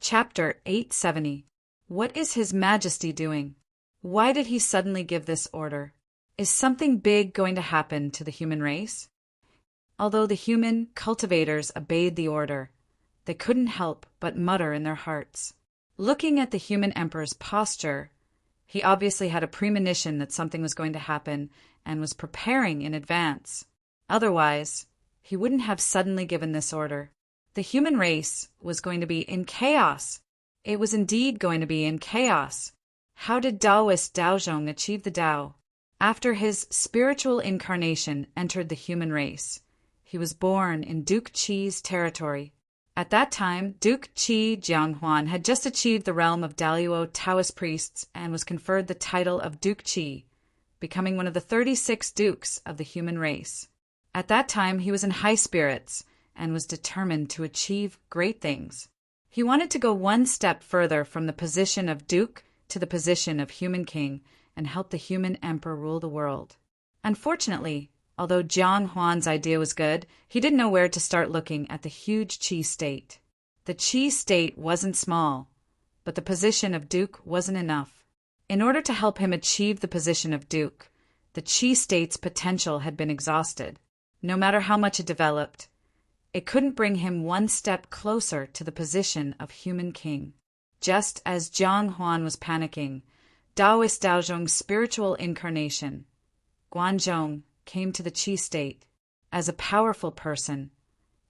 Chapter 870. What is His Majesty doing? Why did he suddenly give this order? Is something big going to happen to the human race? Although the human cultivators obeyed the order, they couldn't help but mutter in their hearts. Looking at the human emperor's posture, he obviously had a premonition that something was going to happen and was preparing in advance. Otherwise, he wouldn't have suddenly given this order. The human race was going to be in chaos. It was indeed going to be in chaos. How did Taoist Daozhong achieve the Tao? After his spiritual incarnation entered the human race, he was born in Duke Qi's territory. At that time, Duke Qi Jianghuan had just achieved the realm of Daluo Taoist priests and was conferred the title of Duke Qi, becoming one of the 36 dukes of the human race. At that time, he was in high spirits and was determined to achieve great things. He wanted to go one step further from the position of duke to the position of human king and help the human emperor rule the world. Unfortunately, although Jiang Huan's idea was good, he didn't know where to start looking at the huge Qi state. The Qi state wasn't small, but the position of duke wasn't enough. In order to help him achieve the position of duke, the Qi state's potential had been exhausted. No matter how much it developed, it couldn't bring him one step closer to the position of human king. Just as Jiang Huan was panicking, Taoist Daozhong's spiritual incarnation, Guanzhong, came to the Qi state. As a powerful person,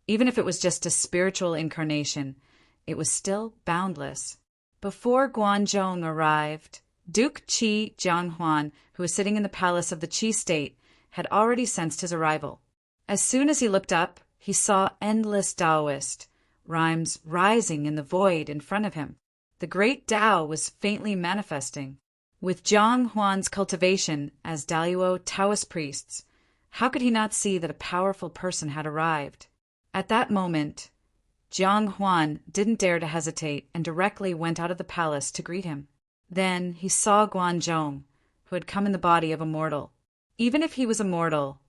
even if it was just a spiritual incarnation, it was still boundless. Before Guanzhong arrived, Duke Qi Jianghuan, who was sitting in the palace of the Qi state, had already sensed his arrival. As soon as he looked up, he saw endless Taoist rhymes rising in the void in front of him. The great Tao was faintly manifesting. With Jiang Huan's cultivation as Daluo Taoist priests, how could he not see that a powerful person had arrived? At that moment, Jiang Huan didn't dare to hesitate and directly went out of the palace to greet him. Then he saw Guanzhong, who had come in the body of a mortal. Even if he was a mortal,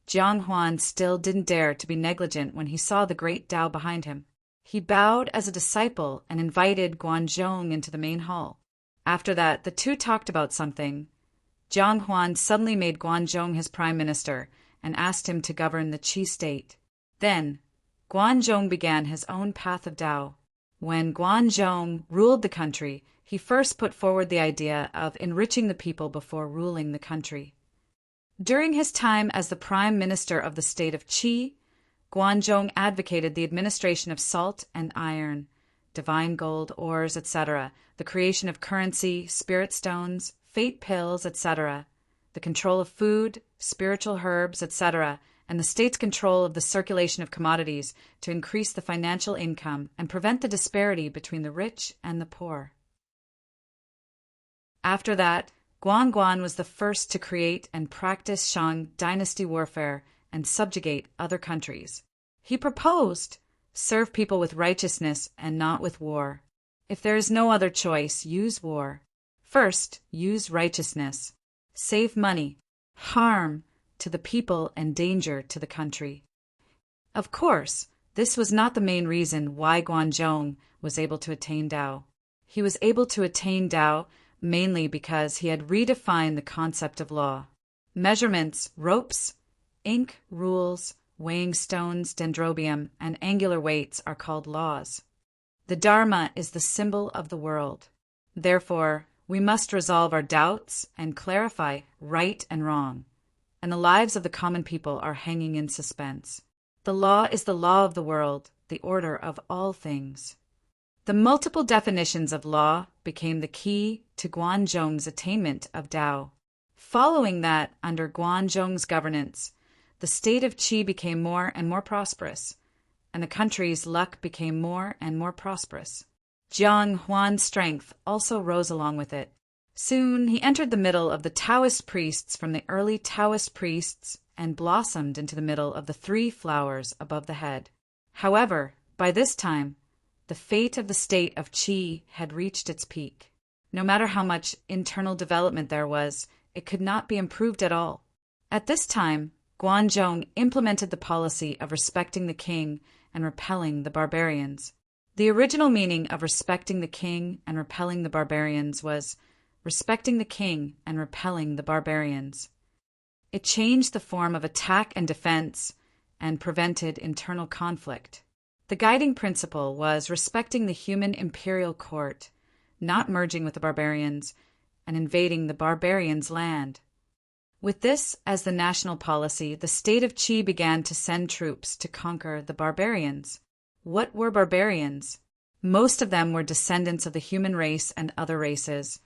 Jiang Huan still didn't dare to be negligent when he saw the great Tao behind him. He bowed as a disciple and invited Guanzhong into the main hall. After that, the two talked about something. Jiang Huan suddenly made Guanzhong his prime minister and asked him to govern the Qi state. Then, Guanzhong began his own path of Tao. When Guanzhong ruled the country, he first put forward the idea of enriching the people before ruling the country. During his time as the prime minister of the state of Qi, Guanzhong advocated the administration of salt and iron, divine gold, ores, etc., the creation of currency, spirit stones, fate pills, etc., the control of food, spiritual herbs, etc., and the state's control of the circulation of commodities to increase the financial income and prevent the disparity between the rich and the poor. After that, Guangguan was the first to create and practice Shang dynasty warfare and subjugate other countries. He proposed, serve people with righteousness and not with war. If there is no other choice, use war. First, use righteousness. Save money, harm to the people and danger to the country. Of course, this was not the main reason why Guanzhong was able to attain Tao. He was able to attain Tao mainly because he had redefined the concept of law. Measurements, ropes, ink, rules, weighing stones, dendrobium, and angular weights are called laws. The Dharma is the symbol of the world. Therefore, we must resolve our doubts and clarify right and wrong, and the lives of the common people are hanging in suspense. The law is the law of the world, the order of all things. The multiple definitions of law became the key to Guanzhong's attainment of Tao. Following that, under Guanzhong's governance, the state of Qi became more and more prosperous, and the country's luck became more and more prosperous. Jiang Huan's strength also rose along with it. Soon he entered the middle of the Taoist priests from the early Taoist priests and blossomed into the middle of the three flowers above the head. However, by this time, the fate of the state of Qi had reached its peak. No matter how much internal development there was, it could not be improved at all. At this time, Guanzhong implemented the policy of respecting the king and repelling the barbarians. The original meaning of respecting the king and repelling the barbarians was respecting the king and repelling the barbarians. It changed the form of attack and defense and prevented internal conflict. The guiding principle was respecting the human imperial court, not merging with the barbarians and invading the barbarians' land. With this as the national policy, the state of Qi began to send troops to conquer the barbarians. What were barbarians? Most of them were descendants of the human race and other races,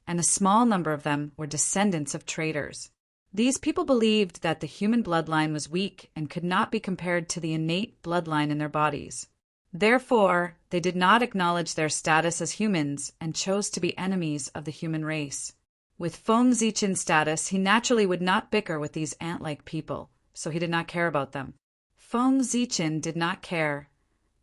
and a small number of them were descendants of traders. These people believed that the human bloodline was weak and could not be compared to the innate bloodline in their bodies. Therefore, they did not acknowledge their status as humans and chose to be enemies of the human race. With Feng Zichen's status, he naturally would not bicker with these ant-like people, so he did not care about them. Feng Zichen did not care,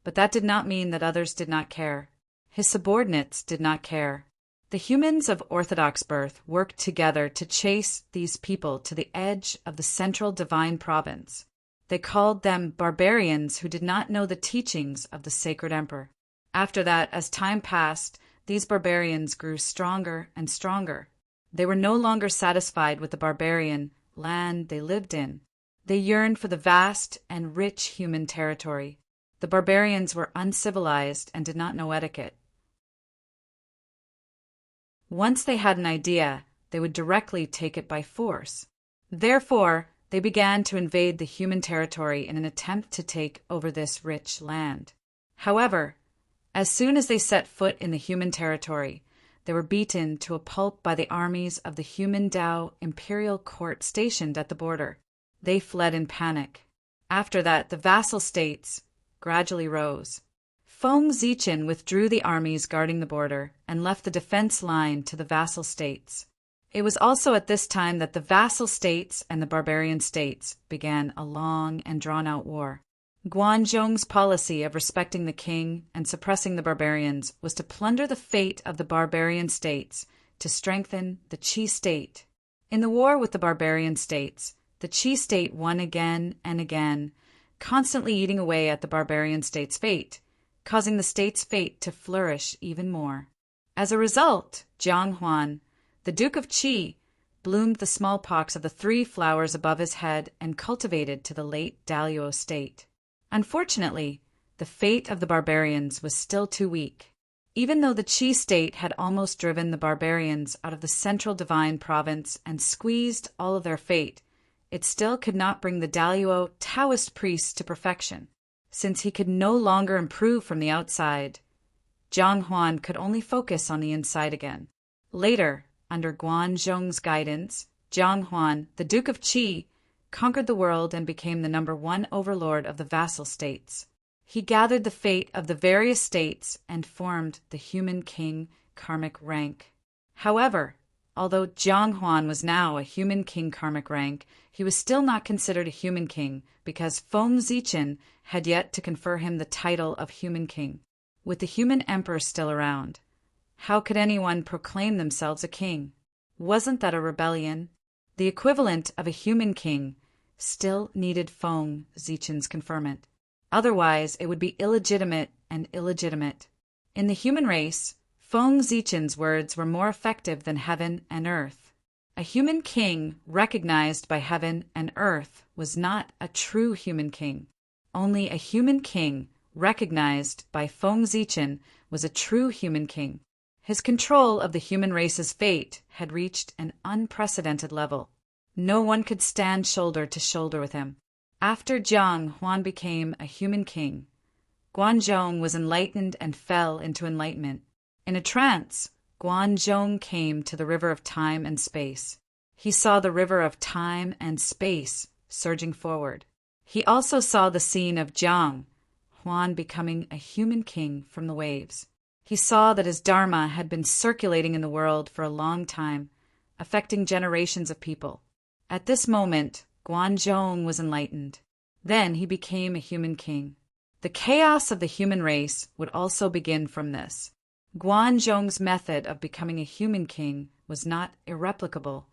but that did not mean that others did not care. His subordinates did not care. The humans of Orthodox birth worked together to chase these people to the edge of the central divine province. They called them barbarians who did not know the teachings of the sacred emperor. After that, as time passed, these barbarians grew stronger and stronger. They were no longer satisfied with the barbarian land they lived in. They yearned for the vast and rich human territory. The barbarians were uncivilized and did not know etiquette. Once they had an idea, they would directly take it by force. Therefore, they began to invade the human territory in an attempt to take over this rich land. However, as soon as they set foot in the human territory, they were beaten to a pulp by the armies of the human Dao imperial court stationed at the border. They fled in panic. After that, the vassal states gradually rose. Feng Zichen withdrew the armies guarding the border and left the defense line to the vassal states. It was also at this time that the vassal states and the barbarian states began a long and drawn-out war. Guanzhong's policy of respecting the king and suppressing the barbarians was to plunder the fate of the barbarian states to strengthen the Qi state. In the war with the barbarian states, the Qi state won again and again, constantly eating away at the barbarian state's fate, causing the state's fate to flourish even more. As a result, Jiang Huan, the Duke of Qi, bloomed the smallpox of the 3 flowers above his head and cultivated to the late Daluo state. Unfortunately, the fate of the barbarians was still too weak. Even though the Qi state had almost driven the barbarians out of the central divine province and squeezed all of their fate, it still could not bring the Daluo Taoist priests to perfection. Since he could no longer improve from the outside, Jiang Huan could only focus on the inside again. Later, under Guanzhong's guidance, Jiang Huan, the Duke of Qi, conquered the world and became the #1 overlord of the vassal states. He gathered the fate of the various states and formed the human king karmic rank. However, although Jiang Huan was now a human king karmic rank, he was still not considered a human king because Feng Zichen had yet to confer him the title of human king. With the human emperor still around, how could anyone proclaim themselves a king? Wasn't that a rebellion? The equivalent of a human king still needed Feng Zichen's conferment. Otherwise, it would be illegitimate and illegitimate. In the human race, Feng Zichen's words were more effective than heaven and earth. A human king recognized by heaven and earth was not a true human king. Only a human king recognized by Feng Zichen was a true human king. His control of the human race's fate had reached an unprecedented level. No one could stand shoulder to shoulder with him. After Jiang Huan became a human king, Guanzhong was enlightened and fell into enlightenment. In a trance, Guanzhong came to the river of time and space. He saw the river of time and space surging forward. He also saw the scene of Jiang Huan becoming a human king from the waves. He saw that his dharma had been circulating in the world for a long time, affecting generations of people. At this moment, Guanzhong was enlightened. Then he became a human king. The chaos of the human race would also begin from this. Guanzhong's method of becoming a human king was not irreplicable.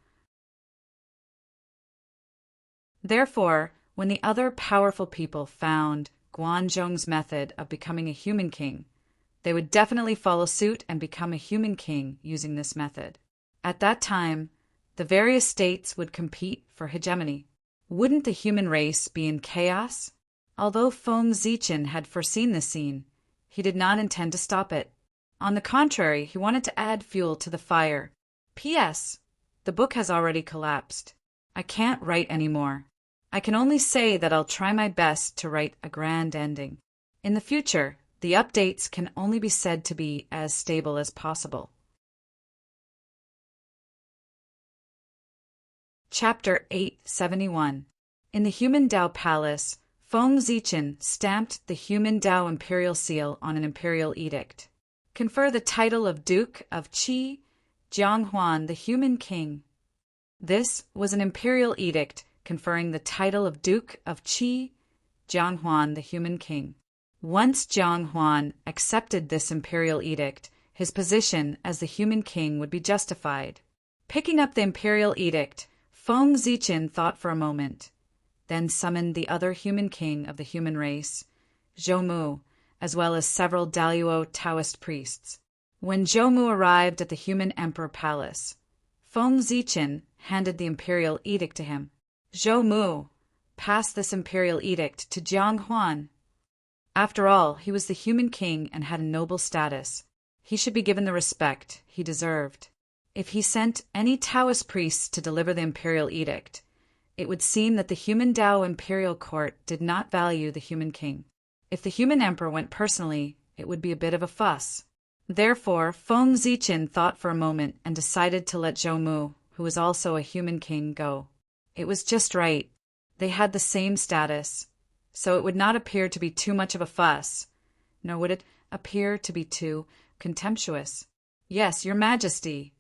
Therefore, when the other powerful people found Guanzhong's method of becoming a human king, They would definitely follow suit and become a human king using this method. At that time, the various states would compete for hegemony. Wouldn't the human race be in chaos? Although Feng Zichen had foreseen this scene, he did not intend to stop it. On the contrary, he wanted to add fuel to the fire. P.S. The book has already collapsed. I can't write anymore. I can only say that I'll try my best to write a grand ending. In the future, the updates can only be said to be as stable as possible. Chapter 871. In the Human Dao Palace, Feng Zichen stamped the Human Dao Imperial Seal on an imperial edict. Confer the title of Duke of Qi, Jianghuan, the Human King. This was an imperial edict conferring the title of Duke of Qi, Jianghuan, the Human King. Once Jianghuan accepted this imperial edict, his position as the Human King would be justified. Picking up the imperial edict, Feng Zichen thought for a moment, then summoned the other human king of the human race, Zhou Mu, as well as several Daluo Taoist priests. When Zhou Mu arrived at the human emperor palace, Feng Zichen handed the imperial edict to him. Zhou Mu, pass this imperial edict to Jianghuan. After all, he was the human king and had a noble status. He should be given the respect he deserved. If he sent any Taoist priests to deliver the imperial edict, it would seem that the human Dao imperial court did not value the human king. If the human emperor went personally, it would be a bit of a fuss. Therefore, Feng Zichen thought for a moment and decided to let Zhou Mu, who was also a human king, go. It was just right. They had the same status, so it would not appear to be too much of a fuss, nor would it appear to be too contemptuous. Yes, Your Majesty.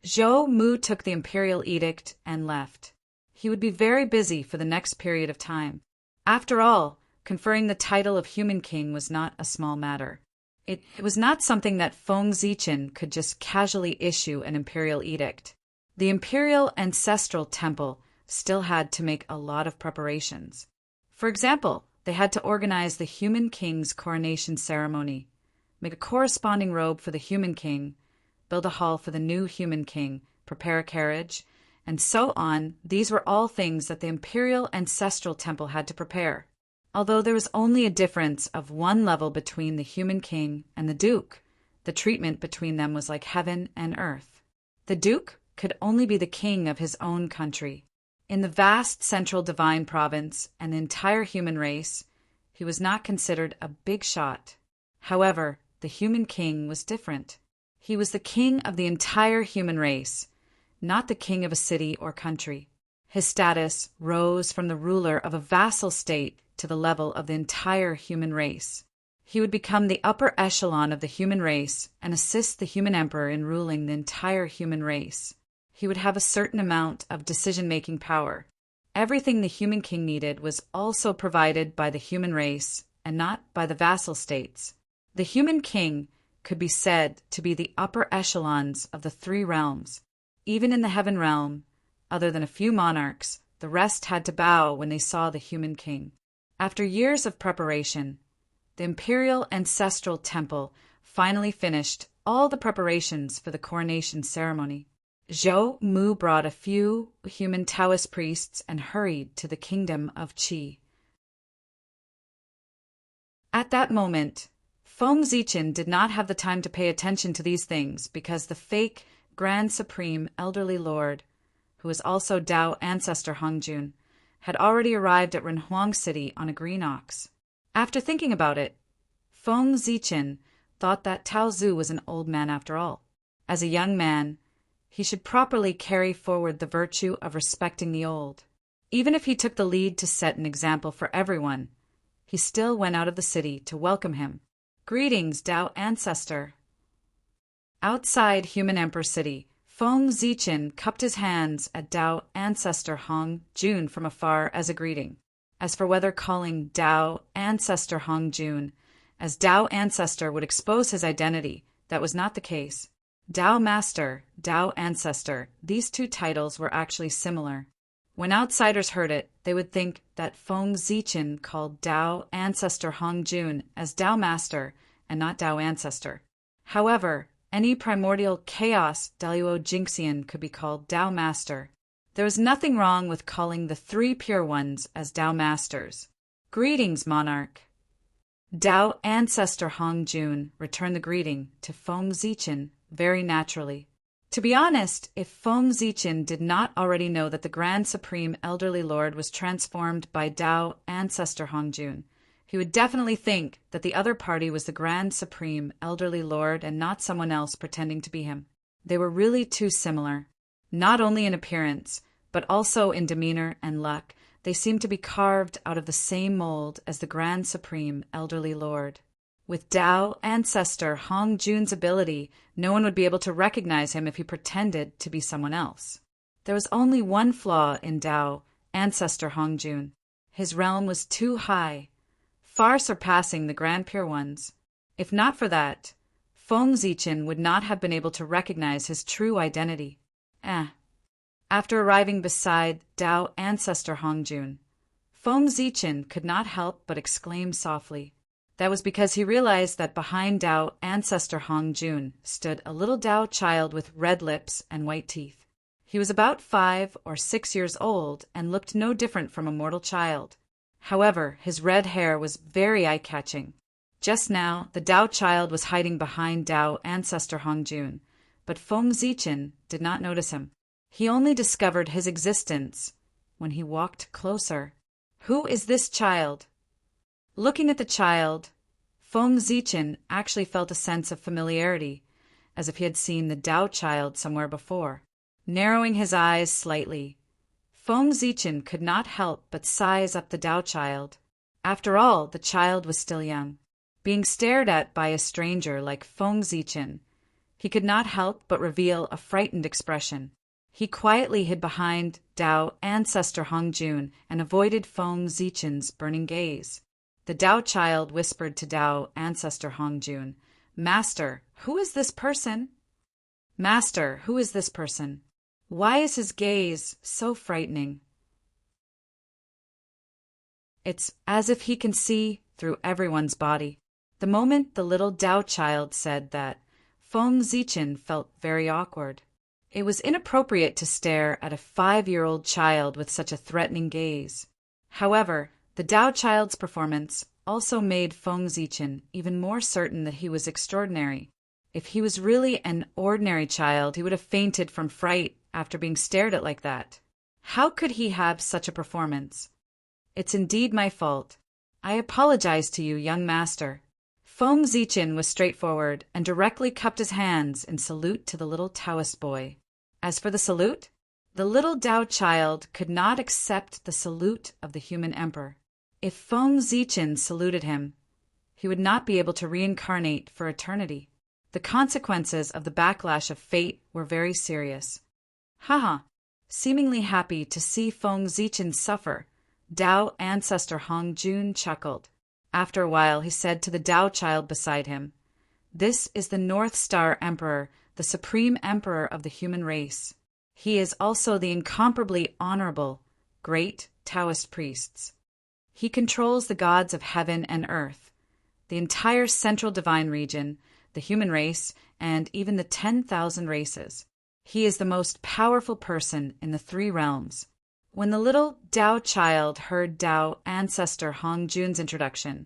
Zhou Mu took the imperial edict and left. He would be very busy for the next period of time. After all, conferring the title of Human King was not a small matter. It was not something that Feng Zichen could just casually issue an imperial edict. The imperial ancestral temple still had to make a lot of preparations. For example, they had to organize the human king's coronation ceremony, make a corresponding robe for the human king, build a hall for the new human king, prepare a carriage, and so on. These were all things that the imperial ancestral temple had to prepare. Although there was only a difference of one level between the human king and the duke, the treatment between them was like heaven and earth. The duke could only be the king of his own country. In the vast central divine province and the entire human race, he was not considered a big shot. However, the human king was different. He was the king of the entire human race, not the king of a city or country. His status rose from the ruler of a vassal state to the level of the entire human race. He would become the upper echelon of the human race and assist the human emperor in ruling the entire human race. He would have a certain amount of decision-making power. Everything the human king needed was also provided by the human race and not by the vassal states. The human king could be said to be the upper echelons of the three realms. Even in the heaven realm, other than a few monarchs, the rest had to bow when they saw the human king. After years of preparation, the imperial ancestral temple finally finished all the preparations for the coronation ceremony. Zhou Mu brought a few human Taoist priests and hurried to the kingdom of Qi. At that moment, Feng Zichen did not have the time to pay attention to these things because the fake Grand Supreme Elderly Lord, who was also Dao ancestor Hongjun, had already arrived at Renhuang City on a green ox. After thinking about it, Feng Zichen thought that Tao Zu was an old man after all. As a young man, he should properly carry forward the virtue of respecting the old. Even if he took the lead to set an example for everyone, he still went out of the city to welcome him. Greetings, Dao Ancestor. Outside Human Emperor City, Feng Zichen cupped his hands at Dao Ancestor Hong Jun from afar as a greeting. As for whether calling Dao Ancestor Hong Jun as Dao Ancestor would expose his identity, that was not the case. Dao Master, Dao Ancestor, these two titles were actually similar. When outsiders heard it, they would think that Feng Zichen called Dao Ancestor Hong Jun as Dao Master and not Tao ancestor. However, any primordial chaos Daluo Jinxian could be called Tao master. There was nothing wrong with calling the three pure ones as Tao masters. Greetings, monarch. Tao ancestor Hong Jun returned the greeting to Feng Zichen very naturally. To be honest, if Feng Zichen did not already know that the Grand Supreme Elderly Lord was transformed by Tao ancestor Hong Jun, he would definitely think that the other party was the Grand Supreme Elderly Lord and not someone else pretending to be him. They were really too similar. Not only in appearance, but also in demeanor and luck. They seemed to be carved out of the same mold as the Grand Supreme Elderly Lord. With Tao ancestor Hong Jun's ability, no one would be able to recognize him if he pretended to be someone else. There was only one flaw in Tao ancestor Hong Jun. His realm was too high, far surpassing the Grand Pure Ones. If not for that, Feng Zichen would not have been able to recognize his true identity. After arriving beside Tao ancestor Hong Jun, Feng Zichen could not help but exclaim softly. That was because he realized that behind Tao ancestor Hong Jun stood a little Tao child with red lips and white teeth. He was about 5 or 6 years old and looked no different from a mortal child. However, his red hair was very eye-catching. Just now, the Tao child was hiding behind Tao ancestor Hong Jun, but Feng Zichen did not notice him. He only discovered his existence when he walked closer. Who is this child? Looking at the child, Feng Zichen actually felt a sense of familiarity, as if he had seen the Tao child somewhere before. Narrowing his eyes slightly, Feng Zichen could not help but size up the Tao child. After all, the child was still young. Being stared at by a stranger like Feng Zichen, he could not help but reveal a frightened expression. He quietly hid behind Tao ancestor Hong Jun and avoided Feng Zichen's burning gaze. The Tao child whispered to Tao ancestor Hong Jun, "Master, who is this person? Master, who is this person? Why is his gaze so frightening?" It's as if he can see through everyone's body. The moment the little Tao child said that, Feng Zichen felt very awkward. It was inappropriate to stare at a 5-year-old child with such a threatening gaze. However, the Tao child's performance also made Feng Zichen even more certain that he was extraordinary. If he was really an ordinary child, he would have fainted from fright after being stared at like that. How could he have such a performance? It's indeed my fault. I apologize to you, young master. Feng Zichen was straightforward and directly cupped his hands in salute to the little Taoist boy. As for the salute, the little Tao child could not accept the salute of the human emperor. If Feng Zichen saluted him, he would not be able to reincarnate for eternity. The consequences of the backlash of fate were very serious. Haha! Seemingly happy to see Feng Zichen suffer, Tao ancestor Hong Jun chuckled. After a while, he said to the Tao child beside him, "This is the North Star Emperor, the supreme emperor of the human race. He is also the incomparably honorable, great Taoist priests. He controls the gods of heaven and earth, the entire central divine region, the human race, and even the 10,000 races. He is the most powerful person in the 3 realms." When the little Tao child heard Tao ancestor Hong Jun's introduction,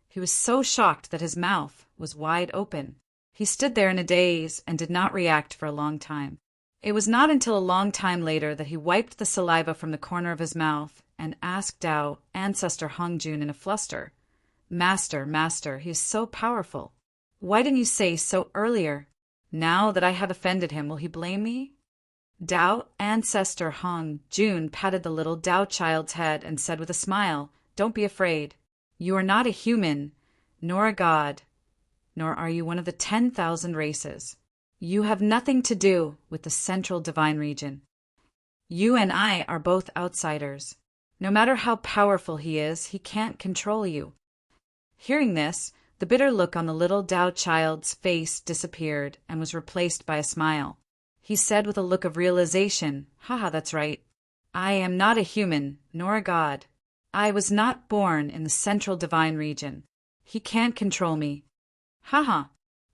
he was so shocked that his mouth was wide open. He stood there in a daze and did not react for a long time. It was not until a long time later that he wiped the saliva from the corner of his mouth and asked Tao ancestor Hong Jun in a fluster, "Master, master, he is so powerful. Why didn't you say so earlier? Now that I have offended him, will he blame me?" Tao ancestor Hong Jun patted the little Tao child's head and said with a smile, "Don't be afraid. You are not a human, nor a god, nor are you one of the 10,000 races. You have nothing to do with the central divine region. You and I are both outsiders. No matter how powerful he is, he can't control you." Hearing this, the bitter look on the little Tao child's face disappeared and was replaced by a smile. He said with a look of realization, "Haha, that's right. I am not a human, nor a god. I was not born in the central divine region. He can't control me. Haha.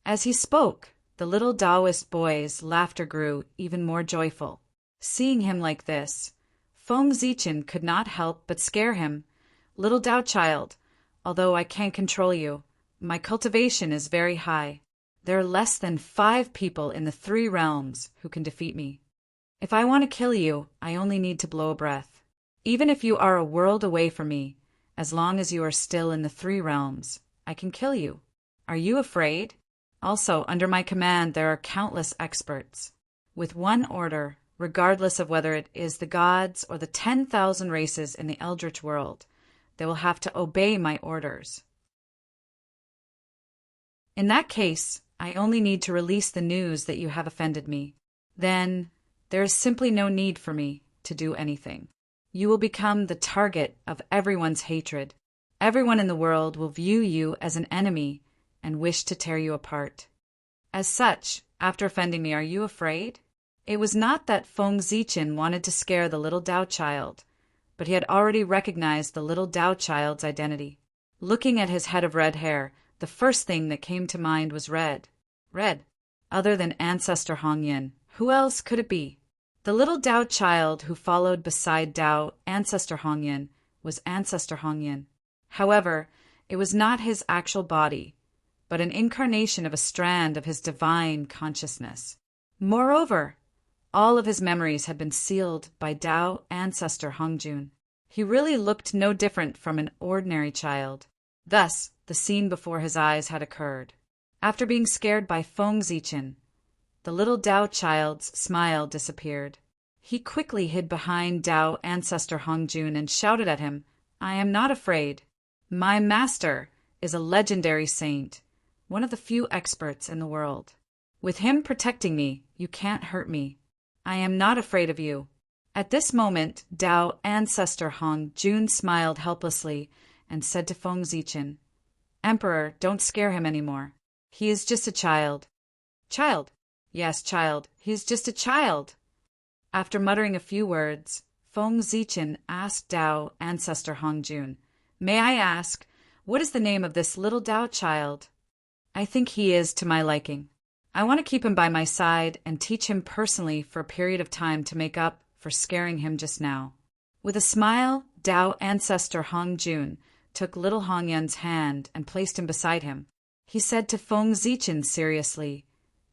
As he spoke, the little Taoist boy's laughter grew even more joyful. Seeing him like this, Feng Zichen could not help but scare him. Little Tao child, although I can't control you, my cultivation is very high. There are less than 5 people in the 3 realms who can defeat me. If I want to kill you, I only need to blow a breath. Even if you are a world away from me, as long as you are still in the 3 realms, I can kill you. Are you afraid? Also, under my command there are countless experts. With one order, regardless of whether it is the gods or the 10,000 races in the Eldritch world, they will have to obey my orders. In that case, I only need to release the news that you have offended me. Then, there is simply no need for me to do anything. You will become the target of everyone's hatred. Everyone in the world will view you as an enemy and wish to tear you apart. As such, after offending me, are you afraid? It was not that Feng Zichen wanted to scare the little Tao child, but he had already recognized the little Tao child's identity. Looking at his head of red hair, the first thing that came to mind was red. Red. Other than Ancestor Hongyan, who else could it be? The little Tao child who followed beside Tao Ancestor Hongyan was Ancestor Hongyan. However, it was not his actual body, but an incarnation of a strand of his divine consciousness. Moreover, all of his memories had been sealed by Tao Ancestor Hongjun. He really looked no different from an ordinary child. Thus, the scene before his eyes had occurred. After being scared by Feng Zichen, the little Tao child's smile disappeared. He quickly hid behind Tao Ancestor Hongjun and shouted at him, "I am not afraid. My master is a legendary saint, one of the few experts in the world. With him protecting me, you can't hurt me. I am not afraid of you." At this moment, Tao Ancestor Hongjun smiled helplessly and said to Feng Zichen, "Emperor, don't scare him anymore. He is just a child." "Child? Yes, child. He is just a child." After muttering a few words, Feng Zichen asked Tao Ancestor Hongjun, "May I ask, what is the name of this little Tao child?" "I think he is to my liking. I want to keep him by my side and teach him personally for a period of time to make up for scaring him just now." With a smile, Tao Ancestor Hongjun took little Hongyan's hand and placed him beside him. He said to Feng Zichen seriously,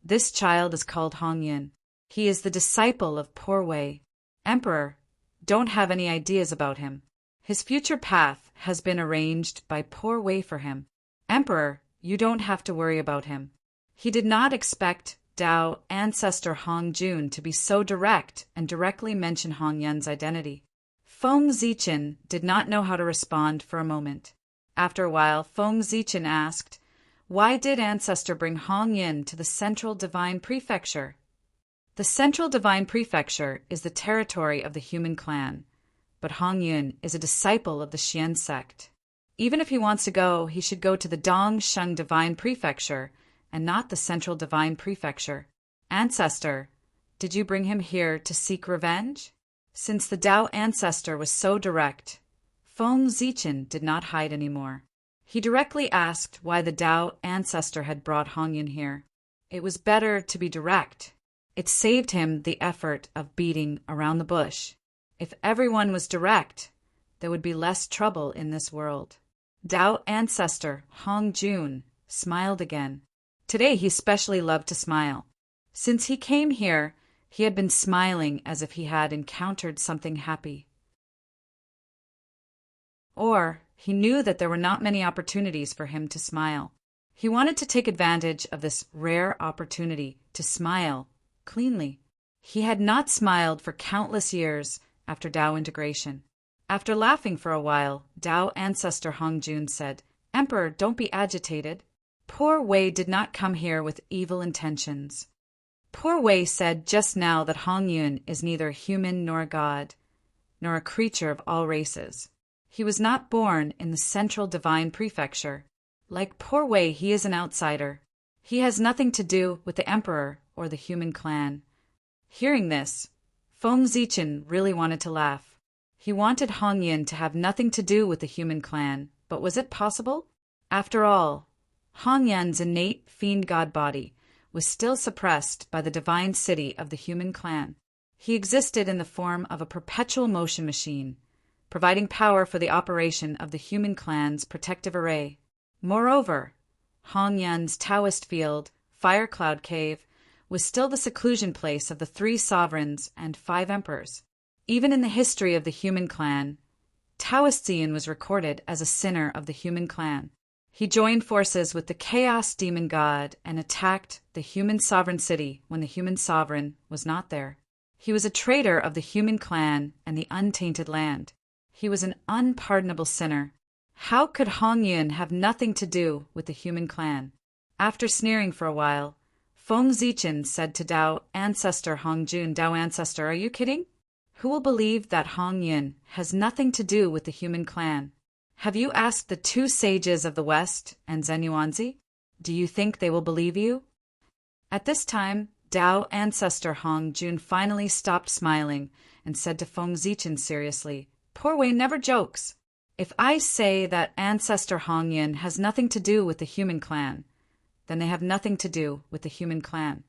"This child is called Hongyan. He is the disciple of Poor Wei. Emperor, don't have any ideas about him. His future path has been arranged by Poor Wei for him. Emperor, you don't have to worry about him." He did not expect Tao Ancestor Hongjun to be so direct and directly mention Hongyan's identity. Feng Zichen did not know how to respond for a moment. After a while, Feng Zichen asked, "Why did Ancestor bring Hongyan to the Central Divine Prefecture?" The Central Divine Prefecture is the territory of the human clan, but Hongyan is a disciple of the Xian sect. Even if he wants to go, he should go to the Dongsheng Divine Prefecture and not the Central Divine Prefecture. Ancestor, did you bring him here to seek revenge? Since the Tao Ancestor was so direct, Feng Zichen did not hide anymore. He directly asked why the Tao Ancestor had brought Hongyan here. It was better to be direct. It saved him the effort of beating around the bush. If everyone was direct, there would be less trouble in this world. Tao Ancestor Hongjun smiled again. Today he especially loved to smile. Since he came here, he had been smiling as if he had encountered something happy. Or he knew that there were not many opportunities for him to smile. He wanted to take advantage of this rare opportunity to smile cleanly. He had not smiled for countless years after Tao integration. After laughing for a while, Tao Ancestor Hongjun said, "Emperor, don't be agitated. Poor Wei did not come here with evil intentions. Poor Wei said just now that Hongyun is neither human nor a god, nor a creature of all races. He was not born in the Central Divine Prefecture. Like Poor Wei, he is an outsider. He has nothing to do with the Emperor or the human clan." Hearing this, Feng Zichen really wanted to laugh. He wanted Hongyan to have nothing to do with the human clan, but was it possible? After all, Hong Yun's innate fiend god body was still suppressed by the divine city of the human clan. He existed in the form of a perpetual motion machine, providing power for the operation of the human clan's protective array. Moreover, Hong Yun's Taoist field, Fire Cloud Cave, was still the seclusion place of the 3 sovereigns and 5 emperors. Even in the history of the human clan, Taoist Ziyun was recorded as a sinner of the human clan. He joined forces with the chaos demon god and attacked the human sovereign city when the human sovereign was not there. He was a traitor of the human clan and the untainted land. He was an unpardonable sinner. How could Hong Yun have nothing to do with the human clan? After sneering for a while, Feng Zichen said to Dao ancestor Hong Jun, Dao ancestor, are you kidding? Who will believe that Hong Yun has nothing to do with the human clan? Have you asked the 2 sages of the West and Zenyuanzi? Do you think they will believe you? At this time, Dao ancestor Hong Jun finally stopped smiling and said to Feng Zichen seriously, Poor Wei never jokes. If I say that ancestor Hong Yun has nothing to do with the human clan, then they have nothing to do with the human clan.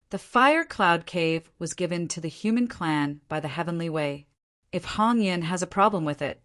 The Fire Cloud Cave was given to the human clan by the Heavenly Way. If Hong Yun has a problem with it,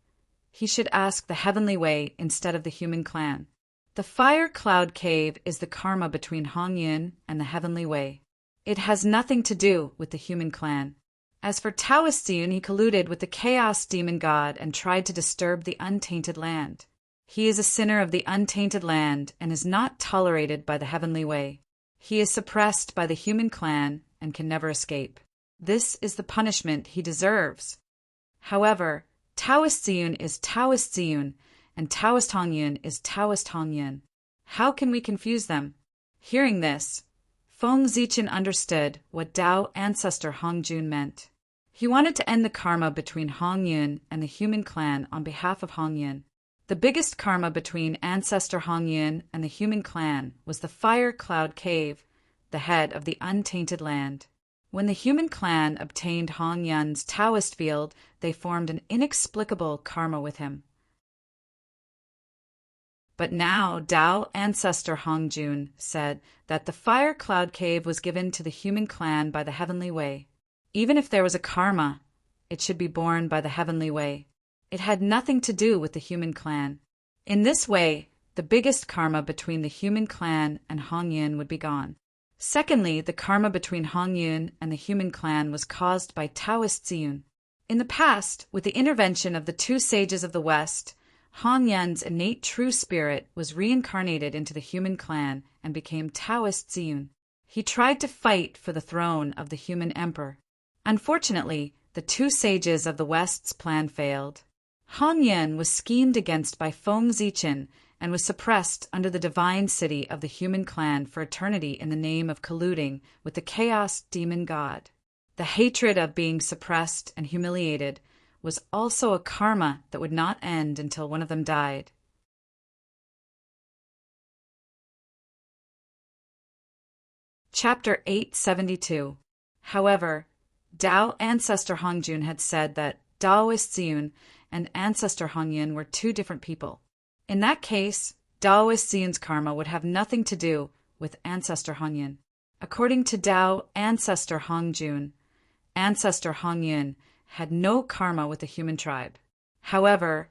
he should ask the Heavenly Way instead of the human clan. The Fire Cloud Cave is the karma between Hong Yun and the Heavenly Way. It has nothing to do with the human clan. As for Taoist Ziyun, he colluded with the chaos demon god and tried to disturb the untainted land. He is a sinner of the untainted land and is not tolerated by the Heavenly Way. He is suppressed by the human clan and can never escape. This is the punishment he deserves. However, Taoist Ziyun is Taoist Ziyun, and Taoist Hong Yun is Taoist Hong Yun. How can we confuse them? Hearing this, Feng Zichen understood what Dao ancestor Hong Jun meant. He wanted to end the karma between Hong Yun and the human clan on behalf of Hong Yun. The biggest karma between ancestor Hong Yun and the human clan was the Fire Cloud Cave, the head of the untainted land. When the human clan obtained Hong Yun's Taoist field, they formed an inexplicable karma with him. But now Dao ancestor Hong Jun said that the Fire Cloud Cave was given to the human clan by the Heavenly Way. Even if there was a karma, it should be borne by the Heavenly Way. It had nothing to do with the human clan. In this way, the biggest karma between the human clan and Hong Yun would be gone. Secondly, the karma between Hong Yun and the human clan was caused by Taoist Ziyun. In the past, with the intervention of the 2 sages of the West, Hong Yun's innate true spirit was reincarnated into the human clan and became Taoist Ziyun. He tried to fight for the throne of the human emperor. Unfortunately, the 2 sages of the West's plan failed. Hong Yun was schemed against by Feng Zichen and was suppressed under the divine city of the human clan for eternity in the name of colluding with the chaos demon god. The hatred of being suppressed and humiliated was also a karma that would not end until one of them died. Chapter 872. However, Dao ancestor Hong Jun had said that Daoist Ziyun and ancestor Hong Yun were 2 different people. In that case, Daoist Ziyun's karma would have nothing to do with ancestor Hong Yun. According to Dao ancestor Hong Jun, ancestor Hong Yun had no karma with the human tribe. However,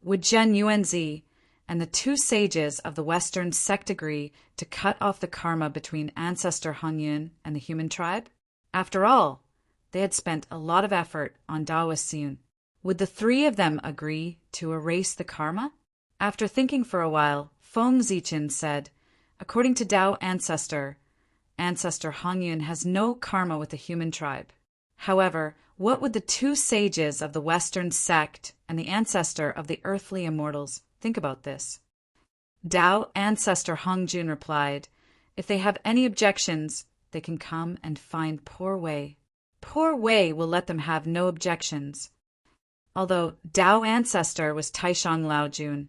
would Zhen Yuanzi and the 2 sages of the Western sect agree to cut off the karma between ancestor Hong Yun and the human tribe? After all, they had spent a lot of effort on Daoist Ziyun. Would the 3 of them agree to erase the karma? After thinking for a while, Feng Zichen said, according to Dao ancestor Hong Yun has no karma with the human tribe. However, what would the 2 sages of the Western sect and the ancestor of the earthly immortals think about this? Dao ancestor Hong Jun replied, if they have any objections, they can come and find Poor Wei. Poor Wei will let them have no objections. Although Dao ancestor was Taishang Lao Jun,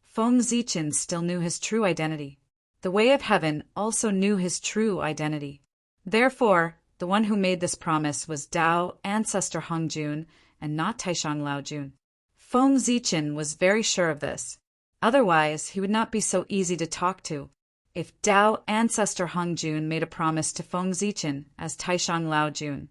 Feng Zichen still knew his true identity. The Way of Heaven also knew his true identity. Therefore, the one who made this promise was Dao ancestor Hong Jun and not Taishang Lao Jun. Feng Zichen was very sure of this. Otherwise, he would not be so easy to talk to. if Tao ancestor Hung Jun made a promise to Feng Zichen as Taishang Lao Jun,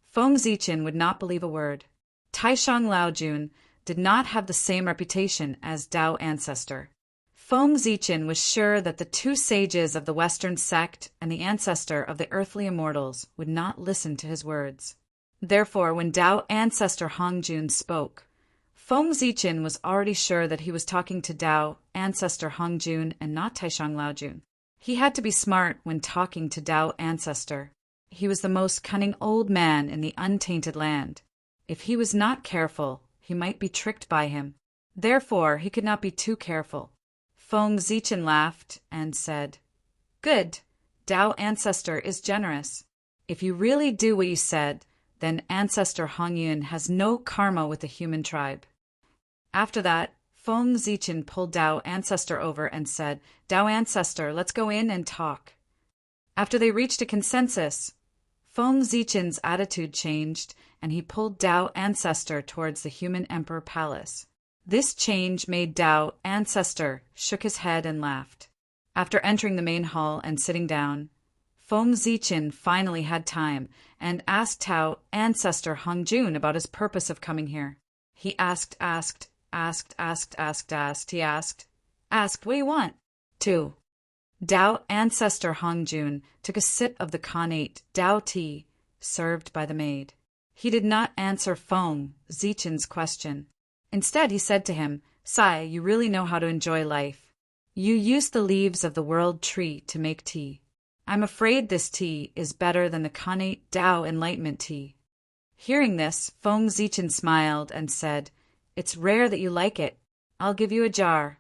Feng Zichen would not believe a word. Taishang Lao Jun did not have the same reputation as Tao ancestor. Feng Zichen was sure that the two sages of the Western sect and the ancestor of the earthly immortals would not listen to his words. Therefore, when Tao ancestor Hong Jun spoke, Feng Zichen was already sure that he was talking to Tao ancestor Hong Jun and not Taishang Lao Jun. He had to be smart when talking to Tao ancestor. He was the most cunning old man in the untainted land. If he was not careful, he might be tricked by him. Therefore, he could not be too careful. Feng Zichen laughed and said, "Good. Tao ancestor is generous. If you really do what you said, then ancestor Hong Yun has no karma with the human tribe." After that, Feng Zichen pulled Tao ancestor over and said, "Tao ancestor, let's go in and talk." After they reached a consensus, Feng Zichen's attitude changed and he pulled Tao ancestor towards the human emperor palace. This change made Tao ancestor shook his head and laughed. After entering the main hall and sitting down, Feng Zichen finally had time and asked Tao ancestor Hong Jun about his purpose of coming here. He asked, "He asked, what do you want?" 2. Tao ancestor Hong Jun took a sip of the connate Tao tea served by the maid. He did not answer Feng Zichen's question. Instead, he said to him, "Sai, you really know how to enjoy life. You use the leaves of the world tree to make tea. I'm afraid this tea is better than the connate Tao enlightenment tea." Hearing this, Feng Zichen smiled and said, "It's rare that you like it. I'll give you a jar."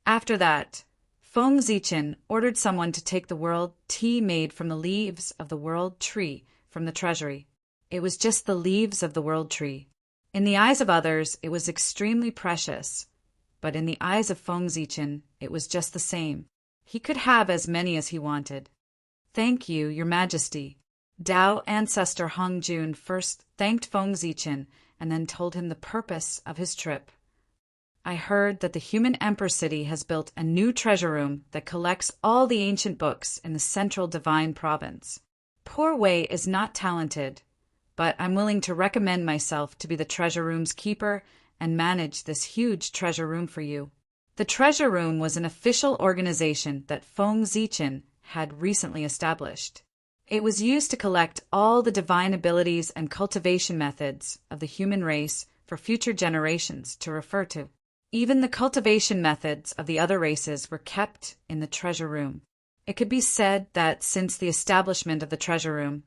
After that, Feng Zichen ordered someone to take the world tea made from the leaves of the world tree from the treasury. It was just the leaves of the world tree. In the eyes of others, it was extremely precious, but in the eyes of Feng Zichen, it was just the same. He could have as many as he wanted. "Thank you, Your Majesty." Tao ancestor Hong Jun first thanked Feng Zichen and then told him the purpose of his trip. "I heard that the human emperor city has built a new treasure room that collects all the ancient books in the central divine province. Poor Wei is not talented, but I'm willing to recommend myself to be the treasure room's keeper and manage this huge treasure room for you." The treasure room was an official organization that Feng Zichen had recently established. It was used to collect all the divine abilities and cultivation methods of the human race for future generations to refer to. Even the cultivation methods of the other races were kept in the treasure room. It could be said that since the establishment of the treasure room,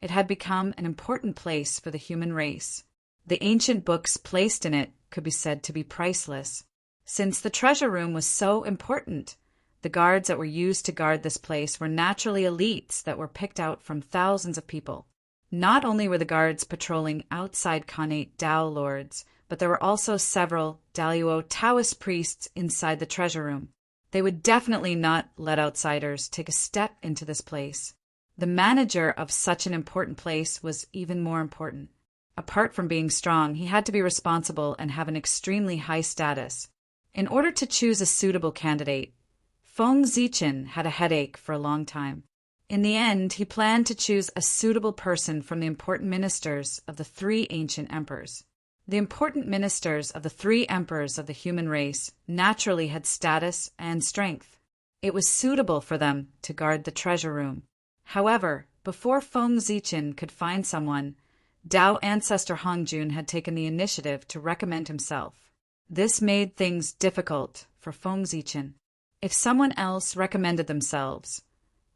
it had become an important place for the human race. The ancient books placed in it could be said to be priceless. Since the treasure room was so important, the guards that were used to guard this place were naturally elites that were picked out from thousands of people. Not only were the guards patrolling outside connate Tao lords, but there were also several Daluo Taoist priests inside the treasure room. They would definitely not let outsiders take a step into this place. The manager of such an important place was even more important. Apart from being strong, he had to be responsible and have an extremely high status. In order to choose a suitable candidate, Feng Zichen had a headache for a long time. In the end, he planned to choose a suitable person from the important ministers of the three ancient emperors. The important ministers of the three emperors of the human race naturally had status and strength. It was suitable for them to guard the treasure room. However, before Feng Zichen could find someone, Tao ancestor Hong Jun had taken the initiative to recommend himself. This made things difficult for Feng Zichen. If someone else recommended themselves,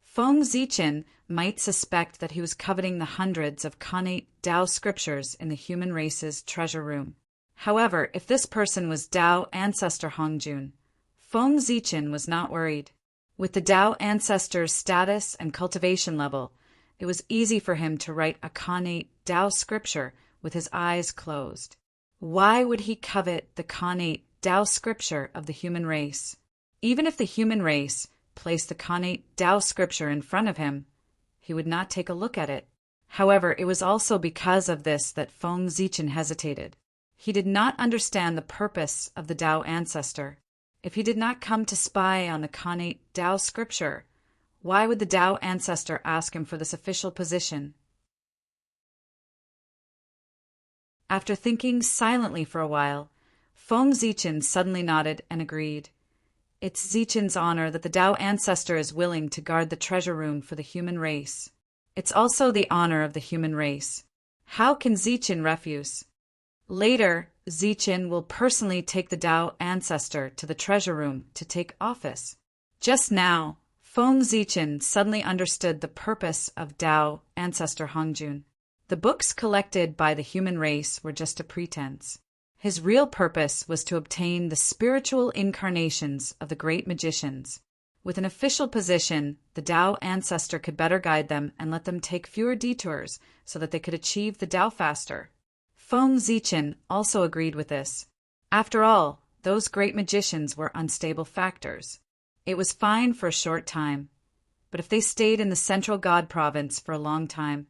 Feng Zichen might suspect that he was coveting the hundreds of connate Tao scriptures in the human race's treasure room. However, if this person was Tao ancestor Hong Jun, Feng Zichen was not worried. With the Tao ancestor's status and cultivation level, it was easy for him to write a connate Tao scripture with his eyes closed. Why would he covet the connate Tao scripture of the human race? Even if the human race placed the connate Tao scripture in front of him, he would not take a look at it. However, it was also because of this that Feng Zichen hesitated. He did not understand the purpose of the Tao ancestor. If he did not come to spy on the Khanate Tao scripture, why would the Tao ancestor ask him for this official position? After thinking silently for a while, Feng Zichen suddenly nodded and agreed. It's Zichen's honor that the Tao ancestor is willing to guard the treasure room for the human race. It's also the honor of the human race. How can Zichen refuse? Later, Zichen will personally take the Tao ancestor to the treasure room to take office. Just now, Feng Zichen suddenly understood the purpose of Tao ancestor Hongjun. The books collected by the human race were just a pretense. His real purpose was to obtain the spiritual incarnations of the great magicians. With an official position, the Tao ancestor could better guide them and let them take fewer detours so that they could achieve the Tao faster. Feng Zichen also agreed with this. After all, those great magicians were unstable factors. It was fine for a short time, but if they stayed in the central God province for a long time,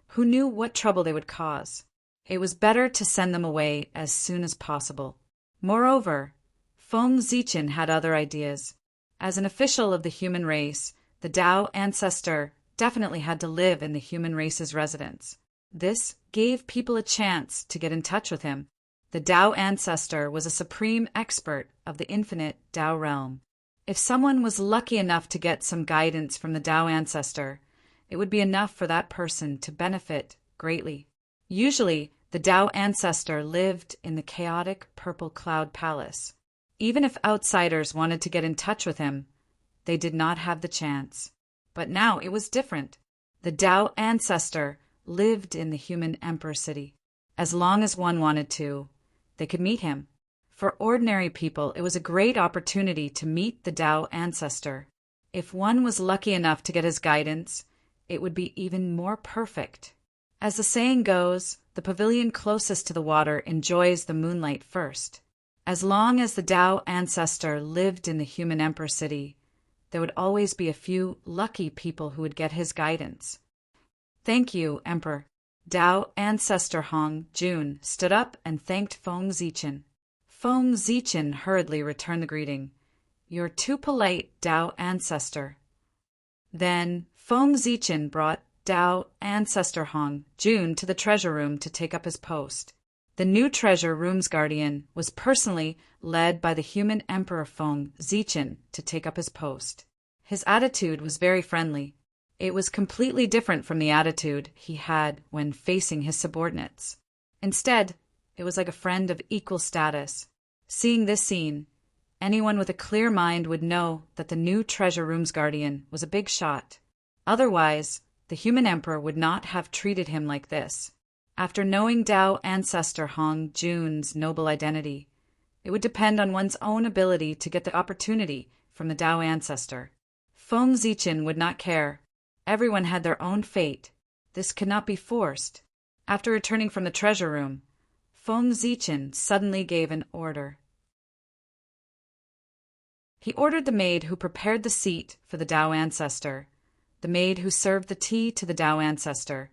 who knew what trouble they would cause? It was better to send them away as soon as possible. Moreover, Feng Zichen had other ideas. As an official of the human race, the Tao ancestor definitely had to live in the human race's residence. This gave people a chance to get in touch with him. The Tao ancestor was a supreme expert of the infinite Tao realm. If someone was lucky enough to get some guidance from the Tao ancestor, it would be enough for that person to benefit greatly. Usually, the Tao ancestor lived in the chaotic purple cloud palace. Even if outsiders wanted to get in touch with him, they did not have the chance. But now it was different. The Tao ancestor lived in the human emperor city. As long as one wanted to, they could meet him. For ordinary people, it was a great opportunity to meet the Tao ancestor. If one was lucky enough to get his guidance, it would be even more perfect. As the saying goes, the pavilion closest to the water enjoys the moonlight first. As long as the Tao ancestor lived in the human emperor city, there would always be a few lucky people who would get his guidance. Thank you, Emperor. Tao ancestor Hong Jun stood up and thanked Feng Zichen. Feng Zichen hurriedly returned the greeting. You're too polite, Tao ancestor. Then Feng Zichen brought Tao ancestor Hong Jun to the treasure room to take up his post. The new treasure room's guardian was personally led by the human emperor Feng Zichen to take up his post. His attitude was very friendly. It was completely different from the attitude he had when facing his subordinates. Instead, it was like a friend of equal status. Seeing this scene, anyone with a clear mind would know that the new treasure room's guardian was a big shot. Otherwise, the human emperor would not have treated him like this. After knowing Tao ancestor Hong Jun's noble identity, it would depend on one's own ability to get the opportunity from the Tao ancestor. Feng Zichen would not care. Everyone had their own fate. This could not be forced. After returning from the treasure room, Feng Zichen suddenly gave an order. He ordered the maid who prepared the seat for the Tao ancestor, the maid who served the tea to the Tao ancestor,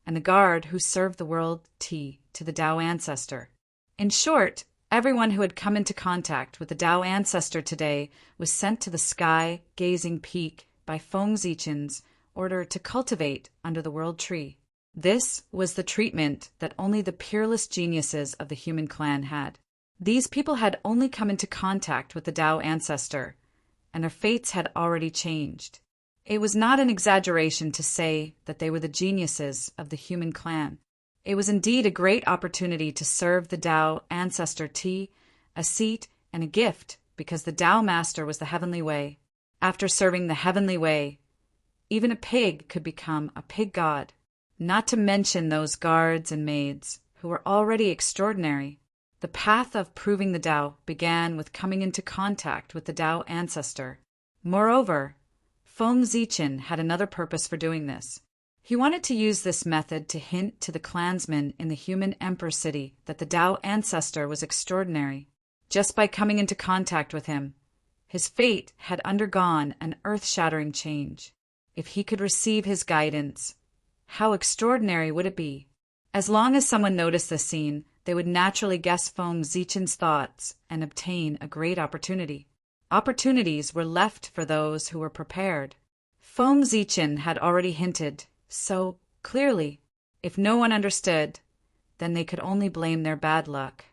and the guard who served the world tea to the Tao ancestor. In short, everyone who had come into contact with the Tao ancestor today was sent to the sky-gazing peak by Feng Zichen's order to cultivate under the world tree. This was the treatment that only the peerless geniuses of the human clan had. These people had only come into contact with the Tao ancestor, and their fates had already changed. It was not an exaggeration to say that they were the geniuses of the human clan. It was indeed a great opportunity to serve the Tao ancestor tea, a seat, and a gift, because the Tao master was the heavenly way. After serving the heavenly way, even a pig could become a pig god, not to mention those guards and maids who were already extraordinary. The path of proving the Tao began with coming into contact with the Tao ancestor. Moreover, Feng Zichen had another purpose for doing this. He wanted to use this method to hint to the clansmen in the human emperor city that the Tao ancestor was extraordinary. Just by coming into contact with him, his fate had undergone an earth-shattering change. If he could receive his guidance, how extraordinary would it be? As long as someone noticed this scene, they would naturally guess Feng Zichen's thoughts and obtain a great opportunity. Opportunities were left for those who were prepared. Feng Zichen had already hinted so clearly. If no one understood, then they could only blame their bad luck.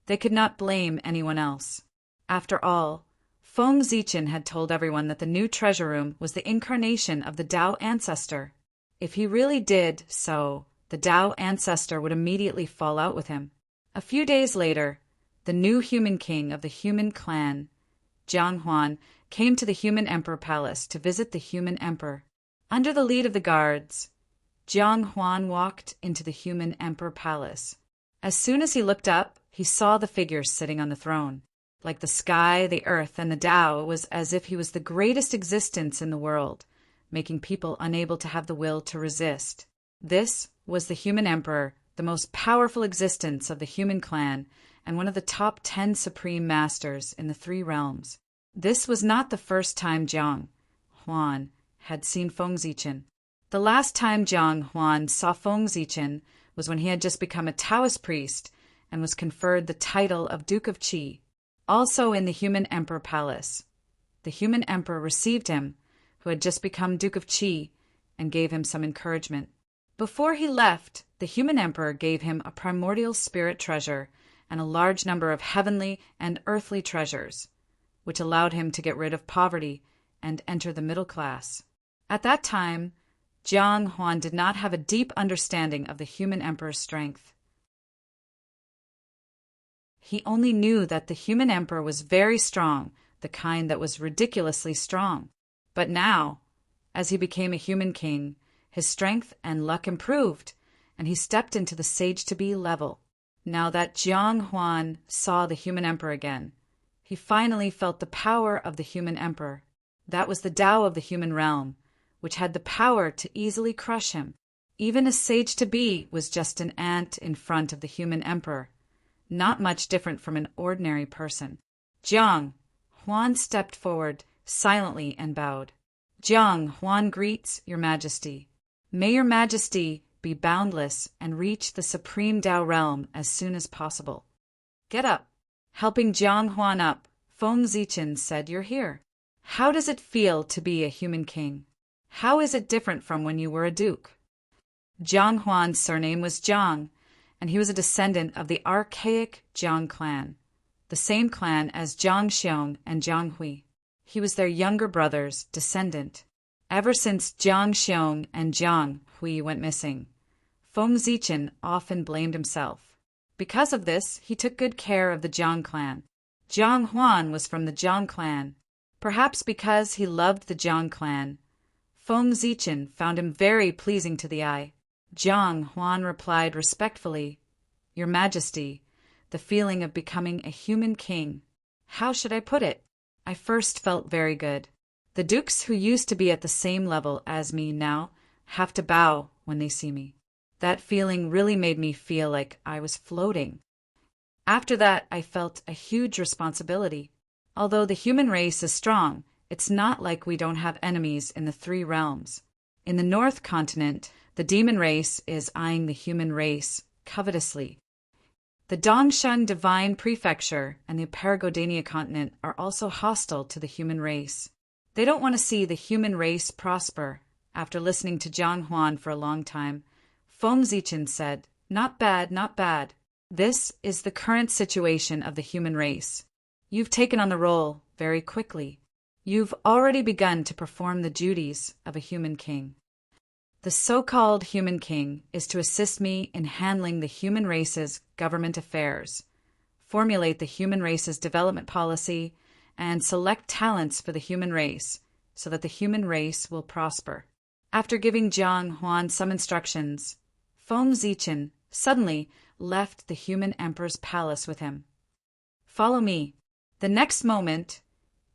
They could not blame anyone else. After all, Feng Zichen had told everyone that the new treasure room was the incarnation of the Tao ancestor. If he really did so, the Tao ancestor would immediately fall out with him. A few days later, the new human king of the human clan, Jiang Huan, came to the human emperor palace to visit the human emperor. Under the lead of the guards, Jiang Huan walked into the human emperor palace. As soon as he looked up, he saw the figures sitting on the throne. Like the sky, the earth, and the Tao, it was as if he was the greatest existence in the world, making people unable to have the will to resist. This was the human emperor, the most powerful existence of the human clan, and one of the top 10 supreme masters in the 3 realms. This was not the first time Jiang Huan had seen Feng Zichen. The last time Jiang Huan saw Feng Zichen was when he had just become a Taoist priest and was conferred the title of Duke of Qi. Also in the human emperor palace, the human emperor received him, who had just become Duke of Qi, and gave him some encouragement. Before he left, the human emperor gave him a primordial spirit treasure and a large number of heavenly and earthly treasures, which allowed him to get rid of poverty and enter the middle class. At that time, Jiang Huan did not have a deep understanding of the human emperor's strength. He only knew that the human emperor was very strong, the kind that was ridiculously strong. But now, as he became a human king, his strength and luck improved, and he stepped into the sage-to-be level. Now that Jiang Huan saw the human emperor again, he finally felt the power of the human emperor. That was the Tao of the human realm, which had the power to easily crush him. Even a sage-to-be was just an ant in front of the human emperor, not much different from an ordinary person. Jiang Huan stepped forward silently and bowed. Jiang Huan greets your majesty. May your majesty be boundless and reach the supreme Tao realm as soon as possible. Get up. Helping Jiang Huan up, Feng Zichen said, you're here. How does it feel to be a human king? How is it different from when you were a duke? Jiang Huan's surname was Jiang, and he was a descendant of the archaic Jiang clan, the same clan as Jiang Xiong and Jiang Hui. He was their younger brother's descendant. Ever since Jiang Xiong and Jiang Hui went missing, Feng Zichen often blamed himself. Because of this, he took good care of the Jiang clan. Jiang Huan was from the Jiang clan. Perhaps because he loved the Jiang clan, Feng Zichen found him very pleasing to the eye. Jiang Huan replied respectfully, your majesty, the feeling of becoming a human king. How should I put it? I first felt very good. The dukes who used to be at the same level as me now have to bow when they see me. That feeling really made me feel like I was floating. After that, I felt a huge responsibility. Although the human race is strong, it's not like we don't have enemies in the 3 realms. In the North Continent, the demon race is eyeing the human race covetously. The Dongshan Divine Prefecture and the Paragodania continent are also hostile to the human race. They don't want to see the human race prosper. After listening to Jiang Huan for a long time, Feng Zichen said, not bad, not bad. This is the current situation of the human race. You've taken on the role very quickly. You've already begun to perform the duties of a human king. The so-called human king is to assist me in handling the human race's government affairs, formulate the human race's development policy, and select talents for the human race so that the human race will prosper. After giving Jiang Huan some instructions, Feng Zichen suddenly left the human emperor's palace with him. Follow me. The next moment,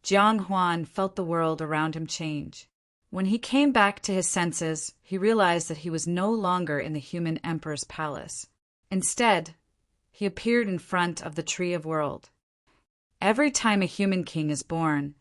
Jiang Huan felt the world around him change. When he came back to his senses, he realized that he was no longer in the human emperor's palace. Instead, he appeared in front of the Tree of World. Every time a human king is born,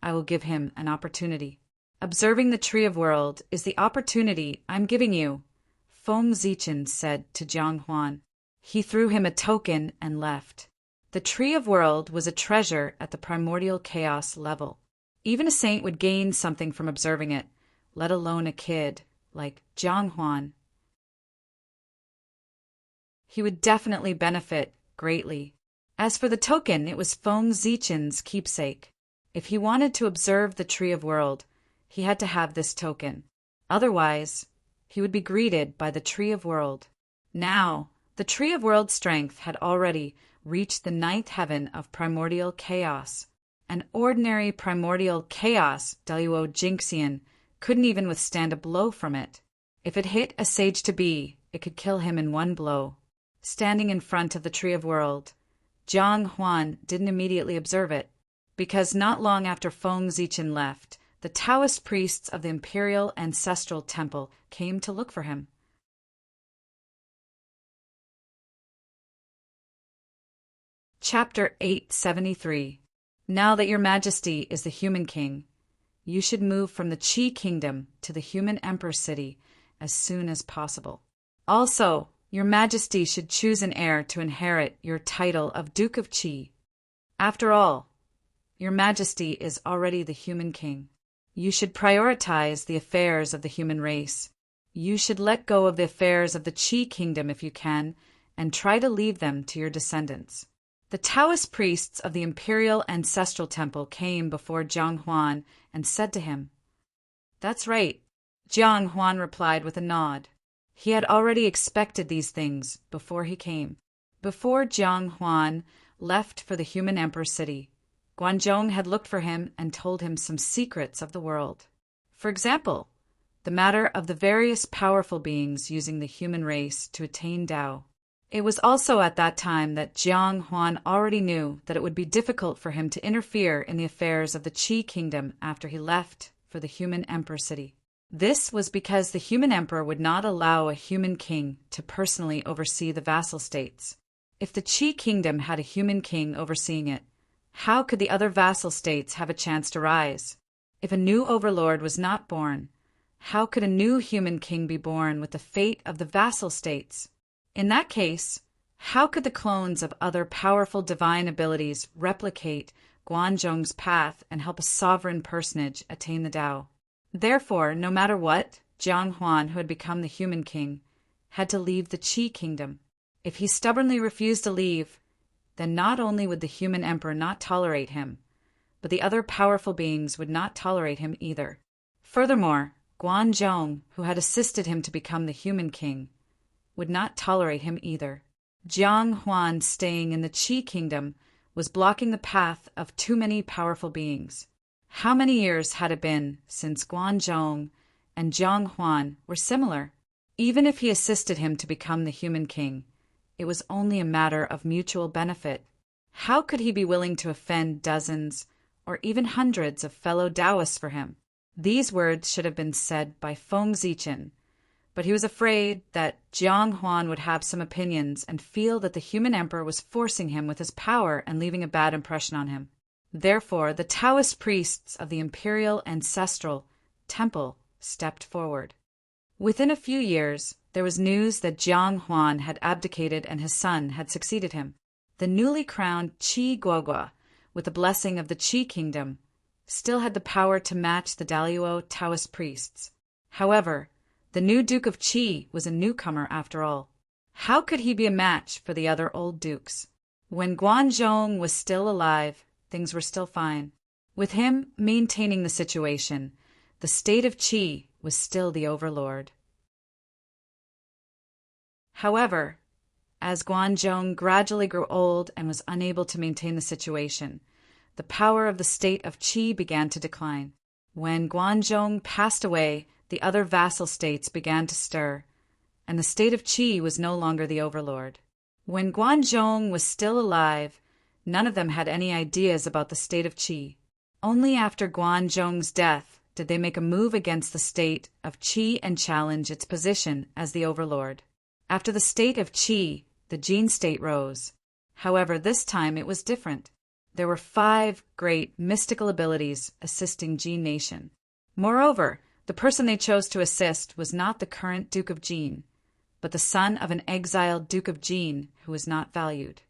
I will give him an opportunity. Observing the Tree of World is the opportunity I'm giving you, Feng Zichen said to Jiang Huan. He threw him a token and left. The Tree of World was a treasure at the primordial chaos level. Even a saint would gain something from observing it, let alone a kid like Jiang Huan. He would definitely benefit greatly. As for the token, it was Feng Zichen's keepsake. If he wanted to observe the Tree of World, he had to have this token. Otherwise, he would be greeted by the Tree of World. Now, the Tree of World strength had already reached the 9th heaven of primordial chaos. An ordinary primordial chaos Daluo Jinxian couldn't even withstand a blow from it. If it hit a sage-to-be, it could kill him in one blow. Standing in front of the Tree of World, Jiang Huan didn't immediately observe it, because not long after Feng Zichen left, the Taoist priests of the Imperial Ancestral Temple came to look for him. Chapter 873. Now that your Majesty is the human king, you should move from the Qi Kingdom to the human Emperor City as soon as possible. Also, your Majesty should choose an heir to inherit your title of Duke of Qi. After all, your Majesty is already the human king. You should prioritize the affairs of the human race. You should let go of the affairs of the Qi Kingdom if you can, and try to leave them to your descendants. The Taoist priests of the Imperial Ancestral Temple came before Jiang Huan and said to him, "That's right," Jiang Huan replied with a nod. He had already expected these things before he came. Before Jiang Huan left for the human Emperor City, Guanzhong had looked for him and told him some secrets of the world. For example, the matter of the various powerful beings using the human race to attain Tao. It was also at that time that Jiang Huan already knew that it would be difficult for him to interfere in the affairs of the Qi Kingdom after he left for the human Emperor City. This was because the human emperor would not allow a human king to personally oversee the vassal states. If the Qi Kingdom had a human king overseeing it, how could the other vassal states have a chance to rise? If a new overlord was not born, how could a new human king be born with the fate of the vassal states? In that case, how could the clones of other powerful divine abilities replicate Guanzhong's path and help a sovereign personage attain the Tao? Therefore, no matter what, Jiang Huan, who had become the human king, had to leave the Qi Kingdom. If he stubbornly refused to leave, then not only would the human emperor not tolerate him, but the other powerful beings would not tolerate him either. Furthermore, Guanzhong, who had assisted him to become the human king, would not tolerate him either. Jiang Huan staying in the Qi Kingdom was blocking the path of too many powerful beings. How many years had it been since Guanzhong and Jiang Huan were similar? Even if he assisted him to become the human king, it was only a matter of mutual benefit. How could he be willing to offend dozens or even hundreds of fellow Taoists for him? These words should have been said by Feng Zichen, but he was afraid that Jiang Huan would have some opinions and feel that the human emperor was forcing him with his power and leaving a bad impression on him. Therefore, the Taoist priests of the Imperial Ancestral Temple stepped forward. Within a few years, there was news that Jiang Huan had abdicated and his son had succeeded him. The newly crowned Qi Guogua, with the blessing of the Qi Kingdom, still had the power to match the Daluo Taoist priests. However, the new Duke of Qi was a newcomer after all. How could he be a match for the other old dukes? When Guanzhong was still alive, things were still fine. With him maintaining the situation, the state of Qi was still the overlord. However, as Guanzhong gradually grew old and was unable to maintain the situation, the power of the state of Qi began to decline. When Guanzhong passed away, the other vassal states began to stir, and the state of Qi was no longer the overlord. When Guanzhong was still alive, none of them had any ideas about the state of Qi. Only after Guanzhong's death did they make a move against the state of Qi and challenge its position as the overlord. After the state of Qi, the Jin state rose. However, this time it was different. There were 5 great mystical abilities assisting Jin Nation. Moreover, the person they chose to assist was not the current Duke of Jin, but the son of an exiled Duke of Jin who was not valued.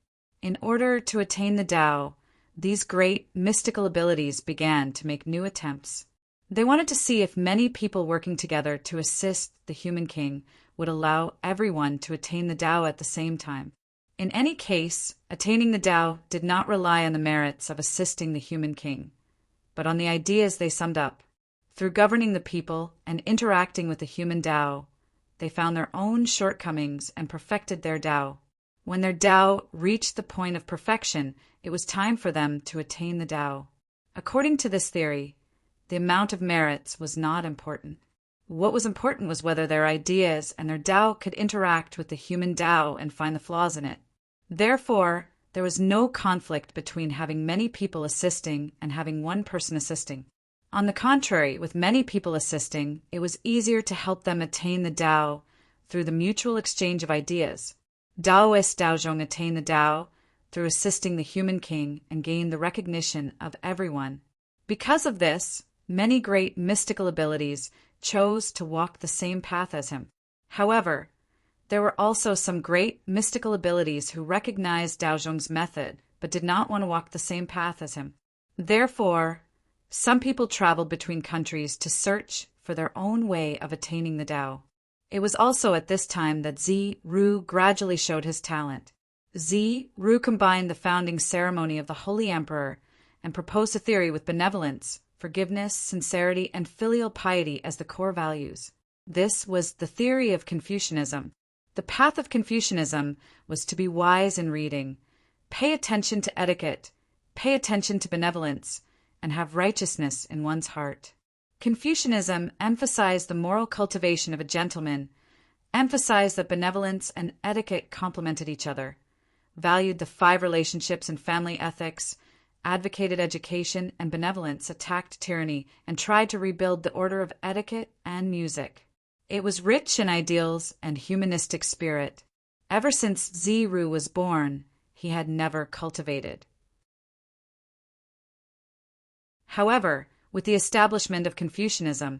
In order to attain the Tao, these great mystical abilities began to make new attempts. They wanted to see if many people working together to assist the human king would allow everyone to attain the Tao at the same time. In any case, attaining the Tao did not rely on the merits of assisting the human king, but on the ideas they summed up. Through governing the people and interacting with the human Tao, they found their own shortcomings and perfected their Tao. When their Tao reached the point of perfection, it was time for them to attain the Tao. According to this theory, the amount of merits was not important. What was important was whether their ideas and their Tao could interact with the human Tao and find the flaws in it. Therefore, there was no conflict between having many people assisting and having one person assisting. On the contrary, with many people assisting, it was easier to help them attain the Tao through the mutual exchange of ideas. Taoist Daozhong attained the Tao through assisting the human king and gained the recognition of everyone. Because of this, many great mystical abilities chose to walk the same path as him. However, there were also some great mystical abilities who recognized Daozhong's method but did not want to walk the same path as him. Therefore, some people traveled between countries to search for their own way of attaining the Tao. It was also at this time that Zi Ru gradually showed his talent. Zi Ru combined the founding ceremony of the Holy Emperor and proposed a theory with benevolence, forgiveness, sincerity, and filial piety as the core values. This was the theory of Confucianism. The path of Confucianism was to be wise in reading, pay attention to etiquette, pay attention to benevolence, and have righteousness in one's heart. Confucianism emphasized the moral cultivation of a gentleman, emphasized that benevolence and etiquette complemented each other, valued the 5 relationships and family ethics, advocated education and benevolence, attacked tyranny, and tried to rebuild the order of etiquette and music. It was rich in ideals and humanistic spirit. Ever since Zi Ru was born, he had never cultivated. However, with the establishment of Confucianism,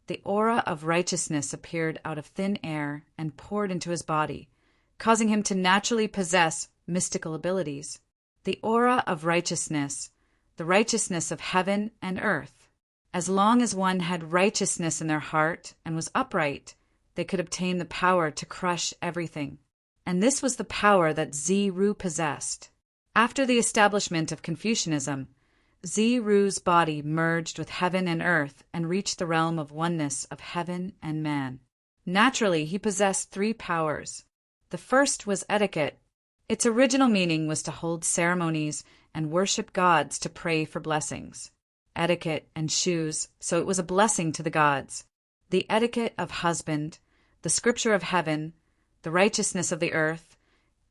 the aura of righteousness appeared out of thin air and poured into his body, causing him to naturally possess mystical abilities. The aura of righteousness, the righteousness of heaven and earth. As long as one had righteousness in their heart and was upright, they could obtain the power to crush everything. And this was the power that Zi Ru possessed. After the establishment of Confucianism, Zi Ru's body merged with heaven and earth and reached the realm of oneness of heaven and man. Naturally, he possessed 3 powers. The first was etiquette. Its original meaning was to hold ceremonies and worship gods to pray for blessings. Etiquette and shoes, so it was a blessing to the gods. The etiquette of husband, the scripture of heaven, the righteousness of the earth,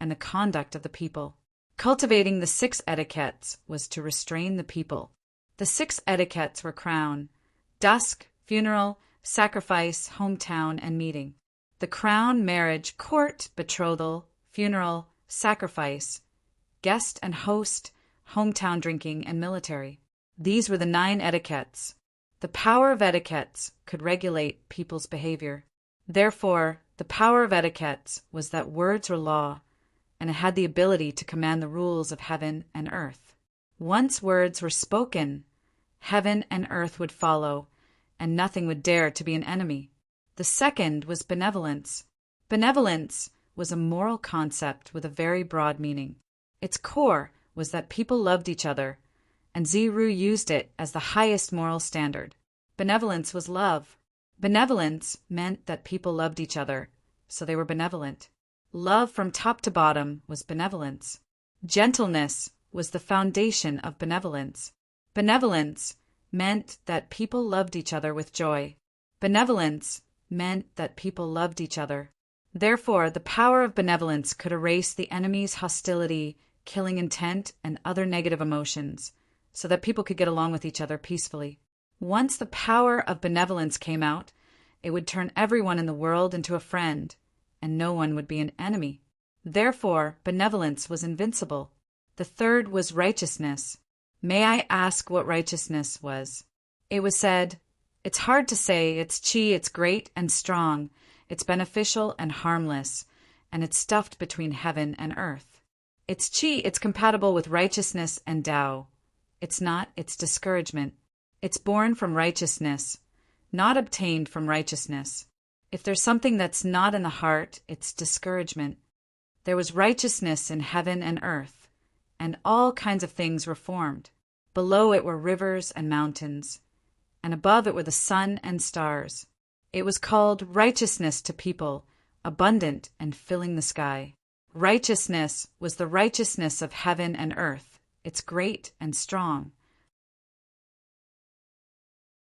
and the conduct of the people. Cultivating the 6 etiquettes was to restrain the people. The 6 etiquettes were crown, dusk, funeral, sacrifice, hometown, and meeting. The crown, marriage, court, betrothal, funeral, sacrifice, guest and host, hometown drinking, and military. These were the 9 etiquettes. The power of etiquettes could regulate people's behavior. Therefore, the power of etiquettes was that words were law, and it had the ability to command the rules of heaven and earth. Once words were spoken, heaven and earth would follow, and nothing would dare to be an enemy. The second was benevolence. Benevolence was a moral concept with a very broad meaning. Its core was that people loved each other, and Zi Ru used it as the highest moral standard. Benevolence was love. Benevolence meant that people loved each other, so they were benevolent. Love from top to bottom was benevolence. Gentleness was the foundation of benevolence. Benevolence meant that people loved each other with joy. Benevolence meant that people loved each other. Therefore, the power of benevolence could erase the enemy's hostility, killing intent, and other negative emotions, so that people could get along with each other peacefully. Once the power of benevolence came out, it would turn everyone in the world into a friend, and no one would be an enemy. Therefore, benevolence was invincible. The third was righteousness. May I ask what righteousness was? It was said, "It's hard to say, it's qi, it's great and strong. It's beneficial and harmless, and it's stuffed between heaven and earth. It's qi, it's compatible with righteousness and Tao. It's not, it's discouragement. It's born from righteousness, not obtained from righteousness. If there's something that's not in the heart, it's discouragement. There was righteousness in heaven and earth, and all kinds of things were formed. Below it were rivers and mountains, and above it were the sun and stars. It was called righteousness to people, abundant and filling the sky. Righteousness was the righteousness of heaven and earth. It's great and strong.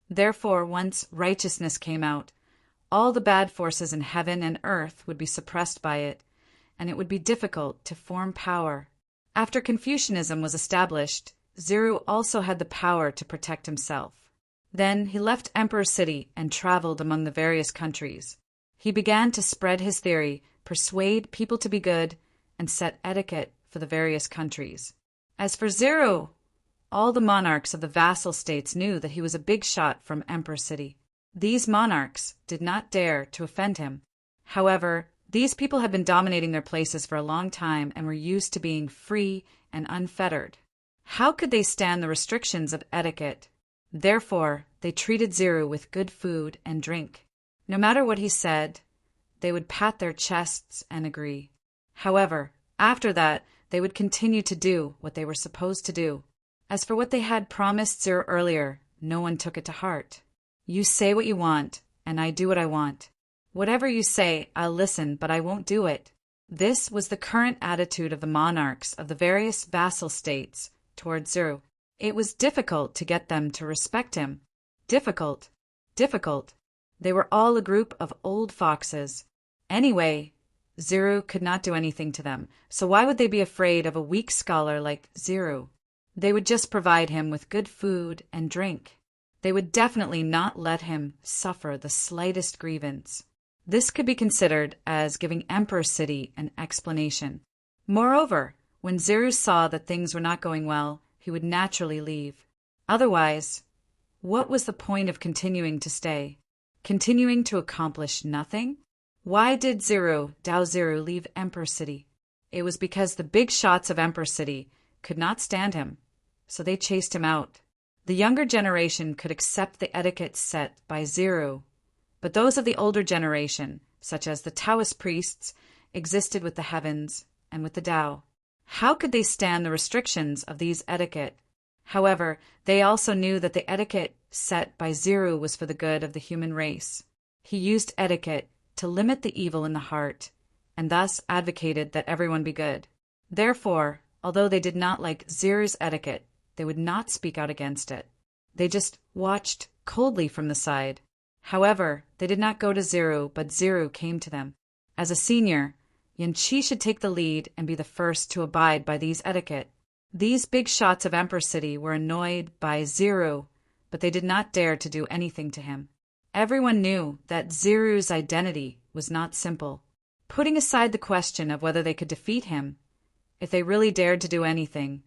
Therefore, once righteousness came out, all the bad forces in heaven and earth would be suppressed by it, and it would be difficult to form power. After Confucianism was established, Zero also had the power to protect himself. Then he left Emperor City and traveled among the various countries. He began to spread his theory, persuade people to be good, and set etiquette for the various countries. As for Zero, all the monarchs of the vassal states knew that he was a big shot from Emperor City. These monarchs did not dare to offend him. However, these people had been dominating their places for a long time and were used to being free and unfettered. How could they stand the restrictions of etiquette? Therefore, they treated Zero with good food and drink. No matter what he said, they would pat their chests and agree. However, after that, they would continue to do what they were supposed to do. As for what they had promised Zero earlier, no one took it to heart. You say what you want, and I do what I want. Whatever you say, I'll listen, but I won't do it. This was the current attitude of the monarchs of the various vassal states towards Zero. It was difficult to get them to respect him. Difficult. They were all a group of old foxes. Anyway, Zero could not do anything to them, so why would they be afraid of a weak scholar like Zero? They would just provide him with good food and drink. They would definitely not let him suffer the slightest grievance. This could be considered as giving Emperor City an explanation. Moreover, when Zero saw that things were not going well, he would naturally leave. Otherwise, what was the point of continuing to stay? Continuing to accomplish nothing? Why did Dao Zero leave Emperor City? It was because the big shots of Emperor City could not stand him, so they chased him out. The younger generation could accept the etiquette set by Zero, but those of the older generation, such as the Taoist priests, existed with the heavens and with the Tao. How could they stand the restrictions of these etiquette? However, they also knew that the etiquette set by Zero was for the good of the human race. He used etiquette to limit the evil in the heart, and thus advocated that everyone be good. Therefore, although they did not like Zero's etiquette, they would not speak out against it. They just watched coldly from the side. However, they did not go to Zero, but Zero came to them. As a senior, Yanqi should take the lead and be the first to abide by these etiquette. These big shots of Emperor City were annoyed by Zero, but they did not dare to do anything to him. Everyone knew that Zero's identity was not simple. Putting aside the question of whether they could defeat him, if they really dared to do anything,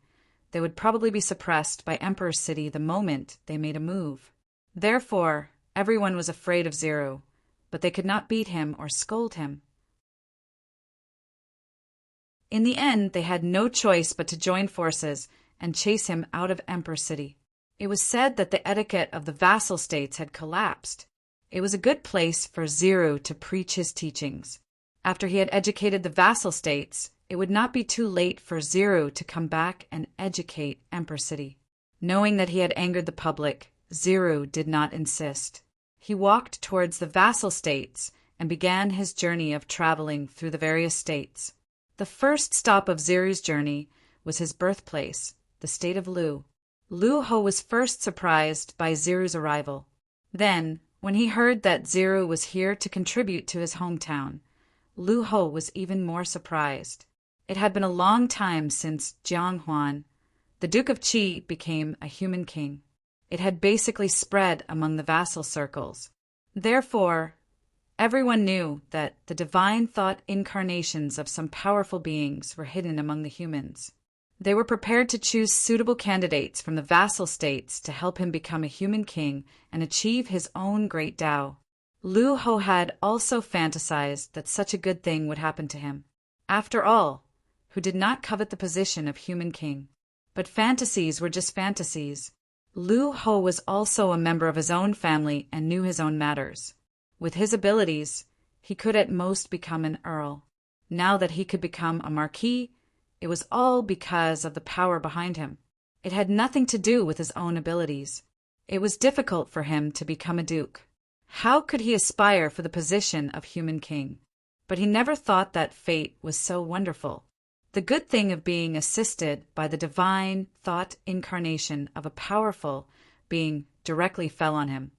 they would probably be suppressed by Emperor City the moment they made a move. Therefore, everyone was afraid of Zero, but they could not beat him or scold him. In the end, they had no choice but to join forces and chase him out of Emperor City. It was said that the etiquette of the vassal states had collapsed. It was a good place for Zero to preach his teachings. After he had educated the vassal states, it would not be too late for Zero to come back and educate Emperor City. Knowing that he had angered the public, Zero did not insist. He walked towards the vassal states and began his journey of traveling through the various states. The first stop of Zero's journey was his birthplace, the state of Lu. Lu Ho was first surprised by Zero's arrival. Then, when he heard that Zero was here to contribute to his hometown, Lu Ho was even more surprised. It had been a long time since Jiang Huan, the Duke of Qi, became a human king. It had basically spread among the vassal circles. Therefore, everyone knew that the divine thought incarnations of some powerful beings were hidden among the humans. They were prepared to choose suitable candidates from the vassal states to help him become a human king and achieve his own great Tao. Lu Ho had also fantasized that such a good thing would happen to him. After all, who did not covet the position of human king? But fantasies were just fantasies. Lu Ho was also a member of his own family and knew his own matters. With his abilities, he could at most become an earl. Now that he could become a marquis, it was all because of the power behind him. It had nothing to do with his own abilities. It was difficult for him to become a duke. How could he aspire for the position of human king? But he never thought that fate was so wonderful. The good thing of being assisted by the divine thought incarnation of a powerful being directly fell on him.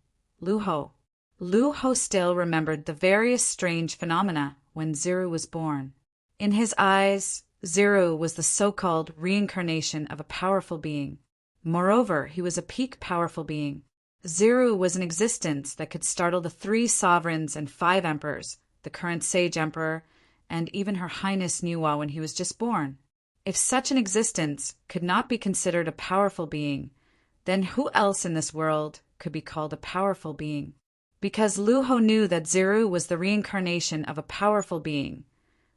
Lu Ho. Lu Ho still remembered the various strange phenomena when Ziru was born. In his eyes, Ziru was the so-called reincarnation of a powerful being. Moreover, he was a peak powerful being. Ziru was an existence that could startle the 3 sovereigns and 5 emperors, the current sage emperor, and even Her Highness Nuwa when he was just born. If such an existence could not be considered a powerful being, then who else in this world could be called a powerful being? Because Lu Ho knew that Ziru was the reincarnation of a powerful being.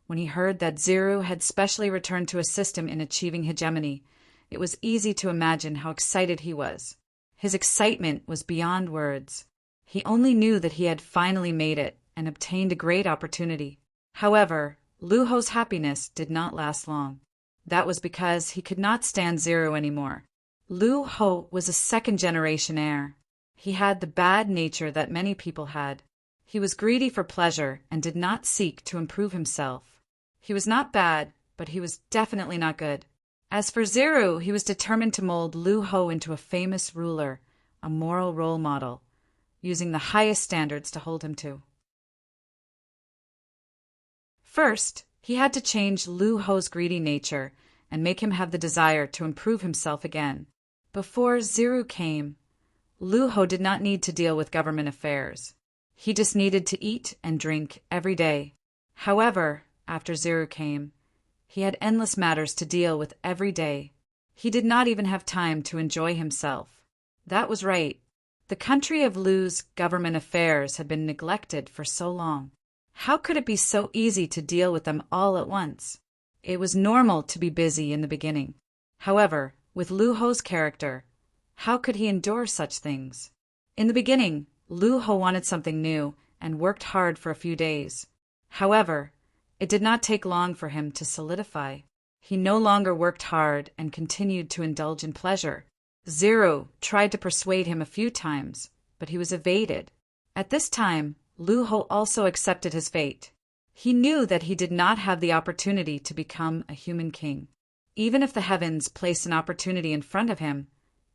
When he heard that Ziru had specially returned to assist him in achieving hegemony, it was easy to imagine how excited he was. His excitement was beyond words. He only knew that he had finally made it and obtained a great opportunity. However, Lu Ho's happiness did not last long. That was because he could not stand Ziru anymore. Lu Ho was a second-generation heir. He had the bad nature that many people had. He was greedy for pleasure and did not seek to improve himself. He was not bad, but he was definitely not good. As for Ziru, he was determined to mold Lu Ho into a famous ruler, a moral role model, using the highest standards to hold him to. First, he had to change Lu Ho's greedy nature and make him have the desire to improve himself again. Before Ziru came, Lu Ho did not need to deal with government affairs. He just needed to eat and drink every day. However, after Ziru came, he had endless matters to deal with every day. He did not even have time to enjoy himself. That was right. The country of Lu's government affairs had been neglected for so long. How could it be so easy to deal with them all at once? It was normal to be busy in the beginning. However, with Lu Ho's character, how could he endure such things? In the beginning, Lu Ho wanted something new and worked hard for a few days. However, it did not take long for him to solidify. He no longer worked hard and continued to indulge in pleasure. Ziru tried to persuade him a few times, but he was evaded. At this time, Lu Ho also accepted his fate. He knew that he did not have the opportunity to become a human king. Even if the heavens placed an opportunity in front of him,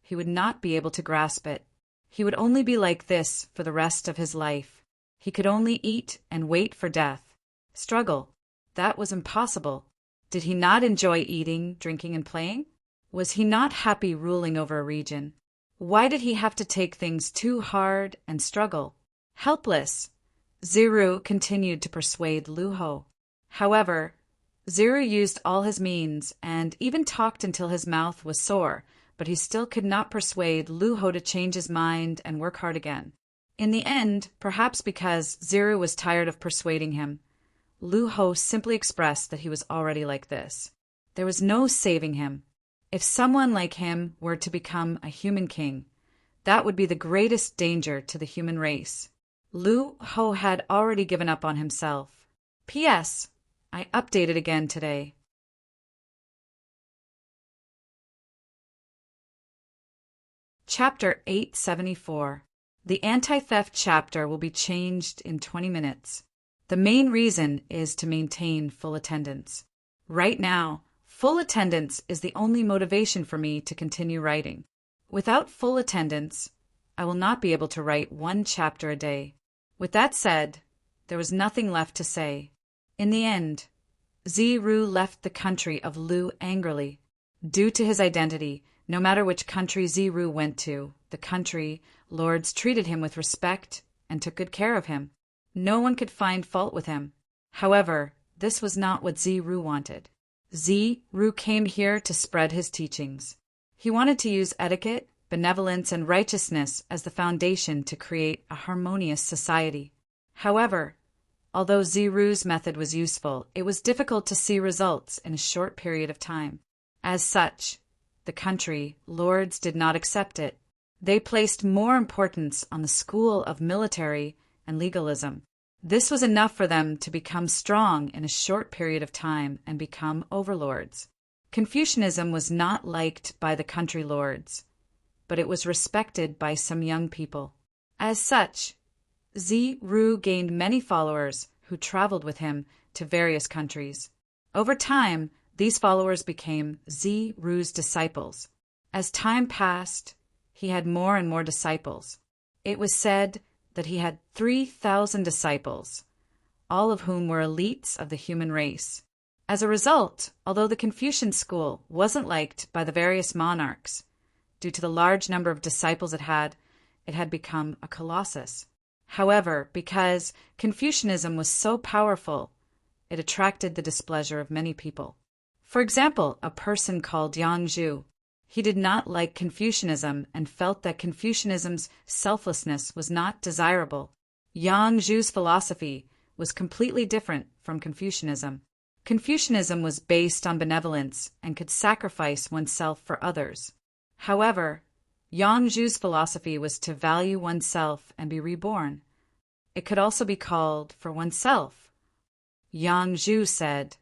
he would not be able to grasp it. He would only be like this for the rest of his life. He could only eat and wait for death. Struggle. That was impossible. Did he not enjoy eating, drinking, and playing? Was he not happy ruling over a region? Why did he have to take things too hard and struggle? Helpless, Ziru continued to persuade Lu Ho. However, Ziru used all his means and even talked until his mouth was sore, but he still could not persuade Lu Ho to change his mind and work hard again. In the end, perhaps because Ziru was tired of persuading him, Lu Ho simply expressed that he was already like this. There was no saving him. If someone like him were to become a human king, that would be the greatest danger to the human race. Lu Ho had already given up on himself. P.S. I updated again today. Chapter 874. The anti-theft chapter will be changed in 20 minutes. The main reason is to maintain full attendance. Right now, full attendance is the only motivation for me to continue writing. Without full attendance, I will not be able to write 1 chapter a day. With that said, there was nothing left to say. In the end, Ziru left the country of Lu angrily. Due to his identity, no matter which country Ziru went to, the country lords treated him with respect and took good care of him. No one could find fault with him. However, this was not what Ziru wanted. Ziru came here to spread his teachings. He wanted to use etiquette, benevolence, and righteousness as the foundation to create a harmonious society. However, although Ziru's method was useful, it was difficult to see results in a short period of time. As such, the country lords did not accept it. They placed more importance on the school of military and legalism. This was enough for them to become strong in a short period of time and become overlords. Confucianism was not liked by the country lords, but it was respected by some young people. As such, Ziru gained many followers who traveled with him to various countries. Over time, these followers became Ziru's disciples. As time passed, he had more and more disciples. It was said that he had 3,000 disciples, all of whom were elites of the human race. As a result, although the Confucian school wasn't liked by the various monarchs, due to the large number of disciples it had become a colossus. However, because Confucianism was so powerful, it attracted the displeasure of many people. For example, a person called Yang Zhu. He did not like Confucianism and felt that Confucianism's selflessness was not desirable. Yang Zhu's philosophy was completely different from Confucianism. Confucianism was based on benevolence and could sacrifice oneself for others. However, Yang Zhu's philosophy was to value oneself and be reborn. It could also be called for oneself. Yang Zhu said,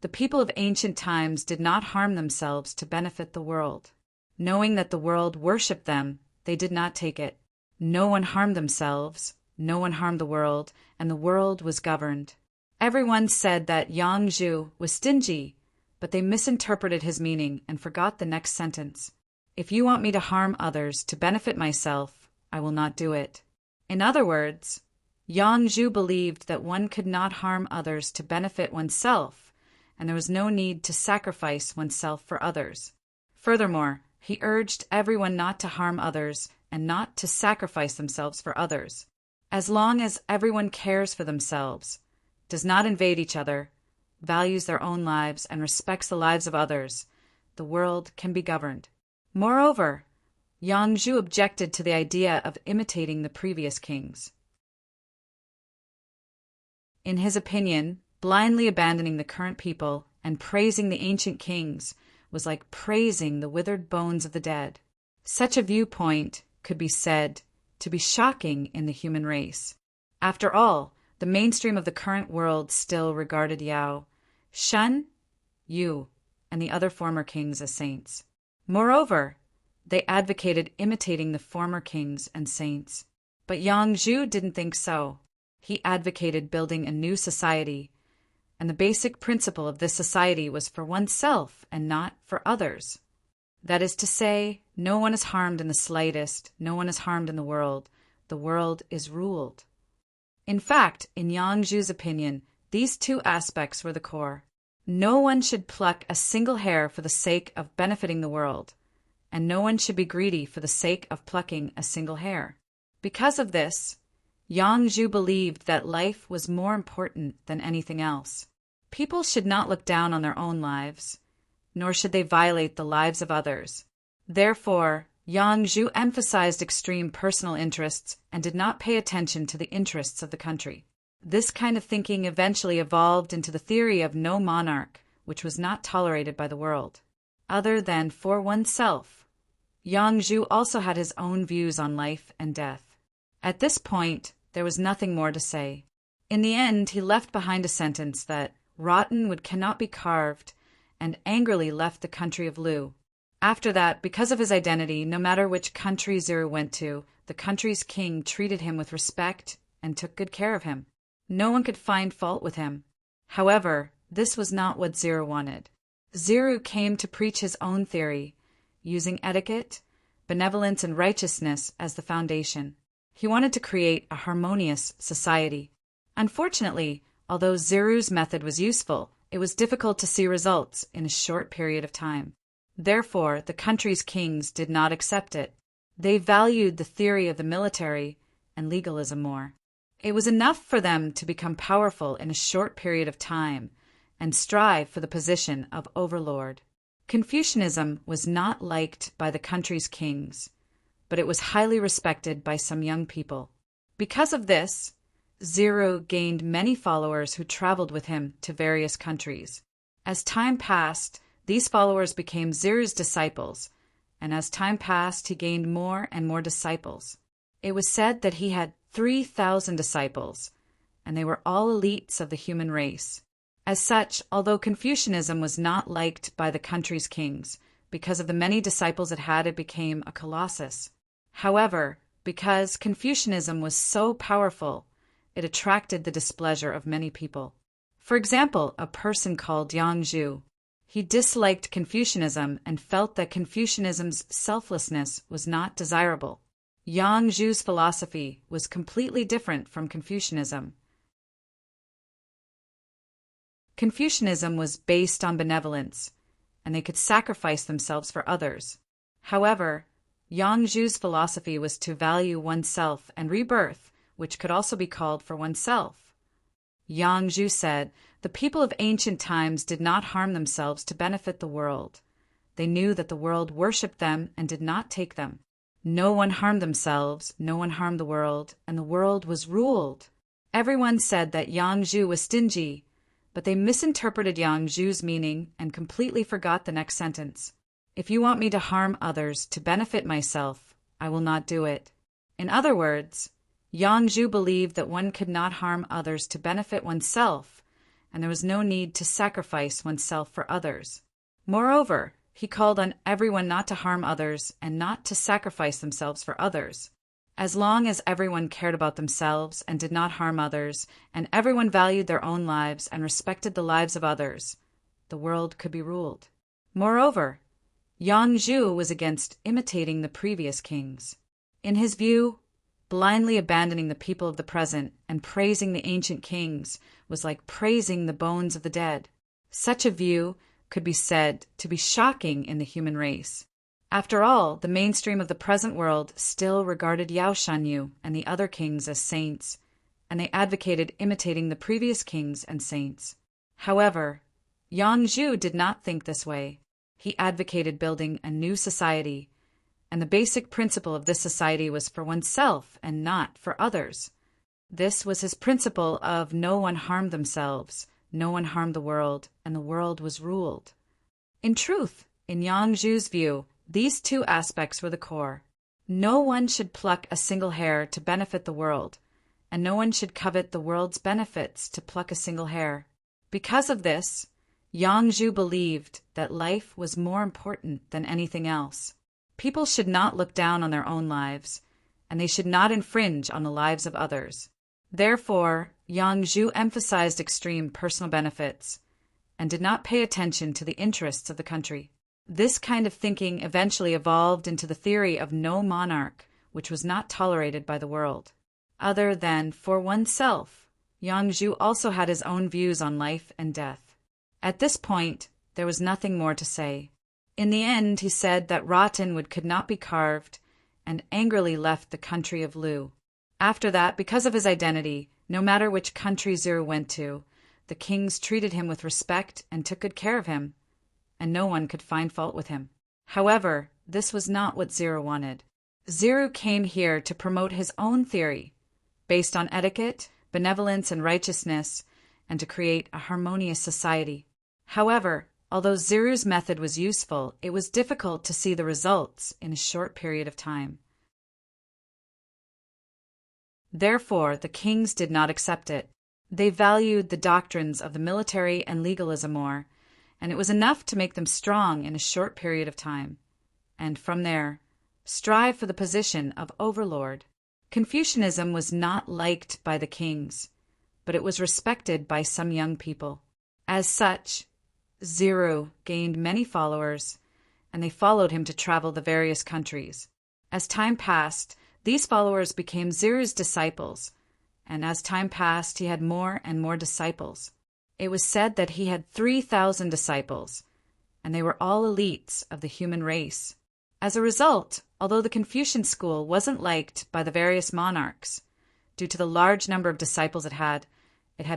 "The people of ancient times did not harm themselves to benefit the world. Knowing that the world worshipped them, they did not take it. No one harmed themselves, no one harmed the world, and the world was governed." Everyone said that Yang Zhu was stingy, but they misinterpreted his meaning and forgot the next sentence. "If you want me to harm others to benefit myself, I will not do it." In other words, Yang Zhu believed that one could not harm others to benefit oneself, and there was no need to sacrifice oneself for others. Furthermore, he urged everyone not to harm others and not to sacrifice themselves for others. As long as everyone cares for themselves, does not invade each other, values their own lives, and respects the lives of others, the world can be governed. Moreover, Yang Zhu objected to the idea of imitating the previous kings. In his opinion, blindly abandoning the current people and praising the ancient kings was like praising the withered bones of the dead. Such a viewpoint could be said to be shocking in the human race. After all, the mainstream of the current world still regarded Yao, Shen, Yu, and the other former kings as saints. Moreover, they advocated imitating the former kings and saints. But Yang Zhu didn't think so. He advocated building a new society, and the basic principle of this society was for oneself and not for others. That is to say, no one is harmed in the slightest, no one is harmed in the world is ruled. In fact, in Yang Zhu's opinion, these two aspects were the core. No one should pluck a single hair for the sake of benefiting the world, and no one should be greedy for the sake of plucking a single hair. Because of this, Yang Zhu believed that life was more important than anything else. People should not look down on their own lives, nor should they violate the lives of others. Therefore, Yang Zhu emphasized extreme personal interests and did not pay attention to the interests of the country. This kind of thinking eventually evolved into the theory of no monarch, which was not tolerated by the world, other than for oneself. Yang Zhu also had his own views on life and death. At this point, there was nothing more to say. In the end, he left behind a sentence that rotten wood cannot be carved, and angrily left the country of Lu. After that, because of his identity, no matter which country Ziru went to, the country's king treated him with respect and took good care of him. No one could find fault with him. However, this was not what Ziru wanted. Ziru came to preach his own theory, using etiquette, benevolence, and righteousness as the foundation. He wanted to create a harmonious society. Unfortunately, although Ziru's method was useful, it was difficult to see results in a short period of time. Therefore, the country's kings did not accept it. They valued the theory of the military and legalism more. It was enough for them to become powerful in a short period of time and strive for the position of overlord. Confucianism was not liked by the country's kings, but it was highly respected by some young people. Because of this, Zero gained many followers who traveled with him to various countries. As time passed, these followers became Zeru's disciples, and as time passed, he gained more and more disciples. It was said that he had 3,000 disciples, and they were all elites of the human race. As such, although Confucianism was not liked by the country's kings, because of the many disciples it had, it became a colossus. However, because Confucianism was so powerful, it attracted the displeasure of many people. For example, a person called Yang Zhu. He disliked Confucianism and felt that Confucianism's selflessness was not desirable. Yang Zhu's philosophy was completely different from Confucianism. Confucianism was based on benevolence, and they could sacrifice themselves for others. However, Yang Zhu's philosophy was to value oneself and rebirth, which could also be called for oneself. Yang Zhu said, "The people of ancient times did not harm themselves to benefit the world. They knew that the world worshipped them and did not take them. No one harmed themselves, no one harmed the world, and the world was ruled." Everyone said that Yang Zhu was stingy, but they misinterpreted Yang Zhu's meaning and completely forgot the next sentence. "If you want me to harm others to benefit myself, I will not do it." In other words, Yang Zhu believed that one could not harm others to benefit oneself, and there was no need to sacrifice oneself for others. Moreover, he called on everyone not to harm others and not to sacrifice themselves for others. As long as everyone cared about themselves and did not harm others, and everyone valued their own lives and respected the lives of others, the world could be ruled. Moreover, Yang Zhu was against imitating the previous kings. In his view, blindly abandoning the people of the present and praising the ancient kings was like praising the bones of the dead. Such a view could be said to be shocking in the human race. After all, the mainstream of the present world still regarded Yao Shanyu and the other kings as saints, and they advocated imitating the previous kings and saints. However, Yang Zhu did not think this way. He advocated building a new society, and the basic principle of this society was for oneself and not for others. This was his principle of no one harmed themselves, no one harmed the world, and the world was ruled. In truth, in Yang Zhu's view, these two aspects were the core. No one should pluck a single hair to benefit the world, and no one should covet the world's benefits to pluck a single hair. Because of this, Yang Zhu believed that life was more important than anything else. People should not look down on their own lives, and they should not infringe on the lives of others. Therefore, Yang Zhu emphasized extreme personal benefits and did not pay attention to the interests of the country. This kind of thinking eventually evolved into the theory of no monarch, which was not tolerated by the world. Other than for oneself, Yang Zhu also had his own views on life and death. At this point, there was nothing more to say. In the end, he said that rotten wood could not be carved, and angrily left the country of Lu. After that, because of his identity, no matter which country Zero went to, the kings treated him with respect and took good care of him, and no one could find fault with him. However, this was not what Zero wanted. Zero came here to promote his own theory, based on etiquette, benevolence, and righteousness, and to create a harmonious society. However, although Zeru's method was useful, it was difficult to see the results in a short period of time. Therefore, the kings did not accept it. They valued the doctrines of the military and legalism more, and it was enough to make them strong in a short period of time, and from there, strive for the position of overlord. Confucianism was not liked by the kings, but it was respected by some young people. As such, Zero gained many followers, and they followed him to travel the various countries. As time passed, these followers became Zeru's disciples, and as time passed, he had more and more disciples. It was said that he had 3,000 disciples, and they were all elites of the human race. As a result, although the Confucian school wasn't liked by the various monarchs, due to the large number of disciples it had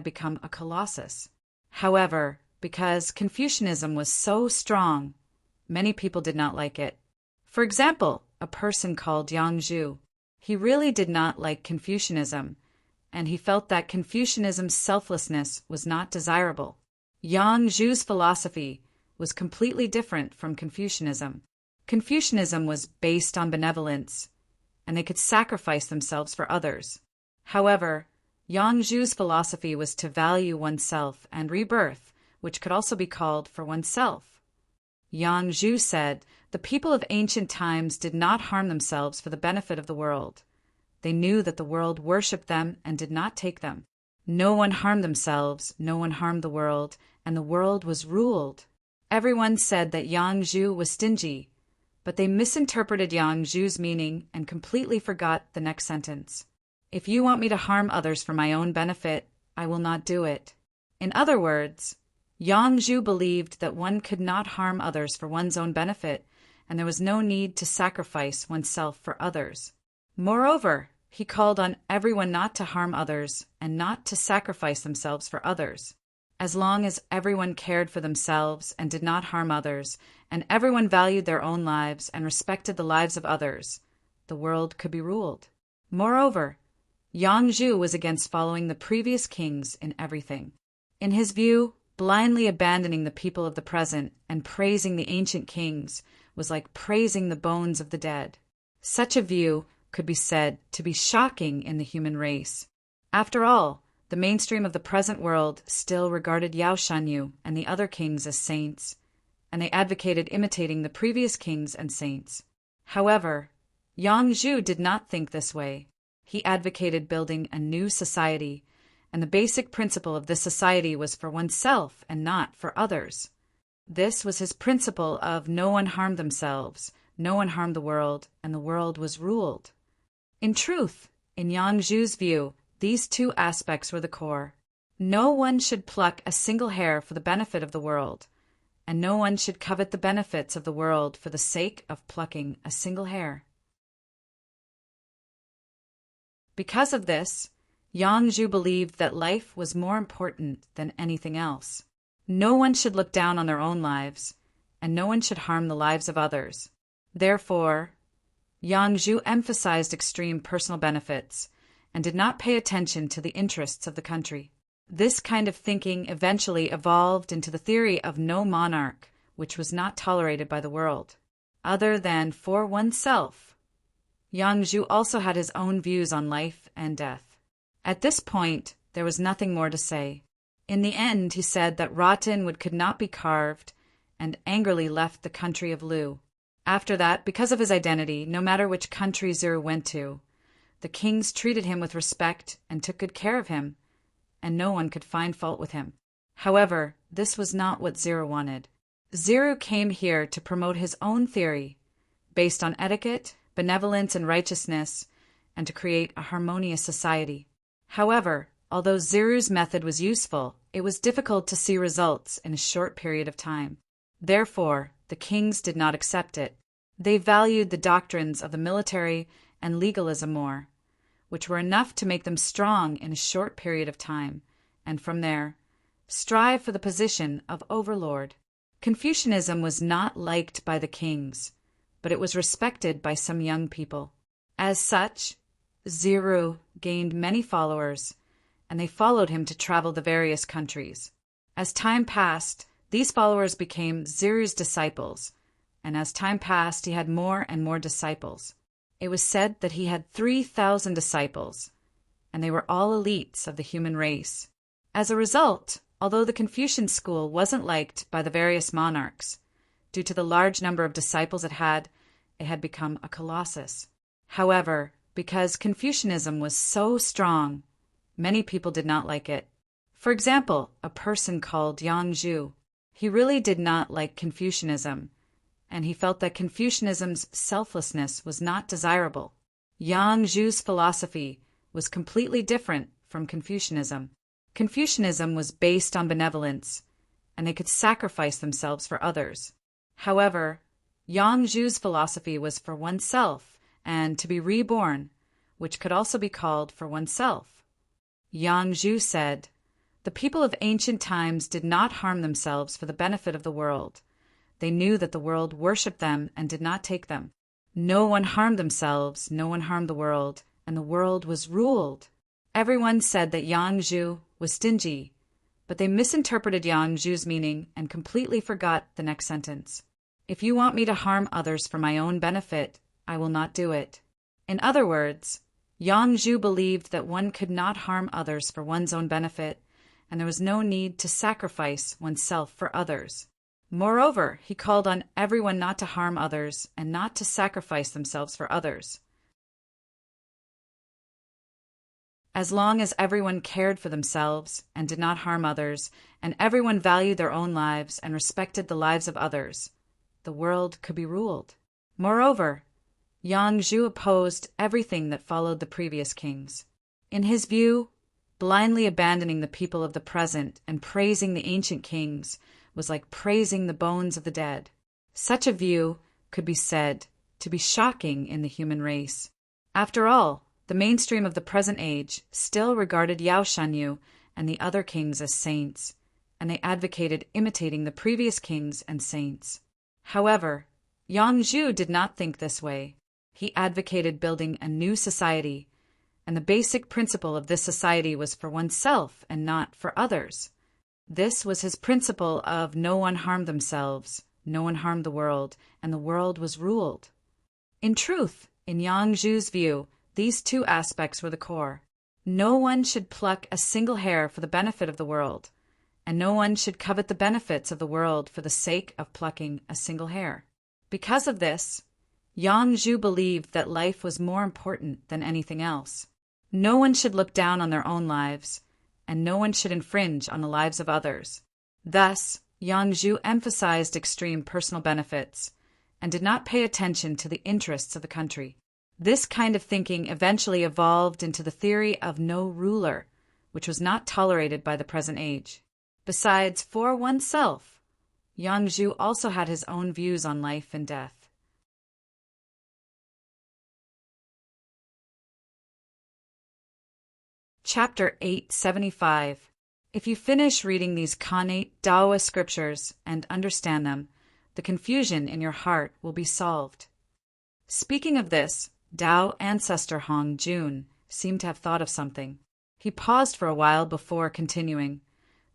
become a colossus. However, because Confucianism was so strong, many people did not like it. For example, a person called Yang Zhu. He really did not like Confucianism, and he felt that Confucianism's selflessness was not desirable. Yang Zhu's philosophy was completely different from Confucianism. Confucianism was based on benevolence, and they could sacrifice themselves for others. However, Yang Zhu's philosophy was to value oneself and rebirth, which could also be called for oneself. Yang Zhu said, "The people of ancient times did not harm themselves for the benefit of the world. They knew that the world worshipped them and did not take them. No one harmed themselves, no one harmed the world, and the world was ruled." Everyone said that Yang Zhu was stingy, but they misinterpreted Yang Zhu's meaning and completely forgot the next sentence. "If you want me to harm others for my own benefit, I will not do it." In other words, Yang Zhu believed that one could not harm others for one's own benefit, and there was no need to sacrifice oneself for others. Moreover, he called on everyone not to harm others and not to sacrifice themselves for others. As long as everyone cared for themselves and did not harm others, and everyone valued their own lives and respected the lives of others, the world could be ruled. Moreover, Yang Zhu was against following the previous kings in everything. In his view, blindly abandoning the people of the present and praising the ancient kings was like praising the bones of the dead. Such a view could be said to be shocking in the human race. After all, the mainstream of the present world still regarded Yao Shanyu and the other kings as saints, and they advocated imitating the previous kings and saints. However, Yang Zhu did not think this way. He advocated building a new society, and the basic principle of this society was for oneself and not for others. This was his principle of no one harmed themselves, no one harmed the world, and the world was ruled. In truth, in Yang Zhu's view, these two aspects were the core. No one should pluck a single hair for the benefit of the world, and no one should covet the benefits of the world for the sake of plucking a single hair. Because of this, Yang Zhu believed that life was more important than anything else. No one should look down on their own lives, and no one should harm the lives of others. Therefore, Yang Zhu emphasized extreme personal benefits and did not pay attention to the interests of the country. This kind of thinking eventually evolved into the theory of no monarch, which was not tolerated by the world, other than for oneself. Yang Zhu also had his own views on life and death. At this point, there was nothing more to say. In the end, he said that rotten wood could not be carved, and angrily left the country of Lu. After that, because of his identity, no matter which country Zhu went to, the kings treated him with respect and took good care of him, and no one could find fault with him. However, this was not what Zhu wanted. Zhu came here to promote his own theory, based on etiquette, benevolence, and righteousness, and to create a harmonious society. However, although Zhu's method was useful, it was difficult to see results in a short period of time. Therefore, the kings did not accept it. They valued the doctrines of the military and legalism more, which were enough to make them strong in a short period of time, and from there, strive for the position of overlord. Confucianism was not liked by the kings, but it was respected by some young people. As such, Zhu gained many followers, and they followed him to travel the various countries. As time passed, these followers became Zhu's disciples, and as time passed, he had more and more disciples. It was said that he had 3,000 disciples, and they were all elites of the human race. As a result, although the Confucian school wasn't liked by the various monarchs, due to the large number of disciples it had become a colossus. However, because Confucianism was so strong, many people did not like it. For example, a person called Yang Zhu. He really did not like Confucianism, and he felt that Confucianism's selflessness was not desirable. Yang Zhu's philosophy was completely different from Confucianism. Confucianism was based on benevolence, and they could sacrifice themselves for others. However, Yang Zhu's philosophy was for oneself and to be reborn, which could also be called for oneself. Yang Zhu said, "The people of ancient times did not harm themselves for the benefit of the world. They knew that the world worshipped them and did not take them. No one harmed themselves, no one harmed the world, and the world was ruled." Everyone said that Yang Zhu was stingy, but they misinterpreted Yang Zhu's meaning and completely forgot the next sentence. If you want me to harm others for my own benefit, I will not do it. In other words, Yang Zhu believed that one could not harm others for one's own benefit, and there was no need to sacrifice oneself for others. Moreover, he called on everyone not to harm others and not to sacrifice themselves for others. As long as everyone cared for themselves and did not harm others, and everyone valued their own lives and respected the lives of others, the world could be ruled. Moreover, Yang Zhu opposed everything that followed the previous kings. In his view, blindly abandoning the people of the present and praising the ancient kings was like praising the bones of the dead. Such a view could be said to be shocking in the human race. After all, the mainstream of the present age still regarded Yao Shanyu and the other kings as saints, and they advocated imitating the previous kings and saints. However, Yang Zhu did not think this way. He advocated building a new society, and the basic principle of this society was for oneself and not for others. This was his principle of no one harmed themselves, no one harmed the world, and the world was ruled. In truth, in Yang Zhu's view, these two aspects were the core. No one should pluck a single hair for the benefit of the world, and no one should covet the benefits of the world for the sake of plucking a single hair. Because of this, Yang Zhu believed that life was more important than anything else. No one should look down on their own lives, and no one should infringe on the lives of others. Thus, Yang Zhu emphasized extreme personal benefits and did not pay attention to the interests of the country. This kind of thinking eventually evolved into the theory of no ruler, which was not tolerated by the present age. Besides, for oneself, Yang Zhu also had his own views on life and death. Chapter 875. If you finish reading these Khanate Daoist scriptures and understand them, the confusion in your heart will be solved. Speaking of this, Dao ancestor Hong Jun seemed to have thought of something. He paused for a while before continuing.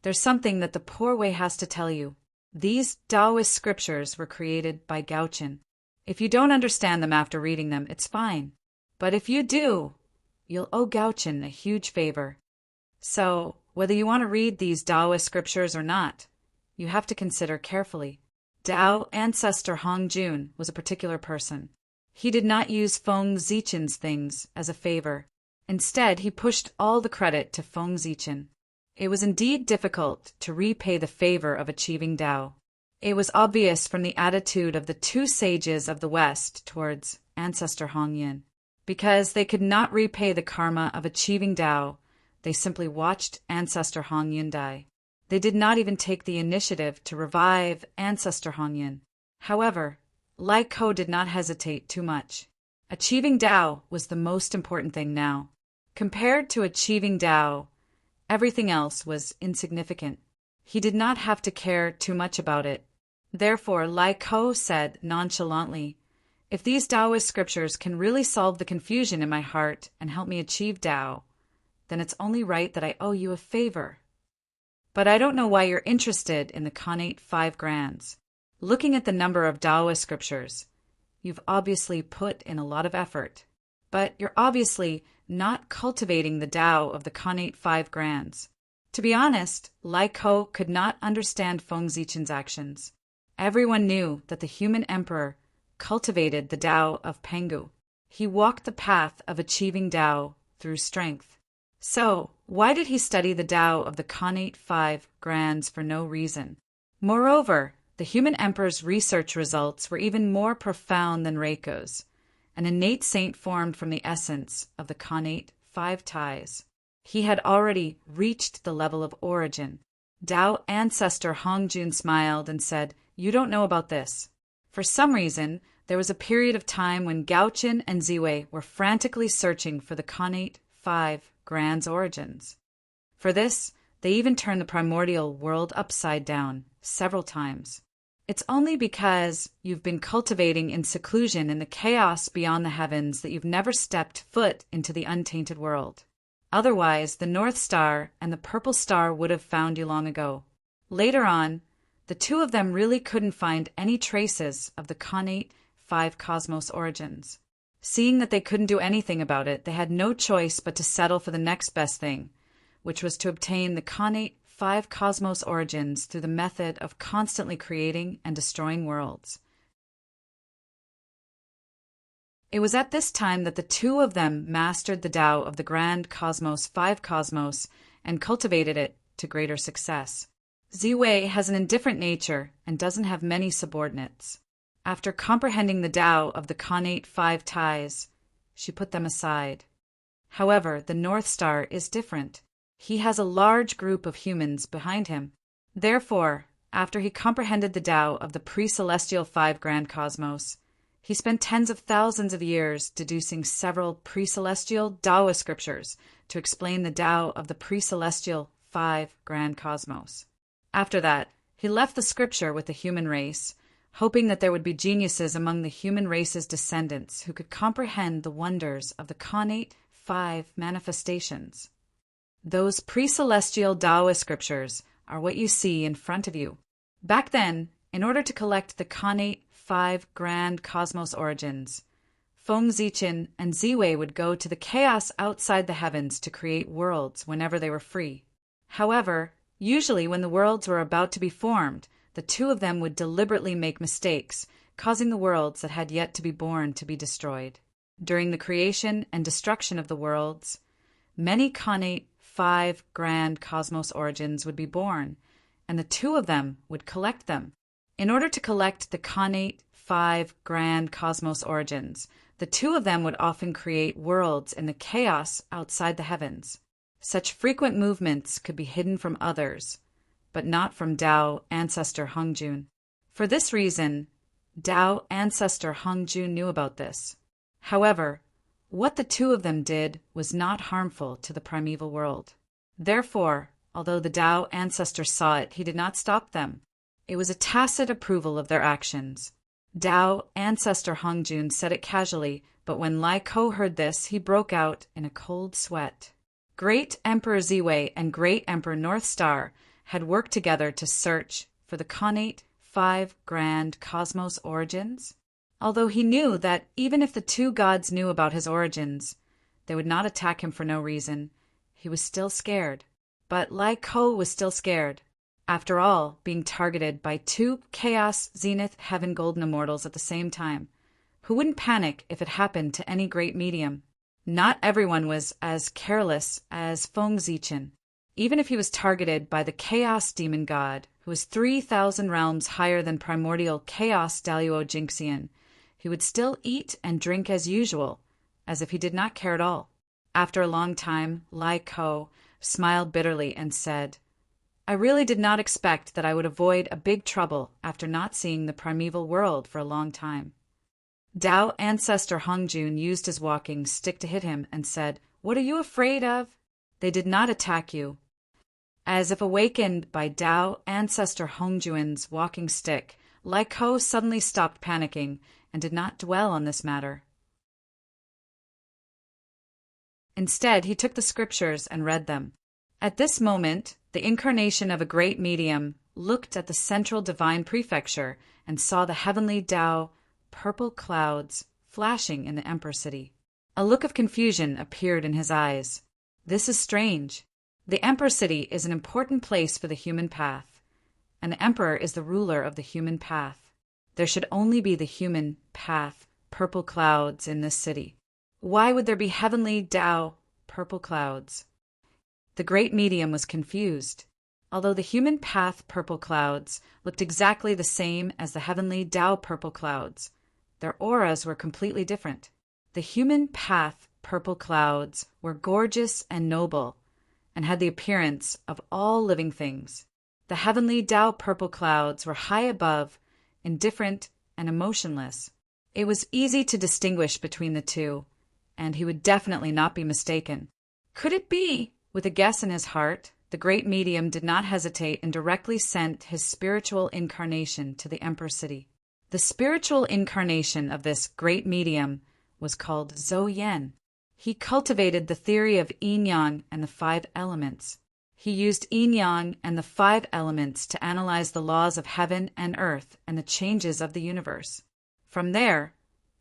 There's something that the poor way has to tell you. These Taoist scriptures were created by Gaochen. If you don't understand them after reading them, it's fine. But if you do, you'll owe Gaochen a huge favor. So, whether you want to read these Taoist scriptures or not, you have to consider carefully. Dao ancestor Hong Jun was a particular person. He did not use Feng Zichen's things as a favor. Instead, he pushed all the credit to Feng Zichen. It was indeed difficult to repay the favor of achieving Dao. It was obvious from the attitude of the two sages of the West towards ancestor Hong Yin. Because they could not repay the karma of achieving Dao, they simply watched ancestor Hong Yin die. They did not even take the initiative to revive ancestor Hong Yin. However, Lai Ko did not hesitate too much. Achieving Dao was the most important thing now. Compared to achieving Dao, everything else was insignificant. He did not have to care too much about it. Therefore, Lai Ko said nonchalantly, if these Taoist scriptures can really solve the confusion in my heart and help me achieve Dao, then it's only right that I owe you a favor. But I don't know why you're interested in the Khanate 5 Grands. Looking at the number of Taoist scriptures, you've obviously put in a lot of effort. But you're obviously not cultivating the Tao of the Khanate 5 Grands. To be honest, Lai Ko could not understand Feng Zichen's actions. Everyone knew that the human emperor cultivated the Tao of Pengu. He walked the path of achieving Tao through strength. So, why did he study the Tao of the Khanate 5 Grands for no reason? Moreover, the human emperor's research results were even more profound than Reiko's, an innate saint formed from the essence of the Khanate 5 ties. He had already reached the level of origin. Dao ancestor Hong Jun smiled and said, "You don't know about this." For some reason, there was a period of time when Gaochen and Ziwei were frantically searching for the Khanate 5 Grands origins. For this, they even turned the primordial world upside down several times. It's only because you've been cultivating in seclusion in the chaos beyond the heavens that you've never stepped foot into the untainted world. Otherwise, the North Star and the Purple Star would have found you long ago. Later on, the two of them really couldn't find any traces of the Connate 5 cosmos origins. Seeing that they couldn't do anything about it, they had no choice but to settle for the next best thing, which was to obtain the Connate 5 cosmos origins through the method of constantly creating and destroying worlds. It was at this time that the two of them mastered the Tao of the Grand Cosmos 5 cosmos and cultivated it to greater success. Ziwei has an indifferent nature and doesn't have many subordinates. After comprehending the Tao of the Connate 5 ties, she put them aside. However, the North Star is different. He has a large group of humans behind him. Therefore, after he comprehended the Tao of the pre-celestial 5 grand cosmos, he spent tens of thousands of years deducing several pre-celestial Taoist scriptures to explain the Tao of the pre-celestial 5 grand cosmos. After that, he left the scripture with the human race, hoping that there would be geniuses among the human race's descendants who could comprehend the wonders of the Connate 5 manifestations. Those pre-celestial Taoist scriptures are what you see in front of you. Back then, in order to collect the Connate 5 grand cosmos origins, Feng Zichen and Ziwei would go to the chaos outside the heavens to create worlds whenever they were free. However, usually when the worlds were about to be formed, the two of them would deliberately make mistakes, causing the worlds that had yet to be born to be destroyed. During the creation and destruction of the worlds, many Connate 5 grand cosmos origins would be born, and the two of them would collect them. In order to collect the Connate 5 grand cosmos origins, the two of them would often create worlds in the chaos outside the heavens. Such frequent movements could be hidden from others, but not from Tao ancestor Hongjun. For this reason, Tao ancestor Hongjun knew about this. However, what the two of them did was not harmful to the primeval world. Therefore, although the Tao ancestor saw it, he did not stop them. It was a tacit approval of their actions. Tao ancestor Hongjun said it casually, but when Lai Ko heard this, he broke out in a cold sweat. Great Emperor Ziwei and Great Emperor North Star had worked together to search for the Connate 5 grand cosmos origins. Although he knew that even if the two gods knew about his origins, they would not attack him for no reason, he was still scared. But Lai Ko was still scared. After all, being targeted by two Chaos Zenith Heaven Golden Immortals at the same time. Who wouldn't panic if it happened to any great medium? Not everyone was as careless as Feng Zichen. Even if he was targeted by the Chaos Demon God, who was 3,000 realms higher than primordial Chaos Daluo Jinxian, he would still eat and drink as usual, as if he did not care at all. After a long time, Lai Ko smiled bitterly and said, "I really did not expect that I would avoid a big trouble after not seeing the primeval world for a long time." Tao ancestor Hongjun used his walking stick to hit him and said, "What are you afraid of? They did not attack you." As if awakened by Tao ancestor Hongjun's walking stick, Lai Ko suddenly stopped panicking and did not dwell on this matter. Instead, he took the scriptures and read them. At this moment, the incarnation of a great medium looked at the central divine prefecture and saw the heavenly Tao purple clouds flashing in the Emperor City. A look of confusion appeared in his eyes. This is strange. The Emperor City is an important place for the human path, and the Emperor is the ruler of the human path. There should only be the human path purple clouds in this city. Why would there be heavenly Tao purple clouds? The great medium was confused. Although the human path purple clouds looked exactly the same as the heavenly Tao purple clouds, their auras were completely different. The human path purple clouds were gorgeous and noble, and had the appearance of all living things. The heavenly Tao purple clouds were high above, indifferent and emotionless. It was easy to distinguish between the two, and he would definitely not be mistaken. Could it be? With a guess in his heart, the great medium did not hesitate and directly sent his spiritual incarnation to the Emperor City. The spiritual incarnation of this great medium was called Zhou Yan. He cultivated the theory of yin-yang and the five elements. He used yin-yang and the five elements to analyze the laws of heaven and earth and the changes of the universe. From there,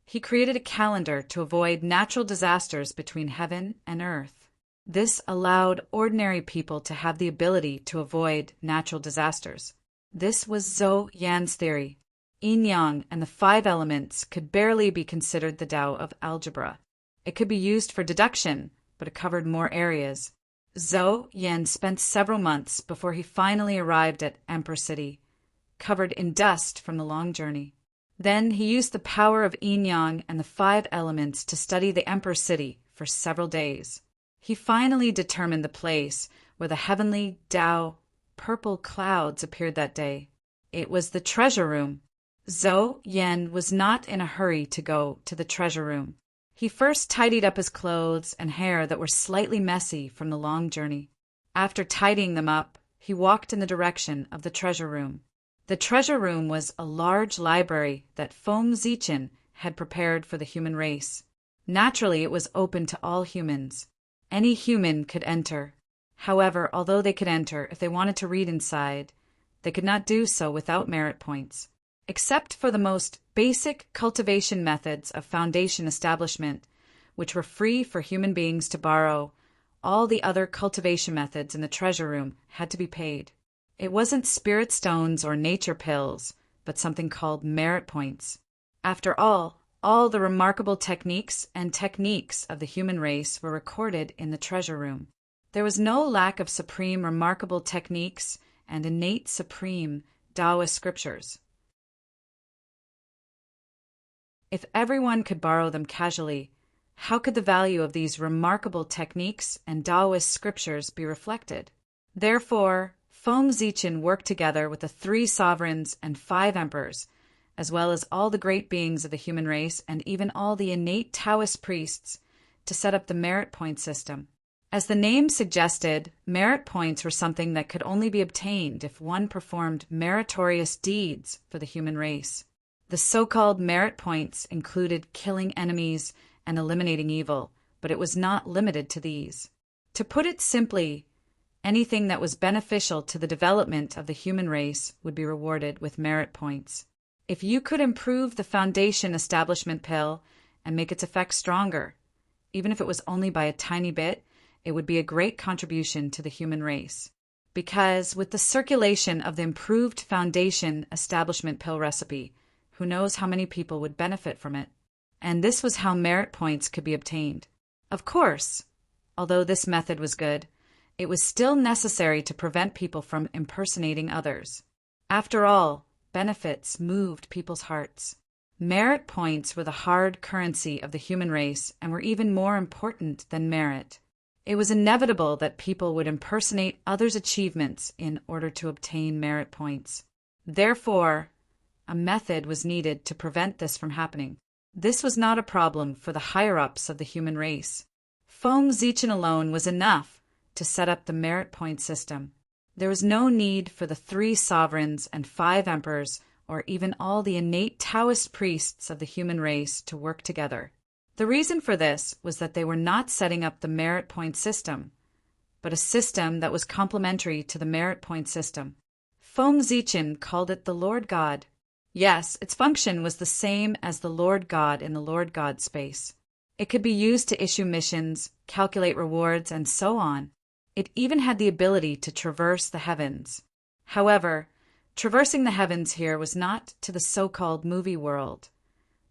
he created a calendar to avoid natural disasters between heaven and earth. This allowed ordinary people to have the ability to avoid natural disasters. This was Zhou Yan's theory. Yin-yang and the five elements could barely be considered the Tao of algebra. It could be used for deduction, but it covered more areas. Zhou Yan spent several months before he finally arrived at Emperor City, covered in dust from the long journey. Then he used the power of yin-yang and the five elements to study the Emperor City for several days. He finally determined the place where the heavenly Tao purple clouds appeared that day. It was the treasure room. Zhou Yan was not in a hurry to go to the treasure room. He first tidied up his clothes and hair that were slightly messy from the long journey. After tidying them up, he walked in the direction of the treasure room. The treasure room was a large library that Feng Zichen had prepared for the human race. Naturally, it was open to all humans. Any human could enter. However, although they could enter if they wanted to read inside, they could not do so without merit points. Except for the most basic cultivation methods of foundation establishment, which were free for human beings to borrow, all the other cultivation methods in the treasure room had to be paid. It wasn't spirit stones or nature pills, but something called merit points. After all the remarkable techniques of the human race were recorded in the treasure room. There was no lack of supreme remarkable techniques and innate supreme Taoist scriptures. If everyone could borrow them casually, how could the value of these remarkable techniques and Taoist scriptures be reflected? Therefore, Feng Zichen worked together with the 3 sovereigns and 5 emperors, as well as all the great beings of the human race and even all the innate Taoist priests, to set up the merit point system. As the name suggested, merit points were something that could only be obtained if one performed meritorious deeds for the human race. The so-called merit points included killing enemies and eliminating evil, but it was not limited to these. To put it simply, anything that was beneficial to the development of the human race would be rewarded with merit points. If you could improve the foundation establishment pill and make its effect stronger, even if it was only by a tiny bit, it would be a great contribution to the human race. Because with the circulation of the improved foundation establishment pill recipe, who knows how many people would benefit from it? And this was how merit points could be obtained. Of course, although this method was good, it was still necessary to prevent people from impersonating others. After all, benefits moved people's hearts. Merit points were the hard currency of the human race and were even more important than merit. It was inevitable that people would impersonate others' achievements in order to obtain merit points. Therefore, a method was needed to prevent this from happening. This was not a problem for the higher-ups of the human race. Feng Zichen alone was enough to set up the merit point system. There was no need for the 3 sovereigns and 5 emperors or even all the innate Taoist priests of the human race to work together. The reason for this was that they were not setting up the merit point system, but a system that was complementary to the merit point system. Feng Zichen called it the Lord God. Yes, its function was the same as the Lord God in the Lord God space. It could be used to issue missions, calculate rewards, and so on. It even had the ability to traverse the heavens. However, traversing the heavens here was not to the so-called movie world,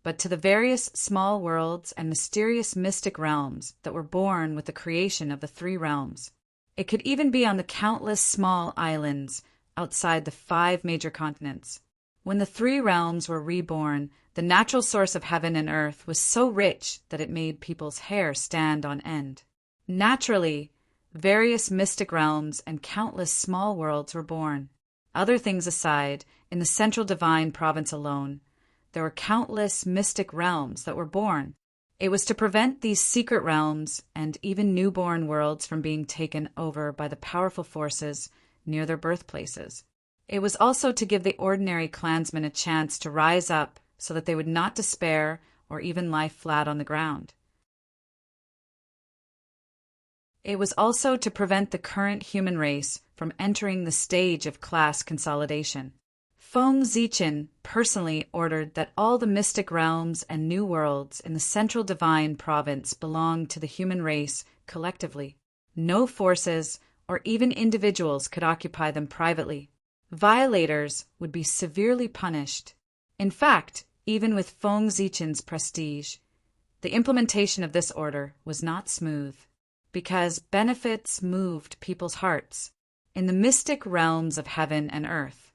but to the various small worlds and mysterious mystic realms that were born with the creation of the 3 realms. It could even be on the countless small islands outside the 5 major continents. When the 3 realms were reborn, the natural source of heaven and earth was so rich that it made people's hair stand on end. Naturally, various mystic realms and countless small worlds were born. Other things aside, in the central divine province alone, there were countless mystic realms that were born. It was to prevent these secret realms and even newborn worlds from being taken over by the powerful forces near their birthplaces. It was also to give the ordinary clansmen a chance to rise up so that they would not despair or even lie flat on the ground. It was also to prevent the current human race from entering the stage of class consolidation. Feng Zichen personally ordered that all the mystic realms and new worlds in the Central Divine Province belong to the human race collectively. No forces or even individuals could occupy them privately. Violators would be severely punished. In fact, even with Feng Zichen's prestige, the implementation of this order was not smooth, because benefits moved people's hearts. In the mystic realms of heaven and earth,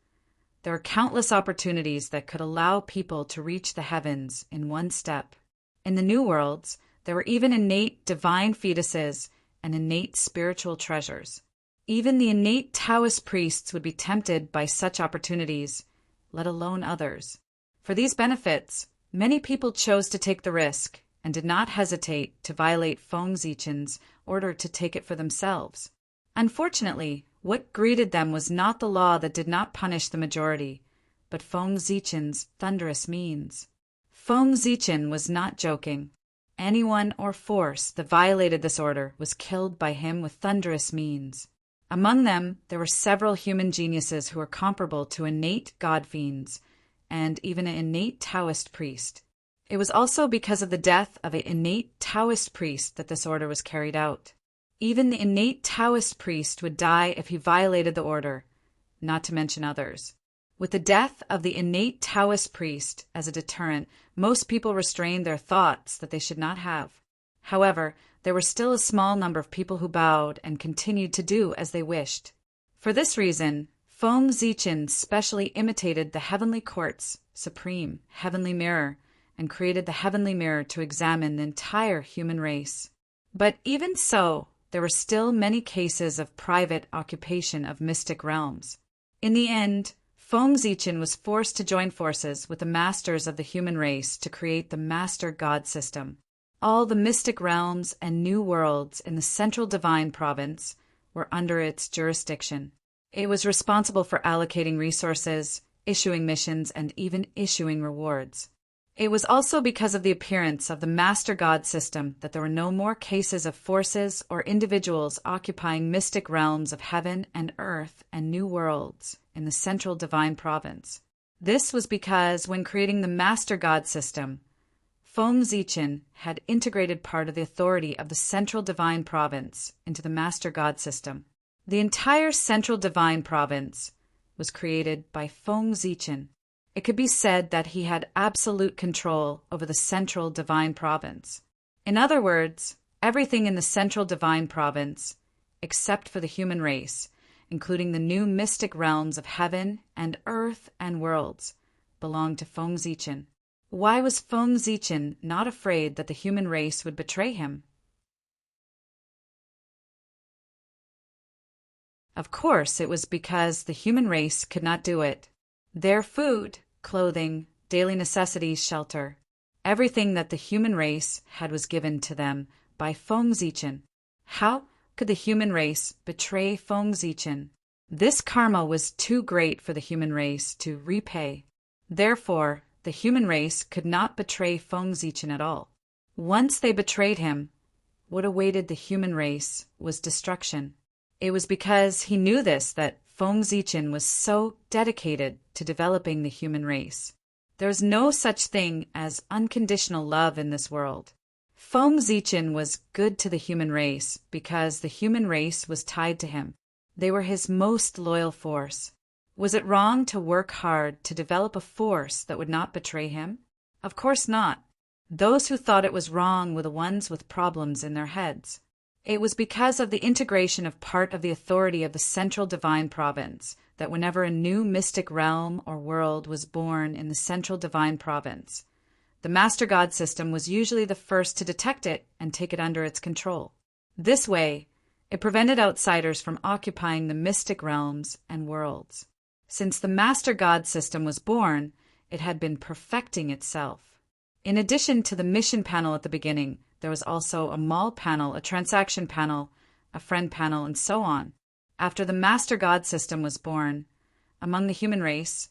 there are countless opportunities that could allow people to reach the heavens in one step. In the new worlds, there were even innate divine fetuses and innate spiritual treasures. Even the innate Taoist priests would be tempted by such opportunities, let alone others. For these benefits, many people chose to take the risk and did not hesitate to violate Feng Zichen's order to take it for themselves. Unfortunately, what greeted them was not the law that did not punish the majority, but Feng Zichen's thunderous means. Feng Zichen was not joking. Anyone or force that violated this order was killed by him with thunderous means. Among them, there were several human geniuses who were comparable to innate god fiends, and even an innate Taoist priest. It was also because of the death of an innate Taoist priest that this order was carried out. Even the innate Taoist priest would die if he violated the order, not to mention others. With the death of the innate Taoist priest as a deterrent, most people restrained their thoughts that they should not have. However, there were still a small number of people who bowed and continued to do as they wished. For this reason, Feng Zichen specially imitated the heavenly court's supreme heavenly mirror and created the heavenly mirror to examine the entire human race. But even so, there were still many cases of private occupation of mystic realms. In the end, Feng Zichen was forced to join forces with the masters of the human race to create the Master God System. All the mystic realms and new worlds in the Central Divine Province were under its jurisdiction. It was responsible for allocating resources, issuing missions, and even issuing rewards. It was also because of the appearance of the Master God System that there were no more cases of forces or individuals occupying mystic realms of heaven and earth and new worlds in the Central Divine Province. This was because when creating the Master God System, Feng Zichen had integrated part of the authority of the Central Divine Province into the Master God System. The entire Central Divine Province was created by Feng Zichen. It could be said that he had absolute control over the Central Divine Province. In other words, everything in the Central Divine Province, except for the human race, including the new mystic realms of heaven and earth and worlds, belonged to Feng Zichen. Why was Feng Zichen not afraid that the human race would betray him? Of course, it was because the human race could not do it. Their food, clothing, daily necessities, shelter, everything that the human race had was given to them by Feng Zichen. How could the human race betray Feng Zichen? This karma was too great for the human race to repay. Therefore, the human race could not betray Feng Zichen at all. Once they betrayed him, what awaited the human race was destruction. It was because he knew this that Feng Zichen was so dedicated to developing the human race. There is no such thing as unconditional love in this world. Feng Zichen was good to the human race because the human race was tied to him. They were his most loyal force. Was it wrong to work hard to develop a force that would not betray him? Of course not. Those who thought it was wrong were the ones with problems in their heads. It was because of the integration of part of the authority of the Central Divine Province that whenever a new mystic realm or world was born in the Central Divine Province, the Master God System was usually the first to detect it and take it under its control. This way, it prevented outsiders from occupying the mystic realms and worlds. Since the Master God System was born, it had been perfecting itself. In addition to the mission panel at the beginning, there was also a mall panel, a transaction panel, a friend panel, and so on. After the Master God System was born, among the human race,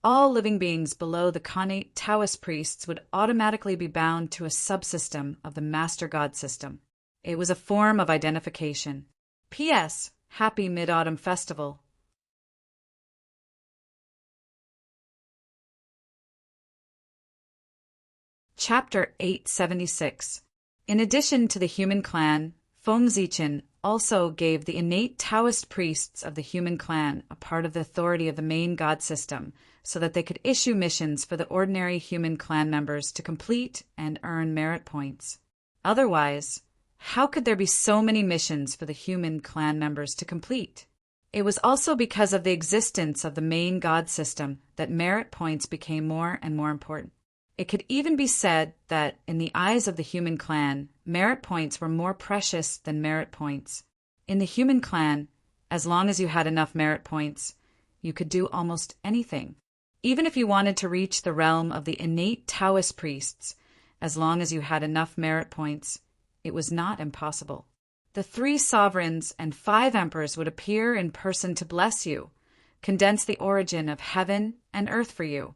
all living beings below the connate Taoist priests would automatically be bound to a subsystem of the Master God System. It was a form of identification. P.S. Happy Mid-Autumn Festival. Chapter 876. In addition to the human clan, Feng Zichen also gave the innate Taoist priests of the human clan a part of the authority of the main god system so that they could issue missions for the ordinary human clan members to complete and earn merit points. Otherwise, how could there be so many missions for the human clan members to complete? It was also because of the existence of the main god system that merit points became more and more important. It could even be said that, in the eyes of the human clan, merit points were more precious than merit points. In the human clan, as long as you had enough merit points, you could do almost anything. Even if you wanted to reach the realm of the innate Taoist priests, as long as you had enough merit points, it was not impossible. The 3 sovereigns and 5 emperors would appear in person to bless you, condense the origin of heaven and earth for you,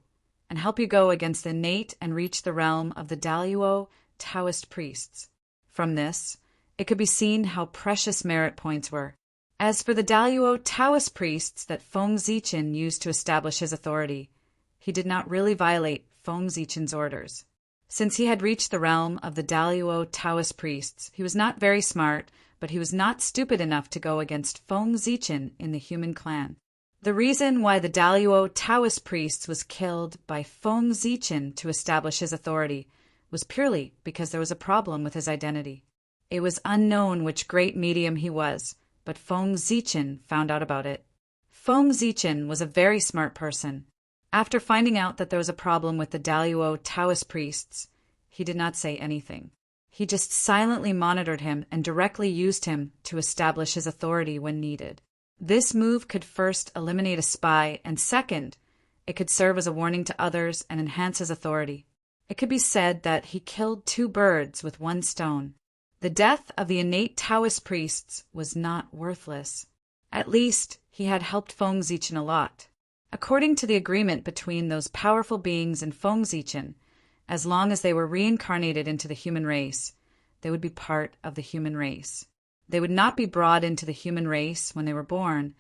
and help you go against the innate and reach the realm of the Daluo Taoist priests. From this, it could be seen how precious merit points were. As for the Daluo Taoist priests that Feng Zichen used to establish his authority, he did not really violate Feng Zichen's orders. Since he had reached the realm of the Daluo Taoist priests, he was not very smart, but he was not stupid enough to go against Feng Zichen in the human clan. The reason why the Daluo Taoist priests was killed by Feng Zichen to establish his authority was purely because there was a problem with his identity. It was unknown which great medium he was, but Feng Zichen found out about it. Feng Zichen was a very smart person. After finding out that there was a problem with the Daluo Taoist priests, he did not say anything. He just silently monitored him and directly used him to establish his authority when needed. This move could first eliminate a spy, and second, it could serve as a warning to others and enhance his authority. It could be said that he killed 2 birds with 1 stone. The death of the innate Taoist priests was not worthless. At least, he had helped Feng Zichen a lot. According to the agreement between those powerful beings and Feng Zichen, as long as they were reincarnated into the human race, they would be part of the human race. They would not be brought into the human race when they were born,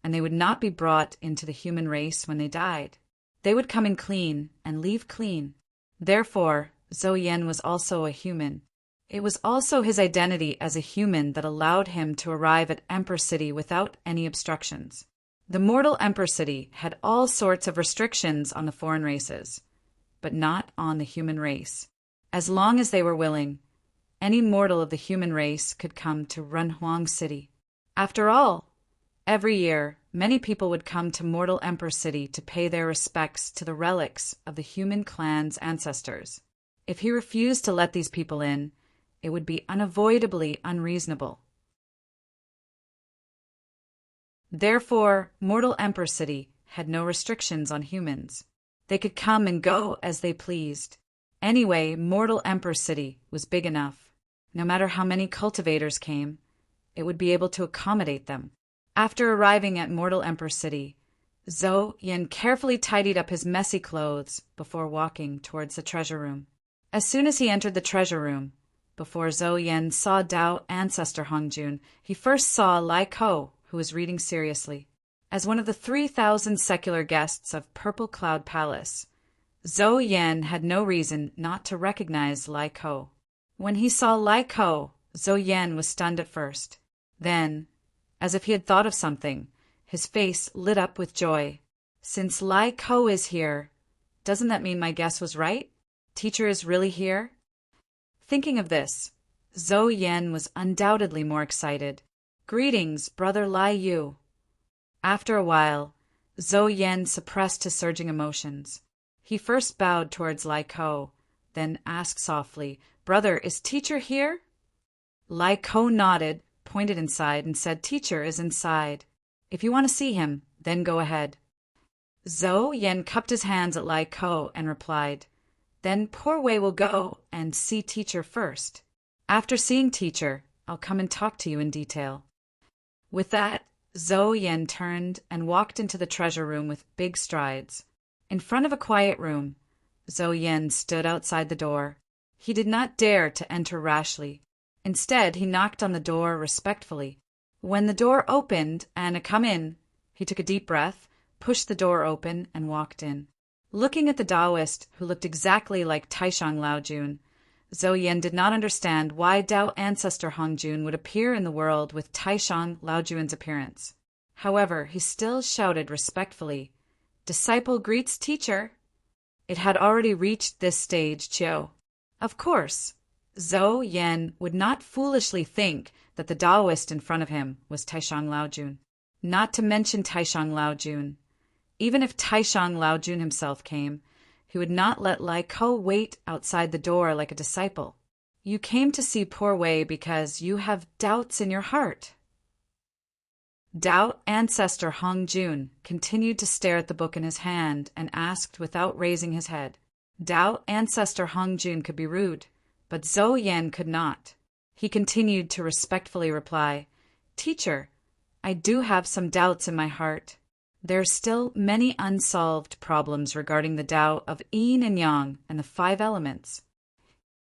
and they would not be brought into the human race when they died. They would come in clean and leave clean. Therefore, Zhou Yan was also a human. It was also his identity as a human that allowed him to arrive at Emperor City without any obstructions. The mortal Emperor City had all sorts of restrictions on the foreign races, but not on the human race. As long as they were willing, any mortal of the human race could come to Renhuang City. After all, every year, many people would come to mortal Emperor City to pay their respects to the relics of the human clan's ancestors. If he refused to let these people in, it would be unavoidably unreasonable. Therefore, mortal Emperor City had no restrictions on humans. They could come and go as they pleased. Anyway, mortal Emperor City was big enough. No matter how many cultivators came, it would be able to accommodate them. After arriving at mortal Emperor City, Zhou Yan carefully tidied up his messy clothes before walking towards the treasure room. As soon as he entered the treasure room, before Zhou Yan saw Dao ancestor Hongjun, he first saw Lai Ko, who was reading seriously. As one of the 3,000 secular guests of Purple Cloud Palace, Zhou Yan had no reason not to recognize Lai Ko. When he saw Lai Ko, Zhou Yan was stunned at first. Then, as if he had thought of something, his face lit up with joy. Since Lai Ko is here, doesn't that mean my guess was right? Teacher is really here? Thinking of this, Zhou Yan was undoubtedly more excited. Greetings, brother Lai Yu. After a while, Zhou Yan suppressed his surging emotions. He first bowed towards Lai Ko, then asked softly, "Brother, is teacher here?" Lai Ko nodded, pointed inside, and said, "Teacher is inside. If you want to see him, then go ahead." Zhou Yan cupped his hands at Lai Ko and replied, "Then poor Wei will go and see teacher first. After seeing teacher, I'll come and talk to you in detail." With that, Zhou Yan turned and walked into the treasure room with big strides. In front of a quiet room, Zhou Yan stood outside the door. He did not dare to enter rashly. Instead, he knocked on the door respectfully. When the door opened and "Come in," he took a deep breath, pushed the door open, and walked in. Looking at the Taoist, who looked exactly like Taishang Laojun, Zhou Yan did not understand why Tao ancestor Hongjun would appear in the world with Taishang Laojun's appearance. However, he still shouted respectfully, "Disciple greets teacher." It had already reached this stage, Chiu. Of course, Zhou Yan would not foolishly think that the Taoist in front of him was Taishang Laojun. Not to mention Taishang Laojun. Even if Taishang Laojun himself came, he would not let Lai Ko wait outside the door like a disciple. You came to see poor Wei because you have doubts in your heart. Tao ancestor Hongjun continued to stare at the book in his hand and asked without raising his head. Tao ancestor Hongjun could be rude, but Zhou Yan could not. He continued to respectfully reply, "Teacher, I do have some doubts in my heart. There are still many unsolved problems regarding the Tao of Yin and Yang and the 5 elements."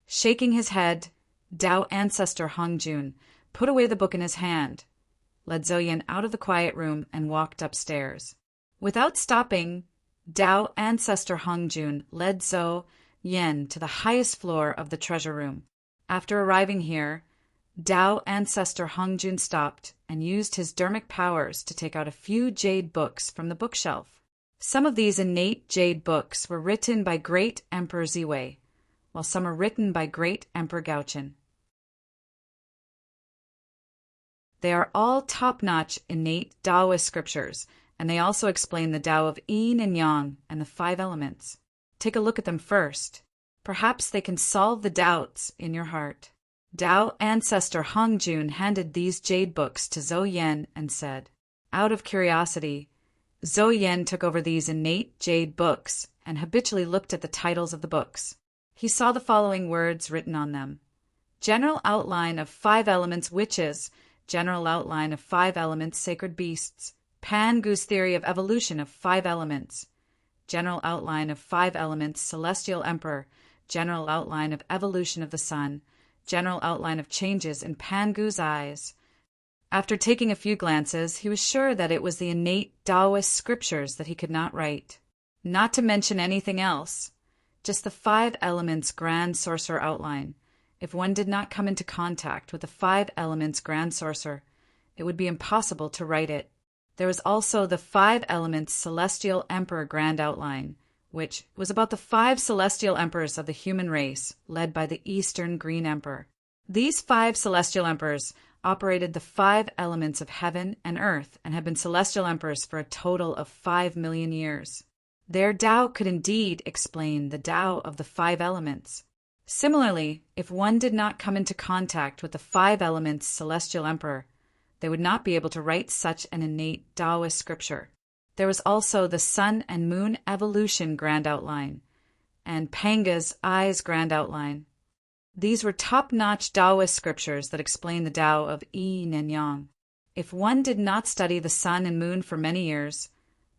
Shaking his head, Tao ancestor Hongjun put away the book in his hand, led Zhou Yan out of the quiet room, and walked upstairs. Without stopping, Tao ancestor Hongjun led Zhou Yan to the highest floor of the treasure room. After arriving here, Tao ancestor Hongjun stopped and used his dermic powers to take out a few jade books from the bookshelf. Some of these innate jade books were written by Great Emperor Ziwei, while some are written by Great Emperor Gaochen. They are all top-notch innate Taoist scriptures, and they also explain the Tao of Yin and Yang and the 5 elements. Take a look at them first. Perhaps they can solve the doubts in your heart. Tao ancestor Hongjun handed these jade books to Zhou Yan and said. Out of curiosity, Zhou Yan took over these innate jade books and habitually looked at the titles of the books. He saw the following words written on them: General Outline of 5 Elements Witches, General Outline of 5 Elements Sacred Beasts, Pan-Goose Theory of Evolution of 5 Elements, General Outline of 5 Elements Celestial Emperor, General Outline of Evolution of the Sun, General Outline of Changes in Pan-Goose Eyes. After taking a few glances, he was sure that it was the innate Taoist scriptures that he could not write. Not to mention anything else, just the 5 Elements Grand Sorcerer Outline. If one did not come into contact with the 5 Elements Grand Sorcerer, it would be impossible to write it. There was also the 5 Elements Celestial Emperor Grand Outline, which was about the 5 celestial emperors of the human race, led by the Eastern Green Emperor. These 5 celestial emperors operated the 5 elements of heaven and earth and have been celestial emperors for a total of 5 million years. Their Tao could indeed explain the Tao of the 5 elements. Similarly, if one did not come into contact with the 5 elements celestial emperor, they would not be able to write such an innate Taoist scripture. There was also the Sun and Moon Evolution Grand Outline, and Panga's Eyes Grand Outline. These were top-notch Taoist scriptures that explain the Tao of Yin and Yang. If one did not study the Sun and Moon for many years,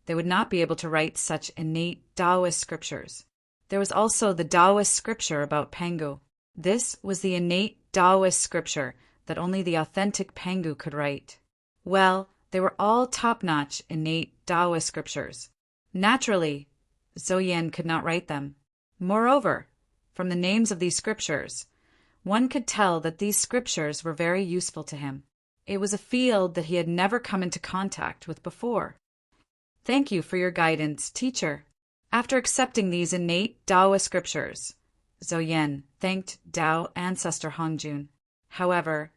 they would not be able to write such innate Taoist scriptures. There was also the Taoist scripture about Pangu. This was the innate Taoist scripture that only the authentic Pangu could write. Well, they were all top-notch innate Taoist scriptures. Naturally, Zhou Yan could not write them. Moreover, from the names of these scriptures, one could tell that these scriptures were very useful to him. It was a field that he had never come into contact with before. Thank you for your guidance, teacher. After accepting these innate Taoist scriptures, Zhou Yan thanked Tao ancestor Hongjun. However,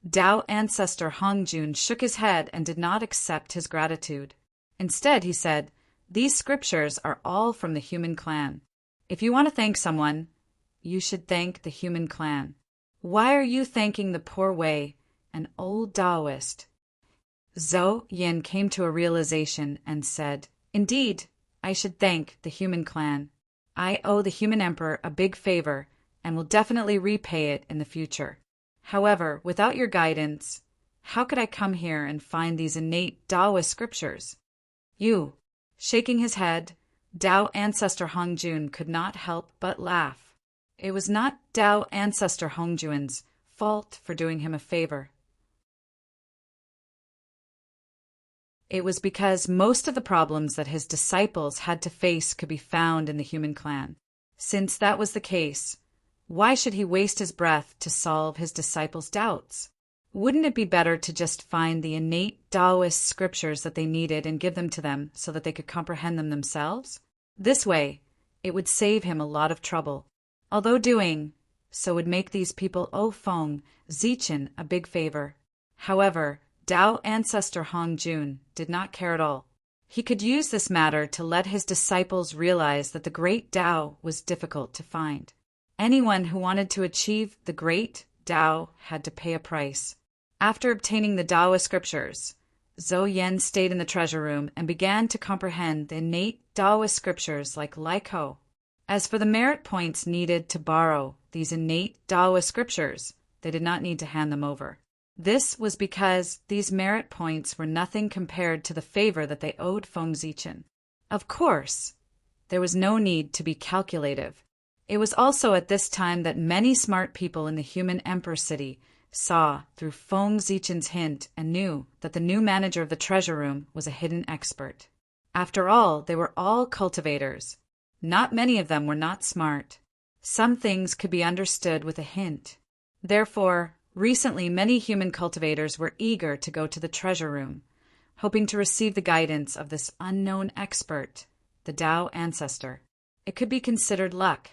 Tao ancestor Hongjun shook his head and did not accept his gratitude. Instead, he said, "These scriptures are all from the human clan. If you want to thank someone, you should thank the human clan. Why are you thanking the poor Wei, an old Taoist?" Zhou Yan came to a realization and said, "Indeed, I should thank the human clan. I owe the human emperor a big favor and will definitely repay it in the future. However, without your guidance, how could I come here and find these innate Taoist scriptures?" You, shaking his head, Tao ancestor Hongjun could not help but laugh. It was not Tao ancestor Hongjun's fault for doing him a favor. It was because most of the problems that his disciples had to face could be found in the human clan. Since that was the case, why should he waste his breath to solve his disciples' doubts? Wouldn't it be better to just find the innate Taoist scriptures that they needed and give them to them so that they could comprehend them themselves? This way, it would save him a lot of trouble. Although doing so would make these people Feng Zichen a big favor. However, Tao ancestor Hong Jun did not care at all. He could use this matter to let his disciples realize that the great Tao was difficult to find. Anyone who wanted to achieve the great Tao had to pay a price. After obtaining the Taoist scriptures, Zhou Yan stayed in the treasure room and began to comprehend the innate Taoist scriptures like Lai Ko. As for the merit points needed to borrow these innate Taoist scriptures, they did not need to hand them over. This was because these merit points were nothing compared to the favor that they owed Feng Zichen. Of course, there was no need to be calculative. It was also at this time that many smart people in the human emperor city saw through Feng Zichen's hint and knew that the new manager of the treasure room was a hidden expert. After all, they were all cultivators. Not many of them were not smart. Some things could be understood with a hint. Therefore, recently many human cultivators were eager to go to the treasure room, hoping to receive the guidance of this unknown expert, the Tao ancestor. It could be considered luck.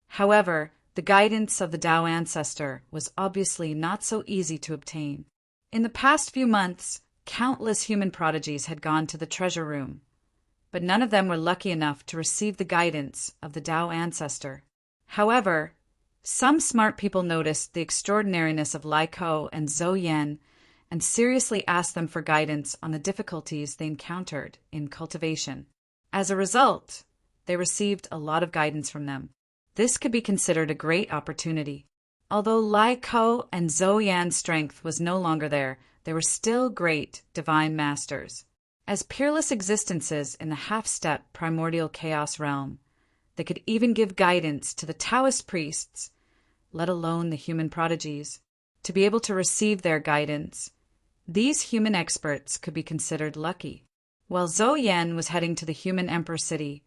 However, the guidance of the Tao ancestor was obviously not so easy to obtain. In the past few months, countless human prodigies had gone to the treasure room, but none of them were lucky enough to receive the guidance of the Tao ancestor. However, some smart people noticed the extraordinariness of Lai Ko and Zhou Yan and seriously asked them for guidance on the difficulties they encountered in cultivation. As a result, they received a lot of guidance from them. This could be considered a great opportunity. Although Lai Ko and Zhou Yan's strength was no longer there, they were still great divine masters. As peerless existences in the half-step primordial chaos realm, they could even give guidance to the Taoist priests, let alone the human prodigies. To be able to receive their guidance, these human experts could be considered lucky. While Zhou Yan was heading to the human emperor city,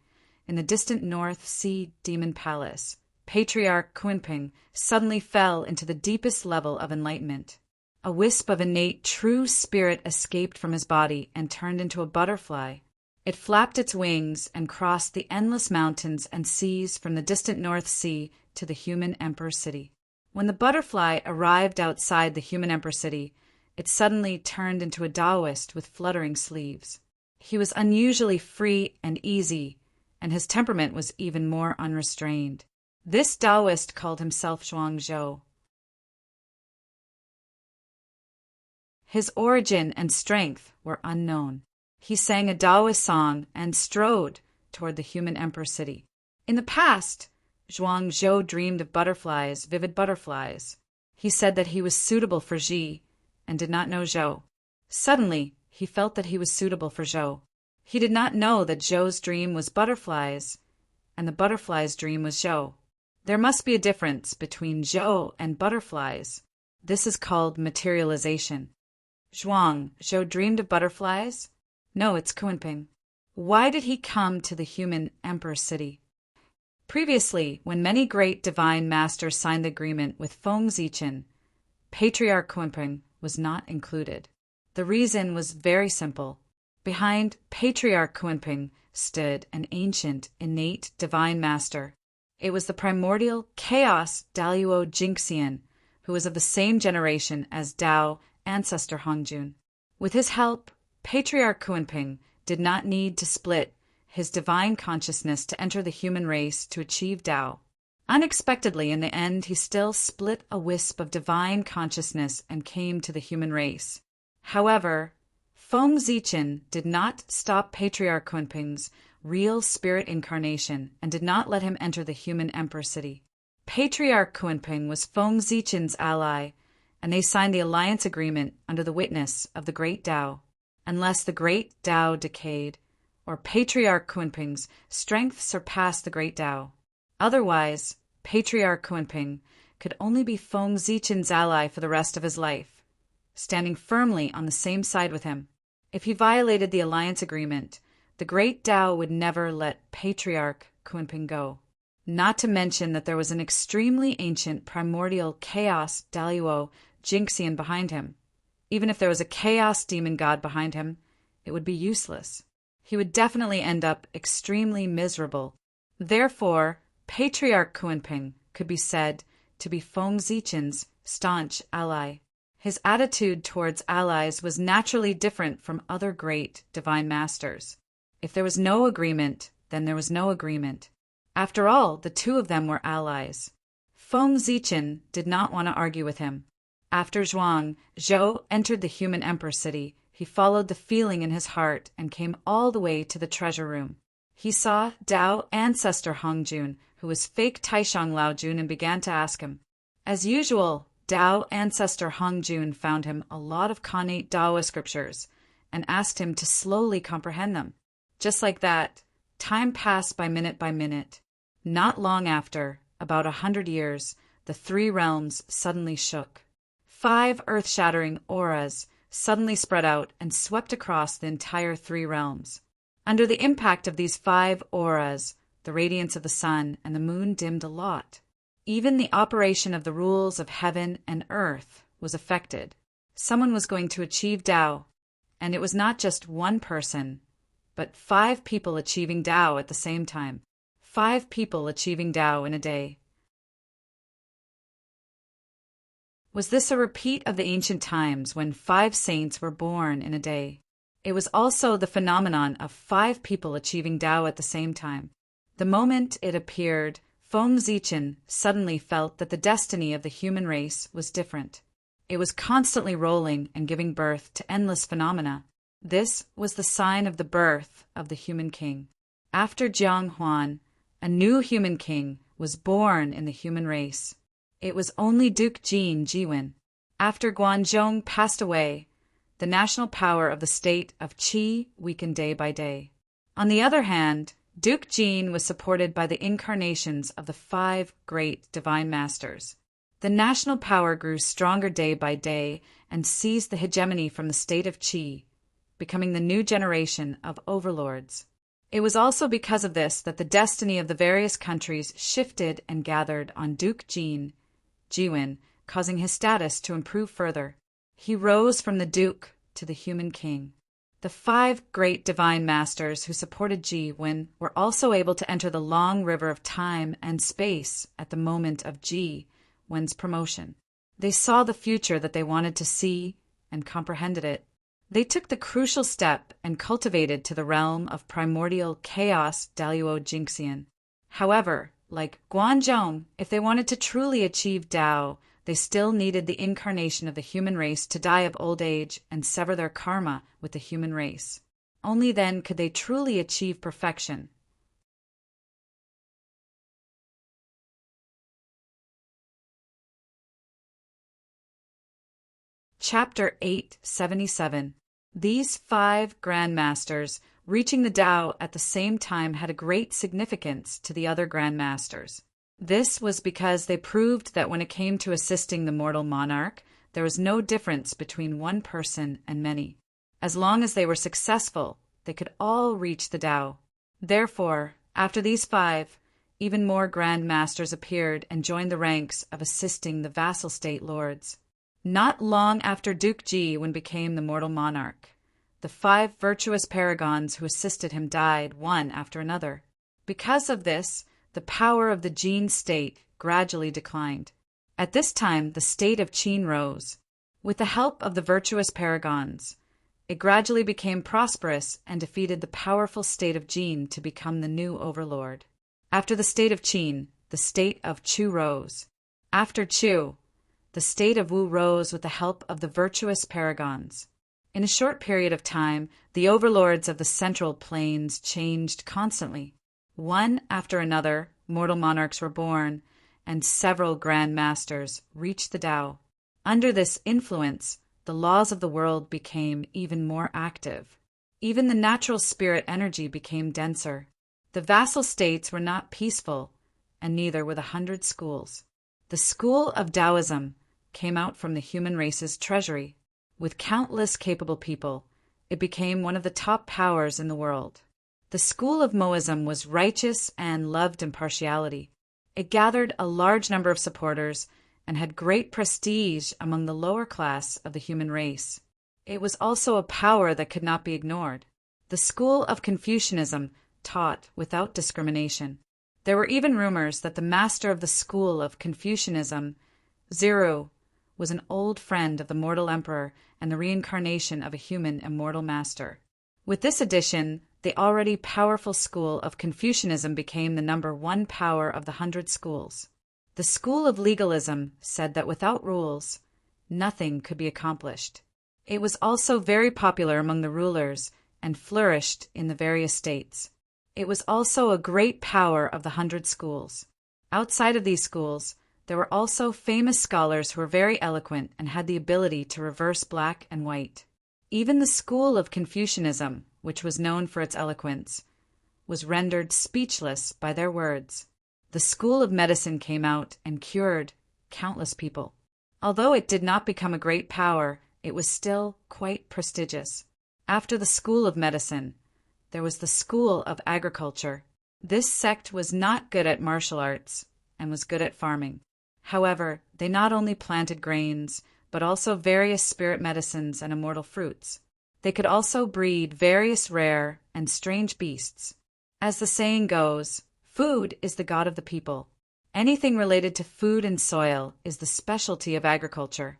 in the distant North Sea Demon Palace, Patriarch Kunping suddenly fell into the deepest level of enlightenment. A wisp of innate true spirit escaped from his body and turned into a butterfly. It flapped its wings and crossed the endless mountains and seas from the distant North Sea to the human emperor city. When the butterfly arrived outside the human emperor city, it suddenly turned into a Taoist with fluttering sleeves. He was unusually free and easy, and his temperament was even more unrestrained. This Taoist called himself Zhuangzhou. His origin and strength were unknown. He sang a Taoist song and strode toward the human emperor city. In the past, Zhuangzhou dreamed of butterflies, vivid butterflies. He said that he was suitable for Ji and did not know Zhou. Suddenly, he felt that he was suitable for Zhou. He did not know that Zhou's dream was butterflies and the butterfly's dream was Zhou. There must be a difference between Zhou and butterflies. This is called materialization. Zhuangzhou dreamed of butterflies? No, it's Kunping. Why did he come to the human emperor city? Previously, when many great divine masters signed the agreement with Feng Zichen, Patriarch Kunping was not included. The reason was very simple. Behind Patriarch Kunping stood an ancient, innate divine master. It was the primordial chaos Daluo Jinxian, who was of the same generation as Tao ancestor Hongjun. With his help, Patriarch Kunping did not need to split his divine consciousness to enter the human race to achieve Tao. Unexpectedly, in the end, he still split a wisp of divine consciousness and came to the human race. However, Feng Zichen did not stop Patriarch Kunping's real spirit incarnation and did not let him enter the human emperor city. Patriarch Kunping was Feng Zichen's ally, and they signed the alliance agreement under the witness of the great Tao. Unless the great Tao decayed, or Patriarch Kunping's strength surpassed the great Tao. Otherwise, Patriarch Kunping could only be Feng Zichen's ally for the rest of his life, standing firmly on the same side with him. If he violated the alliance agreement, the great Tao would never let Patriarch Kunping go. Not to mention that there was an extremely ancient primordial chaos Daluo Jinxian behind him. Even if there was a chaos demon god behind him, it would be useless. He would definitely end up extremely miserable. Therefore, Patriarch Kunping could be said to be Feng Zichen's staunch ally. His attitude towards allies was naturally different from other great divine masters. If there was no agreement, then there was no agreement. After all, the two of them were allies. Feng Zichen did not want to argue with him. After Zhou entered the human emperor city, he followed the feeling in his heart and came all the way to the treasure room. He saw Dao ancestor Hongjun, who was fake Taishang Laojun, and began to ask him. As usual, Dao ancestor Hongjun found him a lot of Khanate Daoist scriptures and asked him to slowly comprehend them. Just like that, time passed by minute. Not long after, about 100 years, the three realms suddenly shook. 5 earth-shattering auras suddenly spread out and swept across the entire 3 realms. Under the impact of these 5 auras, the radiance of the sun and the moon dimmed a lot. Even the operation of the rules of heaven and earth was affected. Someone was going to achieve Tao, and it was not just one person, but 5 people achieving Tao at the same time. 5 people achieving Tao in a day. Was this a repeat of the ancient times when 5 saints were born in a day? It was also the phenomenon of 5 people achieving Tao at the same time. The moment it appeared, Feng Zichen suddenly felt that the destiny of the human race was different. It was constantly rolling and giving birth to endless phenomena. This was the sign of the birth of the human king. After Jiang Huan, a new human king was born in the human race. It was only Duke Jin Jiwen. After Guanzhong passed away, the national power of the state of Qi weakened day by day. On the other hand, Duke Jin was supported by the incarnations of the 5 great divine masters. The national power grew stronger day by day and seized the hegemony from the state of Qi, becoming the new generation of overlords. It was also because of this that the destiny of the various countries shifted and gathered on Duke Jin Jiwen, causing his status to improve further. He rose from the duke to the human king. The 5 great divine masters who supported Jiwen were also able to enter the long river of time and space at the moment of Jiwen's promotion. They saw the future that they wanted to see and comprehended it. They took the crucial step and cultivated to the realm of primordial chaos Daluo Jinxian. However, like Guanzhong, if they wanted to truly achieve Tao, they still needed the incarnation of the human race to die of old age and sever their karma with the human race. Only then could they truly achieve perfection. Chapter 877. These 5 Grand Masters reaching the Tao at the same time had a great significance to the other Grand Masters. This was because they proved that when it came to assisting the mortal monarch, there was no difference between one person and many. As long as they were successful, they could all reach the Tao. Therefore, after these 5, even more Grand Masters appeared and joined the ranks of assisting the vassal state lords. Not long after Duke Jiwen became the mortal monarch, the 5 virtuous paragons who assisted him died one after another. Because of this, the power of the Jin state gradually declined. At this time, the state of Qin rose. With the help of the virtuous paragons, it gradually became prosperous and defeated the powerful state of Jin to become the new overlord. After the state of Qin, the state of Chu rose. After Chu, the state of Wu rose with the help of the virtuous paragons. In a short period of time, the overlords of the central plains changed constantly. One after another, mortal monarchs were born, and several grand masters reached the Tao. Under this influence, the laws of the world became even more active. Even the natural spirit energy became denser. The vassal states were not peaceful, and neither were the 100 schools. The school of Taoism came out from the human race's treasury. With countless capable people, it became one of the top powers in the world. The school of Moism was righteous and loved impartiality. It gathered a large number of supporters and had great prestige among the lower class of the human race. It was also a power that could not be ignored. The school of Confucianism taught without discrimination. There were even rumors that the master of the school of Confucianism, Zero, was an old friend of the mortal emperor and the reincarnation of a human immortal master. With this addition, the already powerful school of Confucianism became the number one power of the 100 schools. The school of legalism said that without rules, nothing could be accomplished. It was also very popular among the rulers and flourished in the various states. It was also a great power of the 100 schools. Outside of these schools, there were also famous scholars who were very eloquent and had the ability to reverse black and white. Even the school of Confucianism, which was known for its eloquence, was rendered speechless by their words. The school of medicine came out and cured countless people. Although it did not become a great power, it was still quite prestigious. After the school of medicine, there was the school of agriculture. This sect was not good at martial arts and was good at farming. However, they not only planted grains, but also various spirit medicines and immortal fruits. They could also breed various rare and strange beasts. As the saying goes, food is the god of the people. Anything related to food and soil is the specialty of agriculture.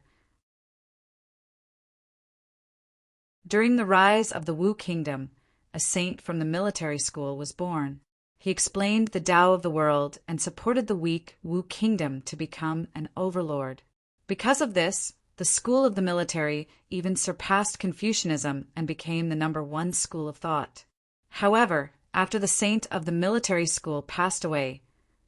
During the rise of the Wu Kingdom, a saint from the military school was born. He explained the Tao of the world and supported the weak Wu Kingdom to become an overlord. Because of this, the school of the military even surpassed Confucianism and became the number one school of thought. However, after the saint of the military school passed away,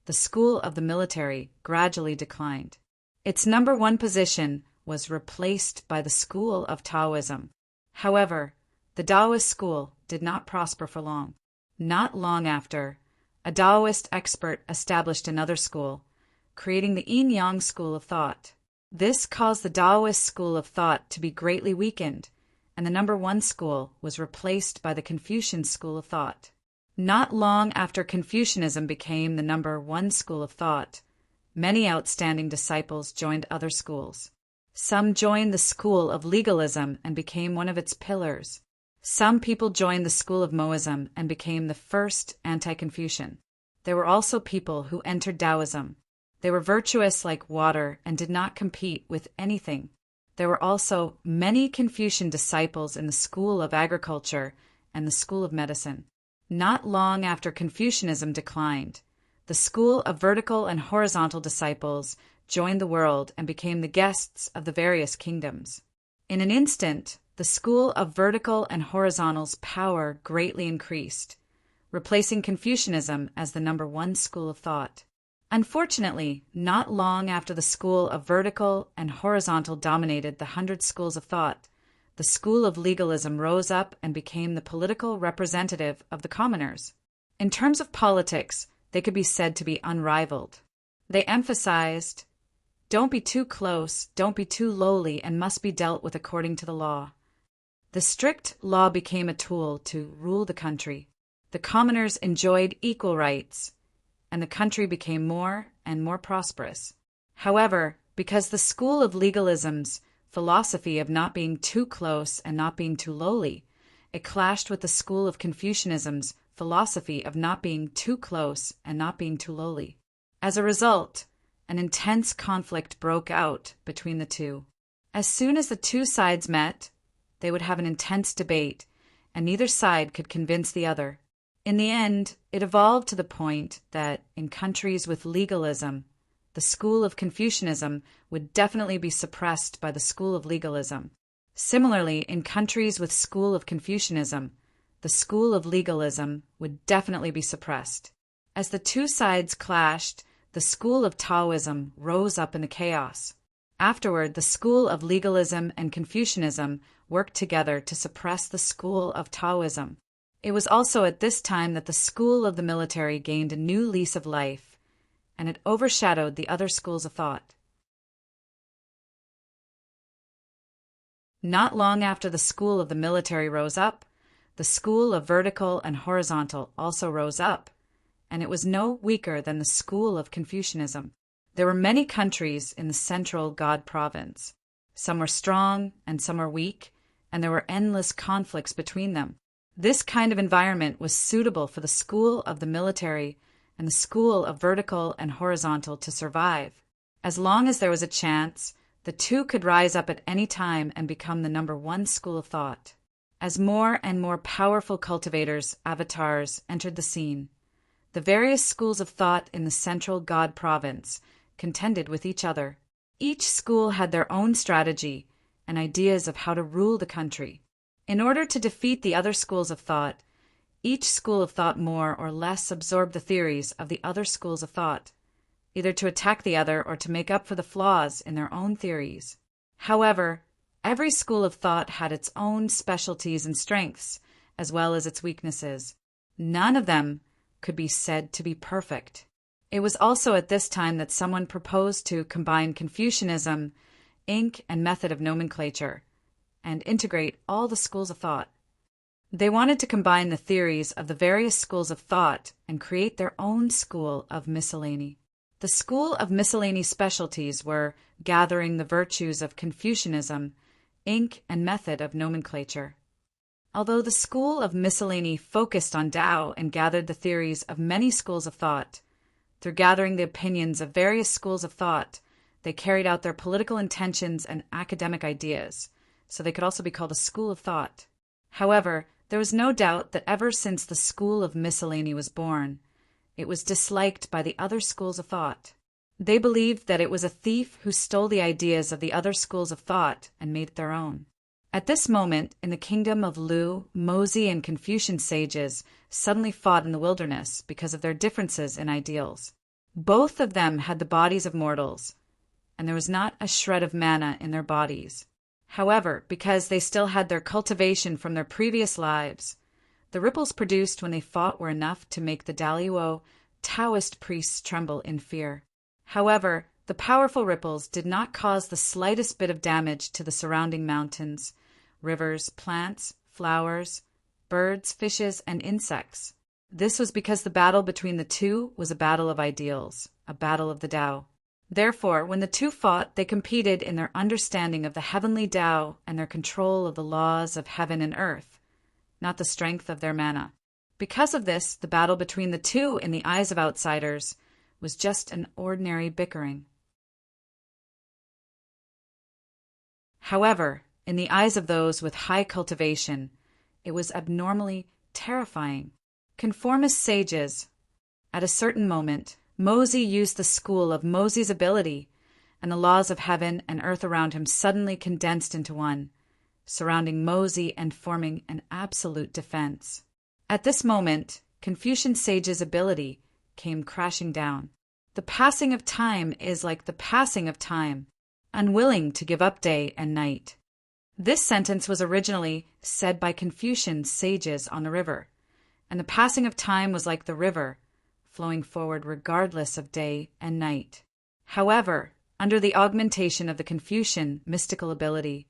the school of the military gradually declined. Its number one position was replaced by the school of Taoism. However, the Taoist school did not prosper for long. Not long after, a Taoist expert established another school, creating the Yin-Yang school of thought. This caused the Taoist school of thought to be greatly weakened, and the number one school was replaced by the Confucian school of thought. Not long after Confucianism became the number one school of thought, many outstanding disciples joined other schools. Some joined the school of legalism and became one of its pillars. Some people joined the school of Moism and became the first anti-Confucian. There were also people who entered Taoism. They were virtuous like water and did not compete with anything. There were also many Confucian disciples in the school of agriculture and the school of medicine. Not long after Confucianism declined, the school of vertical and horizontal disciples joined the world and became the guests of the various kingdoms. In an instant, the school of vertical and horizontal's power greatly increased, replacing Confucianism as the number one school of thought. Unfortunately, not long after the school of vertical and horizontal dominated the 100 schools of thought, the school of legalism rose up and became the political representative of the commoners. In terms of politics, they could be said to be unrivaled. They emphasized, "Don't be too close, don't be too lowly, and must be dealt with according to the law." The strict law became a tool to rule the country. The commoners enjoyed equal rights, and the country became more and more prosperous. However, because the school of legalism's philosophy of not being too close and not being too lowly, it clashed with the school of Confucianism's philosophy of not being too close and not being too lowly. As a result, an intense conflict broke out between the two. As soon as the two sides met, they would have an intense debate, and neither side could convince the other. In the end, it evolved to the point that in countries with legalism, the school of Confucianism would definitely be suppressed by the school of legalism. Similarly, in countries with school of Confucianism, the school of legalism would definitely be suppressed. As the two sides clashed, the school of Taoism rose up in the chaos. Afterward, the school of legalism and Confucianism worked together to suppress the school of Taoism. It was also at this time that the school of the military gained a new lease of life, and it overshadowed the other schools of thought. Not long after the school of the military rose up, the school of vertical and horizontal also rose up, and it was no weaker than the school of Confucianism. There were many countries in the central God province. Some were strong and some were weak, and there were endless conflicts between them. This kind of environment was suitable for the school of the military and the school of vertical and horizontal to survive. As long as there was a chance, the two could rise up at any time and become the number one school of thought. As more and more powerful cultivators, avatars, entered the scene, the various schools of thought in the central God province contended with each other. Each school had their own strategy and ideas of how to rule the country. In order to defeat the other schools of thought, each school of thought more or less absorbed the theories of the other schools of thought, either to attack the other or to make up for the flaws in their own theories. However, every school of thought had its own specialties and strengths, as well as its weaknesses. None of them could be said to be perfect. It was also at this time that someone proposed to combine Confucianism, ink, and method of nomenclature, and integrate all the schools of thought. They wanted to combine the theories of the various schools of thought and create their own school of miscellany. The school of miscellany specialties were gathering the virtues of Confucianism, ink, and method of nomenclature. Although the school of miscellany focused on Tao and gathered the theories of many schools of thought, through gathering the opinions of various schools of thought, they carried out their political intentions and academic ideas, so they could also be called a school of thought. However, there was no doubt that ever since the school of miscellany was born, it was disliked by the other schools of thought. They believed that it was a thief who stole the ideas of the other schools of thought and made it their own. At this moment, in the kingdom of Lu, Mozi and Confucian sages suddenly fought in the wilderness because of their differences in ideals. Both of them had the bodies of mortals, and there was not a shred of mana in their bodies. However, because they still had their cultivation from their previous lives, the ripples produced when they fought were enough to make the Daluo Taoist priests tremble in fear. However, the powerful ripples did not cause the slightest bit of damage to the surrounding mountains, rivers, plants, flowers, birds, fishes, and insects. This was because the battle between the two was a battle of ideals, a battle of the Tao. Therefore, when the two fought, they competed in their understanding of the heavenly Tao and their control of the laws of heaven and earth, not the strength of their mana. Because of this, the battle between the two in the eyes of outsiders was just an ordinary bickering. However, in the eyes of those with high cultivation, it was abnormally terrifying. Conformist sages, at a certain moment, Mozi used the school of Mozi's ability, and the laws of heaven and earth around him suddenly condensed into one, surrounding Mozi and forming an absolute defense. At this moment, Confucian sage's ability came crashing down. The passing of time is like the passing of time, unwilling to give up day and night. This sentence was originally said by Confucian sages on the river, and the passing of time was like the river, flowing forward regardless of day and night. However, under the augmentation of the Confucian mystical ability,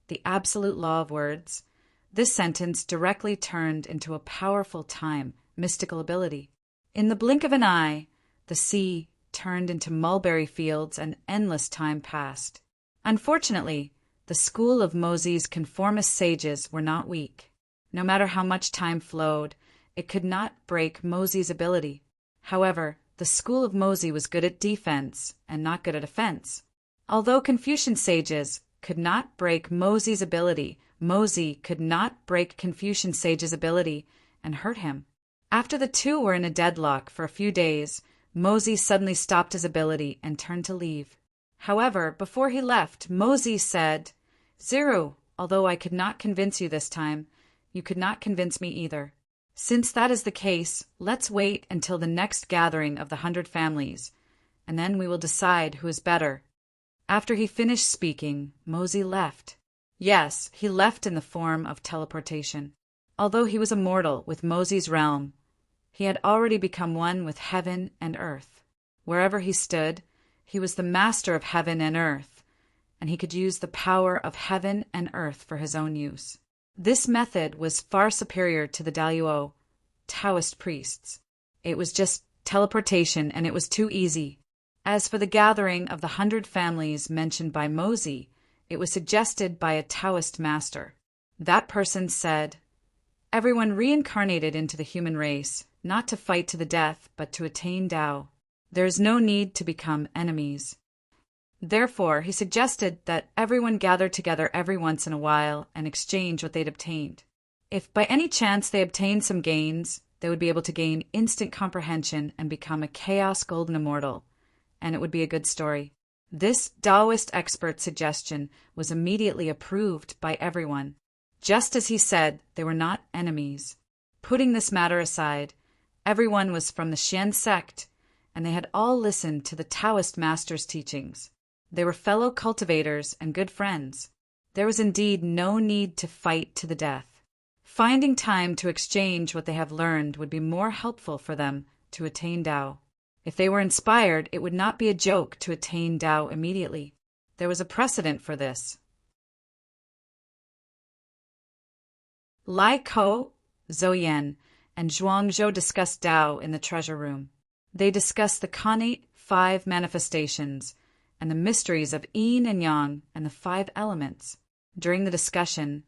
the absolute law of words, this sentence directly turned into a powerful time mystical ability. In the blink of an eye, the sea turned into mulberry fields and endless time passed. Unfortunately, the school of Mozi's conformist sages were not weak. No matter how much time flowed, it could not break Mozi's ability. However, the school of Mozi was good at defense and not good at offense. Although Confucian sages could not break Mozi's ability, Mozi could not break Confucian sage's ability and hurt him. After the two were in a deadlock for a few days, Mozi suddenly stopped his ability and turned to leave. However, before he left, Mozi said, "Ziru, although I could not convince you this time, you could not convince me either. Since that is the case, let's wait until the next gathering of the 100 families, and then we will decide who is better." After he finished speaking, Mozi left. Yes, he left in the form of teleportation. Although he was a mortal with Mozi's realm, he had already become one with heaven and earth. Wherever he stood, he was the master of heaven and earth, and he could use the power of heaven and earth for his own use. This method was far superior to the Daluo, Taoist priests. It was just teleportation, and it was too easy. As for the gathering of the 100 families mentioned by Mozi, it was suggested by a Taoist master. That person said, "Everyone reincarnated into the human race, not to fight to the death, but to attain Tao. There is no need to become enemies." Therefore, he suggested that everyone gather together every once in a while and exchange what they'd obtained. If by any chance they obtained some gains, they would be able to gain instant comprehension and become a Chaos Golden Immortal, and it would be a good story. This Taoist expert's suggestion was immediately approved by everyone. Just as he said, they were not enemies. Putting this matter aside, everyone was from the Xian sect, and they had all listened to the Taoist master's teachings. They were fellow cultivators and good friends. There was indeed no need to fight to the death. Finding time to exchange what they have learned would be more helpful for them to attain Tao. If they were inspired, it would not be a joke to attain Tao immediately. There was a precedent for this. Lai Ko, Zhou Yan, and Zhuangzhou discussed Tao in the treasure room. They discussed the Khanate 5 manifestations and the mysteries of yin and yang and the 5 elements. During the discussion,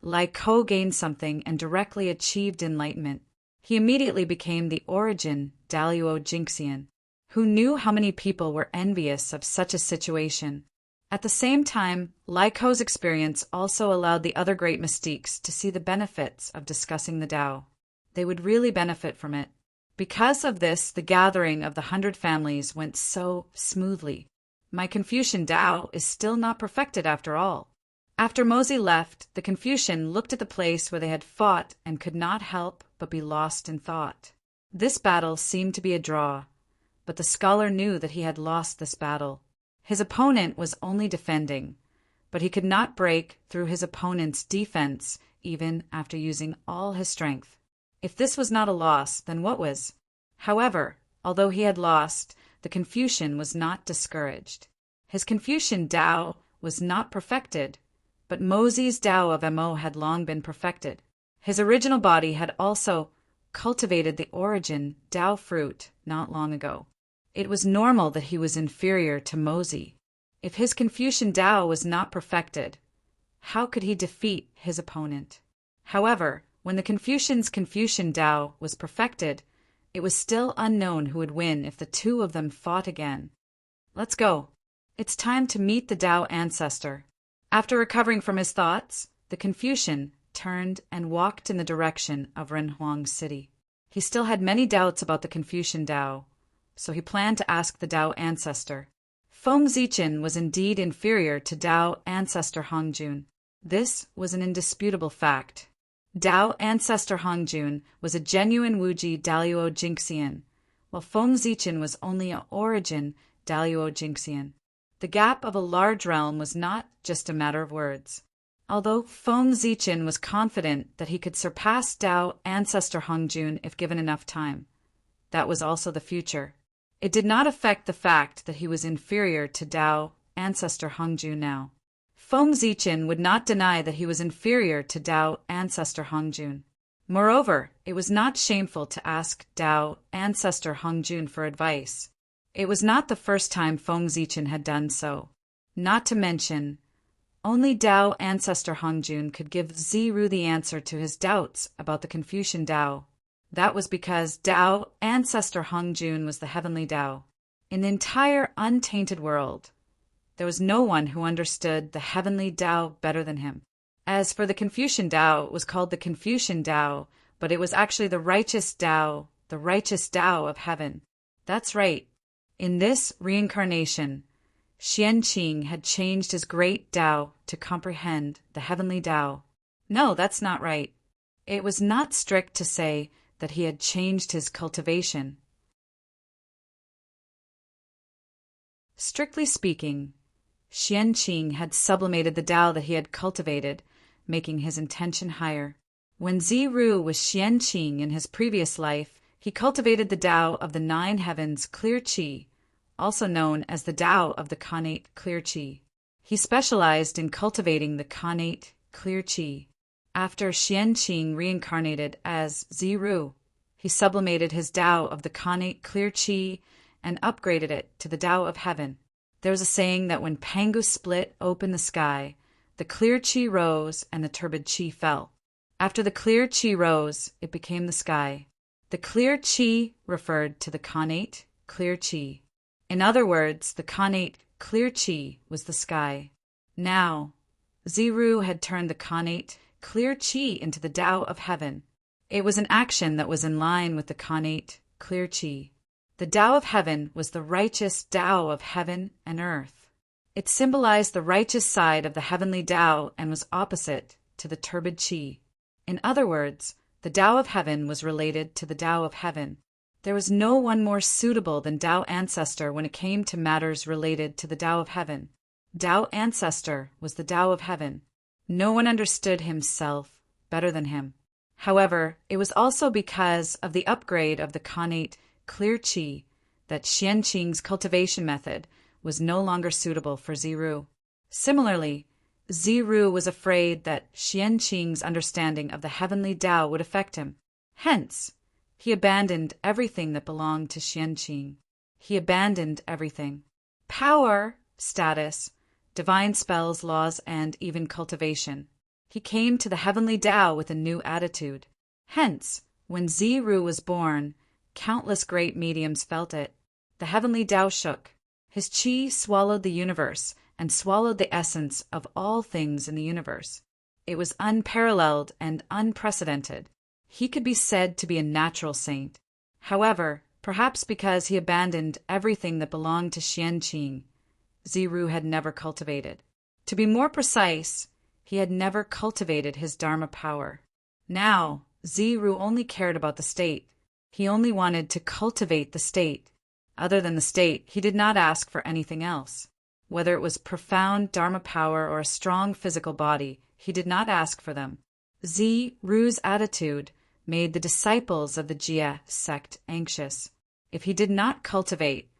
Lai Ko gained something and directly achieved enlightenment. He immediately became the origin Daluo Jinxian, who knew how many people were envious of such a situation. At the same time, Lai Ko's experience also allowed the other great mystiques to see the benefits of discussing the Tao. They would really benefit from it. Because of this, the gathering of the 100 families went so smoothly. My Confucian Tao is still not perfected after all. After Mozi left, the Confucian looked at the place where they had fought and could not help but be lost in thought. This battle seemed to be a draw, but the scholar knew that he had lost this battle. His opponent was only defending, but he could not break through his opponent's defense even after using all his strength. If this was not a loss, then what was? However, although he had lost, the Confucian was not discouraged. His Confucian Tao was not perfected, but Mozi's Tao of Mo had long been perfected. His original body had also cultivated the origin Tao fruit not long ago. It was normal that he was inferior to Mozi. If his Confucian Tao was not perfected, how could he defeat his opponent? However, when the Confucian's Confucian Tao was perfected, it was still unknown who would win if the two of them fought again. Let's go. It's time to meet the Tao ancestor. After recovering from his thoughts, the Confucian turned and walked in the direction of Renhuang City. He still had many doubts about the Confucian Tao, so he planned to ask the Tao ancestor. Feng Zichen was indeed inferior to Tao ancestor Hongjun. This was an indisputable fact. Tao ancestor Hongjun was a genuine Wuji Daluo Jinxian, while Feng Zichen was only an origin Daluo Jinxian. The gap of a large realm was not just a matter of words. Although Feng Zichen was confident that he could surpass Tao ancestor Hongjun if given enough time, that was also the future. It did not affect the fact that he was inferior to Tao ancestor Hongjun now. Feng Zichen would not deny that he was inferior to Tao ancestor Hongjun. Moreover, it was not shameful to ask Tao ancestor Hongjun for advice. It was not the first time Feng Zichen had done so. Not to mention, only Tao ancestor Hongjun could give Ziru the answer to his doubts about the Confucian Tao. That was because Tao ancestor Hongjun was the heavenly Tao. In the entire untainted world, there was no one who understood the heavenly Tao better than him. As for the Confucian Tao, it was called the Confucian Tao, but it was actually the righteous Tao of heaven. That's right. In this reincarnation, Xianqing had changed his great Tao to comprehend the heavenly Tao. No, that's not right. It was not strict to say that he had changed his cultivation. Strictly speaking, Xianqing had sublimated the Tao that he had cultivated, making his intention higher. When Ziru was Xianqing in his previous life, he cultivated the Tao of the 9 heavens clear qi, also known as the Tao of the Khanate Clear Qi. He specialized in cultivating the Khanate Clear Qi. After Xianqing reincarnated as Ziru, he sublimated his Tao of the Khanate Clear Qi and upgraded it to the Tao of Heaven. There's a saying that when Pangu split open the sky, the clear Qi rose and the turbid Qi fell. After the clear Qi rose, it became the sky. The clear Qi referred to the Khanate Clear Qi. In other words, the Khanate Clear Qi was the sky. Now, Ziru had turned the Khanate Clear Qi into the Tao of Heaven. It was an action that was in line with the Khanate Clear Qi. The Tao of Heaven was the righteous Tao of heaven and earth. It symbolized the righteous side of the heavenly Tao and was opposite to the turbid Qi. In other words, the Tao of Heaven was related to the Tao of Heaven. There was no one more suitable than Tao Ancestor when it came to matters related to the Tao of Heaven. Tao Ancestor was the Tao of Heaven. No one understood himself better than him. However, it was also because of the upgrade of the Khanate Clear Qi that Xianqing's cultivation method was no longer suitable for Ziru. Similarly, Ziru was afraid that Xianqing's understanding of the heavenly Tao would affect him. Hence, he abandoned everything that belonged to Xianqing. He abandoned everything. Power, status, divine spells, laws, and even cultivation. He came to the heavenly Tao with a new attitude. Hence, when Ziru was born, countless great mediums felt it. The heavenly Tao shook. His qi swallowed the universe and swallowed the essence of all things in the universe. It was unparalleled and unprecedented. He could be said to be a natural saint. However, perhaps because he abandoned everything that belonged to Xianqing, Ziru had never cultivated. To be more precise, he had never cultivated his Dharma power. Now, Ziru only cared about the state. He only wanted to cultivate the state. Other than the state, he did not ask for anything else. Whether it was profound Dharma power or a strong physical body, he did not ask for them. Ziru's attitude made the disciples of the Jia sect anxious. If he did not cultivate,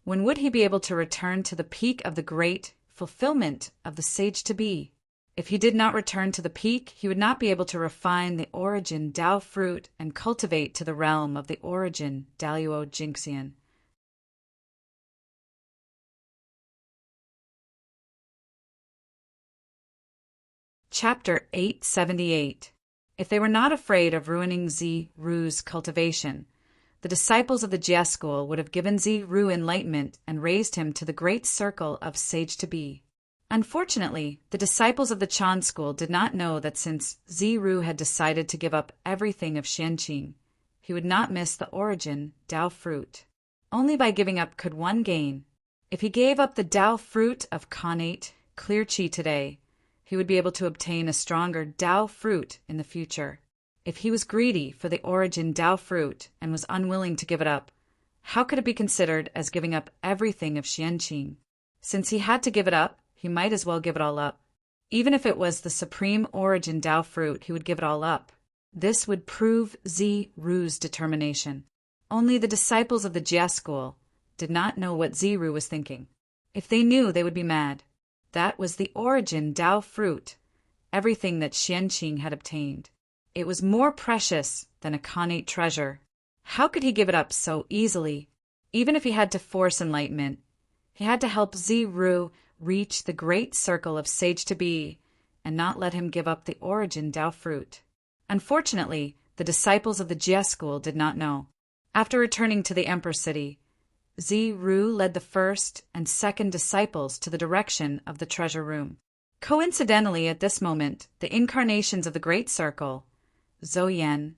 when would he be able to return to the peak of the great fulfillment of the sage-to-be? If he did not return to the peak, he would not be able to refine the origin Tao fruit and cultivate to the realm of the origin Daluo Jingxian. Chapter 878. If they were not afraid of ruining Ziru's cultivation, the disciples of the Jia school would have given Ziru enlightenment and raised him to the great circle of sage-to-be. Unfortunately, the disciples of the Chan school did not know that since Ziru had decided to give up everything of Xianqing, he would not miss the origin Tao fruit. Only by giving up could one gain. If he gave up the Tao fruit of Khanate Clear Qi today, he would be able to obtain a stronger Tao fruit in the future. If he was greedy for the origin Tao fruit and was unwilling to give it up, how could it be considered as giving up everything of Xianqing? Since he had to give it up, he might as well give it all up. Even if it was the supreme origin Tao fruit, he would give it all up. This would prove Ziru's determination. Only the disciples of the Jia school did not know what Ziru was thinking. If they knew, they would be mad. That was the origin Tao fruit, everything that Xianqing had obtained. It was more precious than a Khanate treasure. How could he give it up so easily? Even if he had to force enlightenment, he had to help Ziru reach the great circle of sage-to-be and not let him give up the origin Tao fruit. Unfortunately, the disciples of the Jia school did not know. After returning to the Emperor city, Ziru led the first and second disciples to the direction of the treasure room. Coincidentally, at this moment, the incarnations of the Great Circle, Zhou-Yen,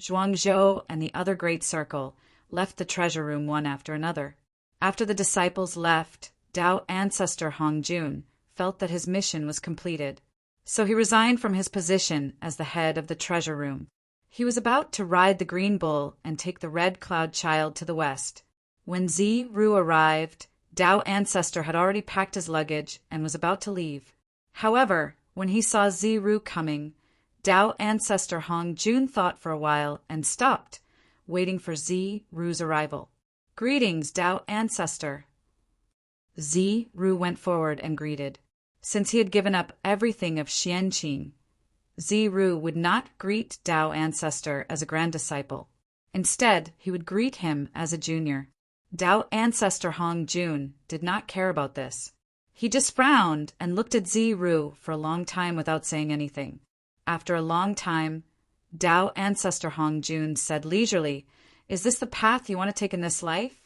Zhuangzhou, and the other Great Circle, left the treasure room one after another. After the disciples left, Tao Ancestor Hongjun felt that his mission was completed, so he resigned from his position as the head of the treasure room. He was about to ride the green bull and take the Red Cloud Child to the west. When Ziru arrived, Tao Ancestor had already packed his luggage and was about to leave. However, when he saw Ziru coming, Tao Ancestor Hongjun thought for a while and stopped, waiting for Ziru's arrival. "Greetings, Tao Ancestor," Ru went forward and greeted. Since he had given up everything of Xianqing, Ru would not greet Tao Ancestor as a grand disciple. Instead, he would greet him as a junior. Tao Ancestor Hong Jun did not care about this. He just frowned and looked at Ru for a long time without saying anything. After a long time, Tao Ancestor Hong Jun said leisurely, "Is this the path you want to take in this life?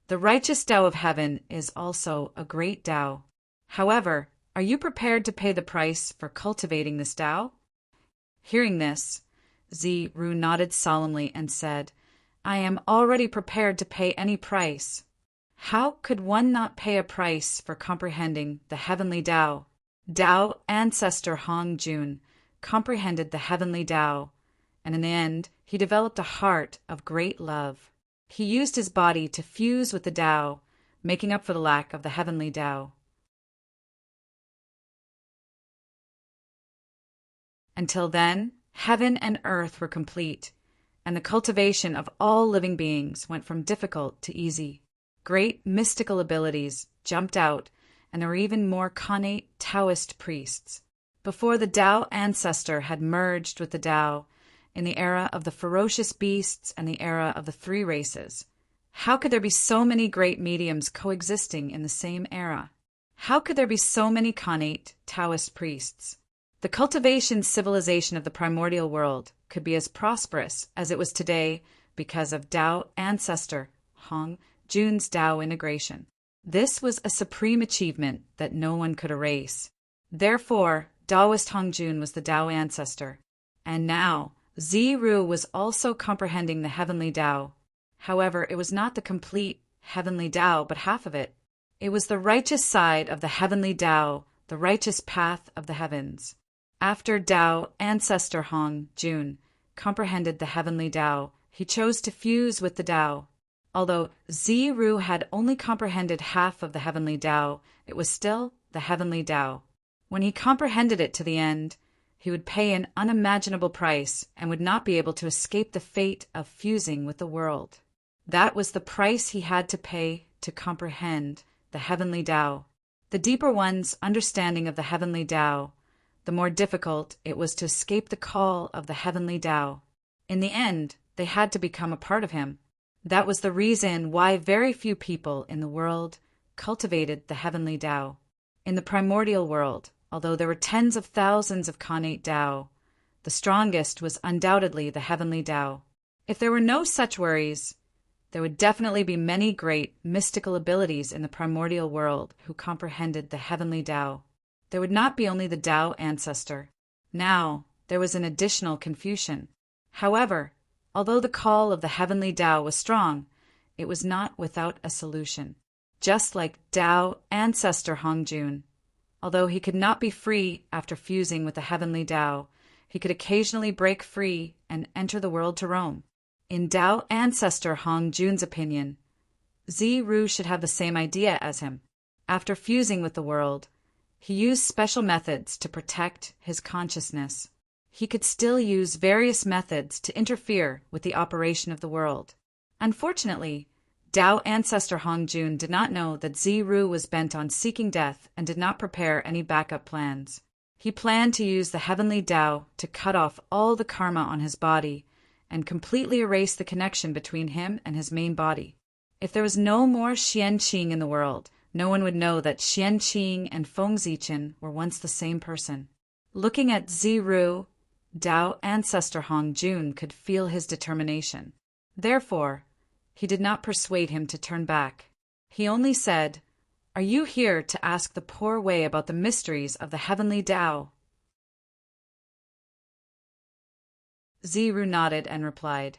The righteous Tao of heaven is also a great Tao. However, are you prepared to pay the price for cultivating this Tao?" Hearing this, Ru nodded solemnly and said, "I am already prepared to pay any price." How could one not pay a price for comprehending the heavenly Tao? Tao Ancestor Hong Jun comprehended the heavenly Tao, and in the end, he developed a heart of great love. He used his body to fuse with the Tao, making up for the lack of the heavenly Tao. Until then, heaven and earth were complete, and the cultivation of all living beings went from difficult to easy. Great mystical abilities jumped out, and there were even more connate Taoist priests. Before the Tao Ancestor had merged with the Tao, in the era of the ferocious beasts and the era of the three races, how could there be so many great mediums coexisting in the same era? How could there be so many connate Taoist priests? The cultivation civilization of the primordial world could be as prosperous as it was today because of Tao Ancestor Hong Jun's Tao integration. This was a supreme achievement that no one could erase. Therefore, Taoist Hong Jun was the Tao Ancestor. And now, Ru was also comprehending the heavenly Tao. However, it was not the complete heavenly Tao, but half of it. It was the righteous side of the heavenly Tao, the righteous path of the heavens. After Tao Ancestor Hong Jun comprehended the heavenly Tao, he chose to fuse with the Tao. Although Ru had only comprehended half of the heavenly Tao, it was still the heavenly Tao. When he comprehended it to the end, he would pay an unimaginable price and would not be able to escape the fate of fusing with the world. That was the price he had to pay to comprehend the heavenly Tao. The deeper one's understanding of the heavenly Tao, the more difficult it was to escape the call of the heavenly Tao. In the end, they had to become a part of him. That was the reason why very few people in the world cultivated the heavenly Tao. In the primordial world, although there were tens of thousands of connate Tao, the strongest was undoubtedly the heavenly Tao. If there were no such worries, there would definitely be many great mystical abilities in the primordial world who comprehended the heavenly Tao. There would not be only the Tao Ancestor. Now, there was an additional Confucian. However, although the call of the heavenly Tao was strong, it was not without a solution. Just like Tao Ancestor Hong Jun, although he could not be free after fusing with the heavenly Tao, he could occasionally break free and enter the world to roam. In Tao Ancestor Hong Jun's opinion, Ru should have the same idea as him. After fusing with the world, he used special methods to protect his consciousness. He could still use various methods to interfere with the operation of the world. Unfortunately, Tao Ancestor Hong Jun did not know that Ru was bent on seeking death and did not prepare any backup plans. He planned to use the heavenly Tao to cut off all the karma on his body and completely erase the connection between him and his main body. If there was no more Xianqing in the world, no one would know that Xianqing and Fengzichen were once the same person. Looking at Ru, Tao Ancestor Hong Jun could feel his determination. Therefore, he did not persuade him to turn back. He only said, "Are you here to ask the poor way about the mysteries of the heavenly Tao?" Ru nodded and replied,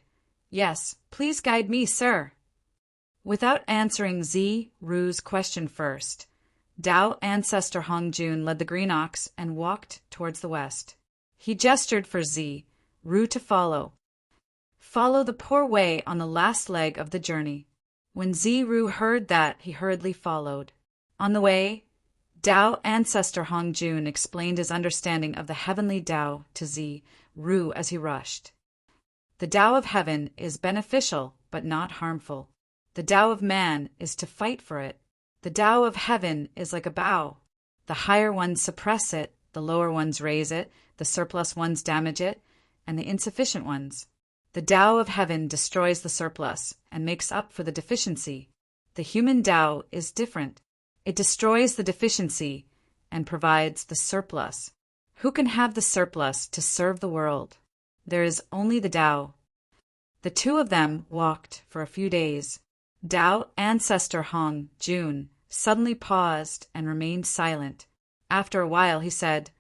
"Yes, please guide me, sir." Without answering Ru's question first, Tao Ancestor Hong Jun led the green ox and walked towards the west. He gestured for Ru to follow. Follow the poor way on the last leg of the journey. When Ru heard that, he hurriedly followed. On the way, Tao Ancestor Hong Jun explained his understanding of the heavenly Tao to Ru as he rushed. The Tao of heaven is beneficial but not harmful. The Tao of man is to fight for it. The Tao of heaven is like a bow. The higher ones suppress it, the lower ones raise it, the surplus ones damage it, and the insufficient ones. The Tao of heaven destroys the surplus and makes up for the deficiency. The human Tao is different. It destroys the deficiency and provides the surplus. Who can have the surplus to serve the world? There is only the Tao. The two of them walked for a few days. Tao ancestor Hong Jun suddenly paused and remained silent. After a while he said,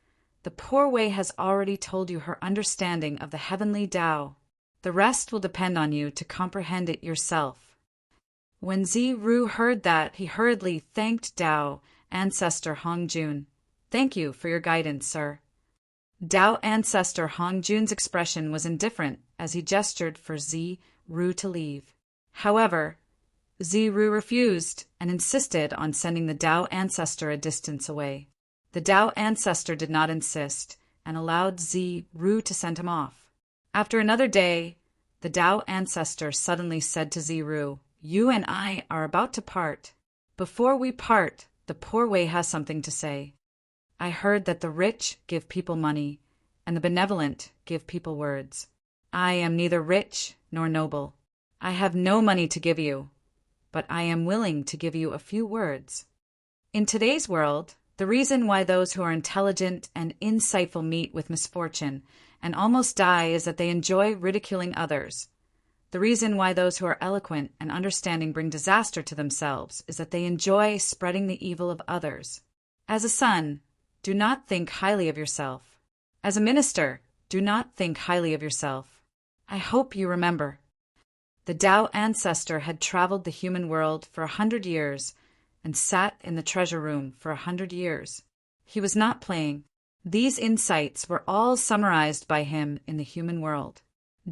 "The poor Wei has already told you her understanding of the heavenly Tao. The rest will depend on you to comprehend it yourself." When Zi Ru heard that, he hurriedly thanked Tao ancestor Hong Jun. "Thank you for your guidance, sir." Tao ancestor Hong Jun's expression was indifferent as he gestured for Zi Ru to leave. However, Zi Ru refused and insisted on sending the Tao ancestor a distance away. The Tao ancestor did not insist and allowed Zi Ru to send him off. After another day, the Tao ancestor suddenly said to Zi Ru, "You and I are about to part. Before we part, the poor Wei has something to say. I heard that the rich give people money, and the benevolent give people words. I am neither rich nor noble. I have no money to give you, but I am willing to give you a few words." In today's world, the reason why those who are intelligent and insightful meet with misfortune and almost die is that they enjoy ridiculing others. The reason why those who are eloquent and understanding bring disaster to themselves is that they enjoy spreading the evil of others. As a son, do not think highly of yourself. As a minister, do not think highly of yourself. I hope you remember. The Tao ancestor had traveled the human world for 100 years and sat in the treasure room for 100 years. He was not playing. These insights were all summarized by him in the human world.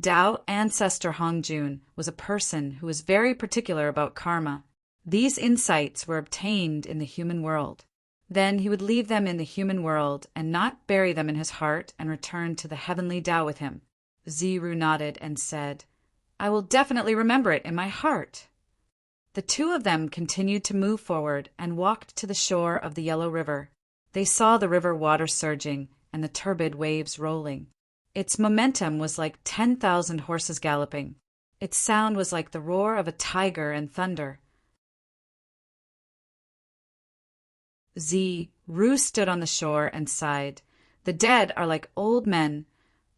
Tao ancestor Hong Jun was a person who was very particular about karma. These insights were obtained in the human world. Then he would leave them in the human world and not bury them in his heart and return to the heavenly Tao with him. Zi Ru nodded and said, "I will definitely remember it in my heart." The two of them continued to move forward and walked to the shore of the Yellow River. They saw the river water surging and the turbid waves rolling. Its momentum was like 10,000 horses galloping. Its sound was like the roar of a tiger and thunder. Zi Ru stood on the shore and sighed. The dead are like old men,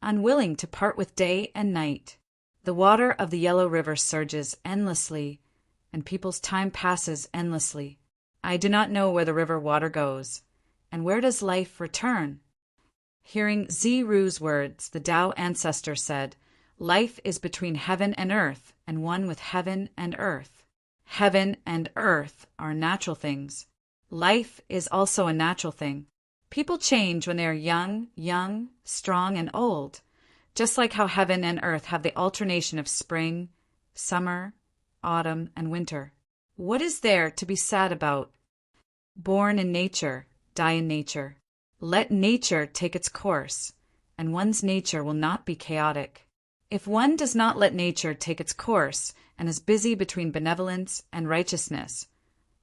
unwilling to part with day and night. The water of the Yellow River surges endlessly, and people's time passes endlessly. I do not know where the river water goes, and where does life return? Hearing Zi Ru's words, the Tao ancestor said, "Life is between heaven and earth, and one with heaven and earth. Heaven and earth are natural things. Life is also a natural thing. People change when they are young, strong, and old, just like how heaven and earth have the alternation of spring, summer, autumn, and winter. What is there to be sad about? Born in nature, die in nature. Let nature take its course, and one's nature will not be chaotic. If one does not let nature take its course and is busy between benevolence and righteousness,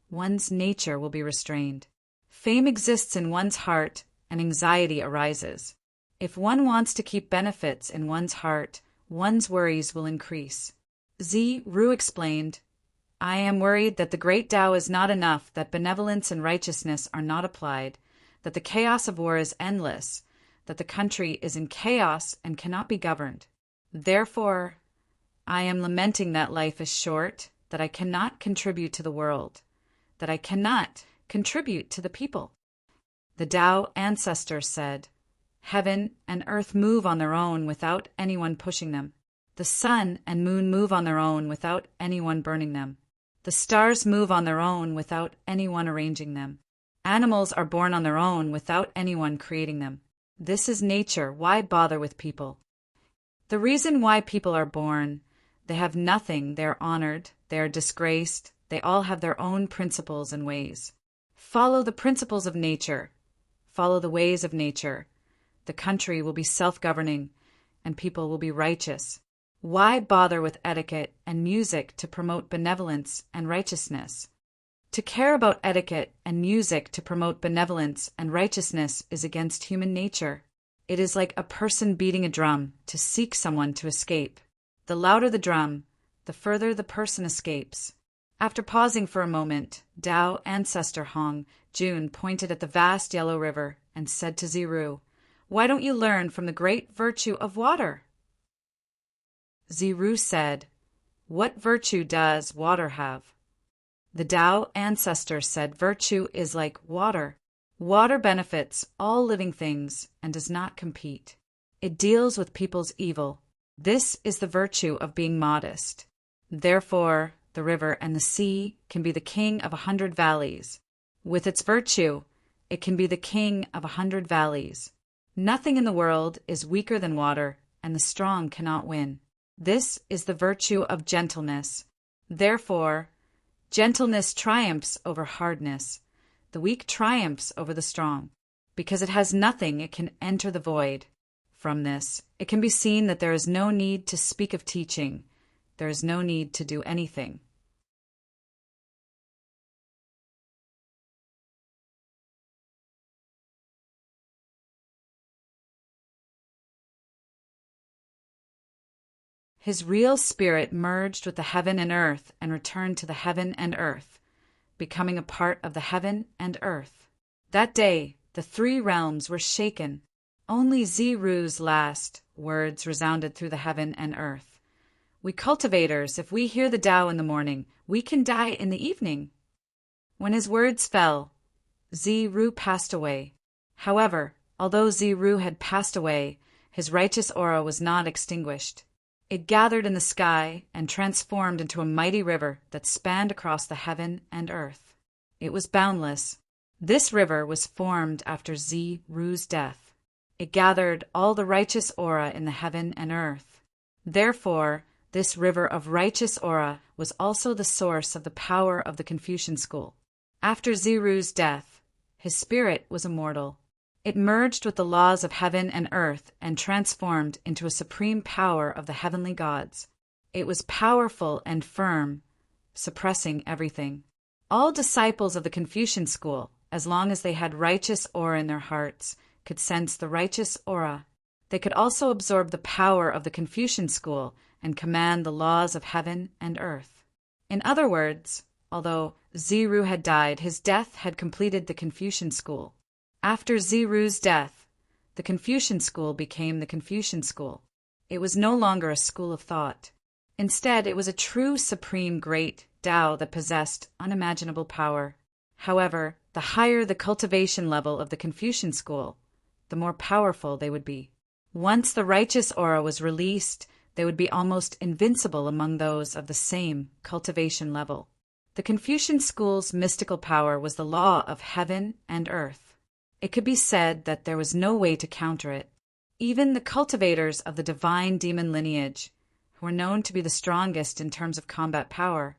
one's nature will be restrained. Fame exists in one's heart, and anxiety arises. If one wants to keep benefits in one's heart, one's worries will increase. Zi Ru explained, "I am worried that the great Tao is not enough, that benevolence and righteousness are not applied, that the chaos of war is endless, that the country is in chaos and cannot be governed. Therefore, I am lamenting that life is short, that I cannot contribute to the world, that I cannot contribute to the people." The Tao ancestor said, "Heaven and earth move on their own without anyone pushing them. The sun and moon move on their own without anyone burning them. The stars move on their own without anyone arranging them. Animals are born on their own without anyone creating them. This is nature. Why bother with people? The reason why people are born, they have nothing, they are honored, they are disgraced, they all have their own principles and ways. Follow the principles of nature. Follow the ways of nature. The country will be self-governing, and people will be righteous. Why bother with etiquette and music to promote benevolence and righteousness? To care about etiquette and music to promote benevolence and righteousness is against human nature. It is like a person beating a drum to seek someone to escape. The louder the drum, the further the person escapes. After pausing for a moment, Tao ancestor Hong Jun pointed at the vast yellow river and said to Ziru, "Why don't you learn from the great virtue of water?" Ziru said, "What virtue does water have?" The Tao ancestor said virtue is like water. Water benefits all living things and does not compete. It deals with people's evil. This is the virtue of being modest. Therefore, the river and the sea can be the king of 100 valleys. With its virtue, it can be the king of 100 valleys. Nothing in the world is weaker than water, and the strong cannot win. This is the virtue of gentleness. Therefore, gentleness triumphs over hardness. The weak triumphs over the strong. Because it has nothing, it can enter the void. From this, it can be seen that there is no need to speak of teaching. There is no need to do anything. His real spirit merged with the heaven and earth and returned to the heaven and earth, becoming a part of the heaven and earth. That day, the 3 realms were shaken. Only Ziru's last words resounded through the heaven and earth. "We cultivators, if we hear the Tao in the morning, we can die in the evening." When his words fell, Ziru passed away. However, although Ziru had passed away, his righteous aura was not extinguished. It gathered in the sky and transformed into a mighty river that spanned across the heaven and earth. It was boundless. This river was formed after Ziru's death. It gathered all the righteous aura in the heaven and earth. Therefore, this river of righteous aura was also the source of the power of the Confucian school. After Ziru's death, his spirit was immortal. It merged with the laws of heaven and earth and transformed into a supreme power of the heavenly gods. It was powerful and firm, suppressing everything. All disciples of the Confucian school, as long as they had righteous aura in their hearts, could sense the righteous aura. They could also absorb the power of the Confucian school and command the laws of heaven and earth. In other words, although Ziru had died, his death had completed the Confucian school. After Ziru's death, the Confucian school became the Confucian school. It was no longer a school of thought. Instead, it was a true supreme great Tao that possessed unimaginable power. However, the higher the cultivation level of the Confucian school, the more powerful they would be. Once the righteous aura was released, they would be almost invincible among those of the same cultivation level. The Confucian school's mystical power was the law of heaven and earth. It could be said that there was no way to counter it. Even the cultivators of the divine demon lineage, who were known to be the strongest in terms of combat power,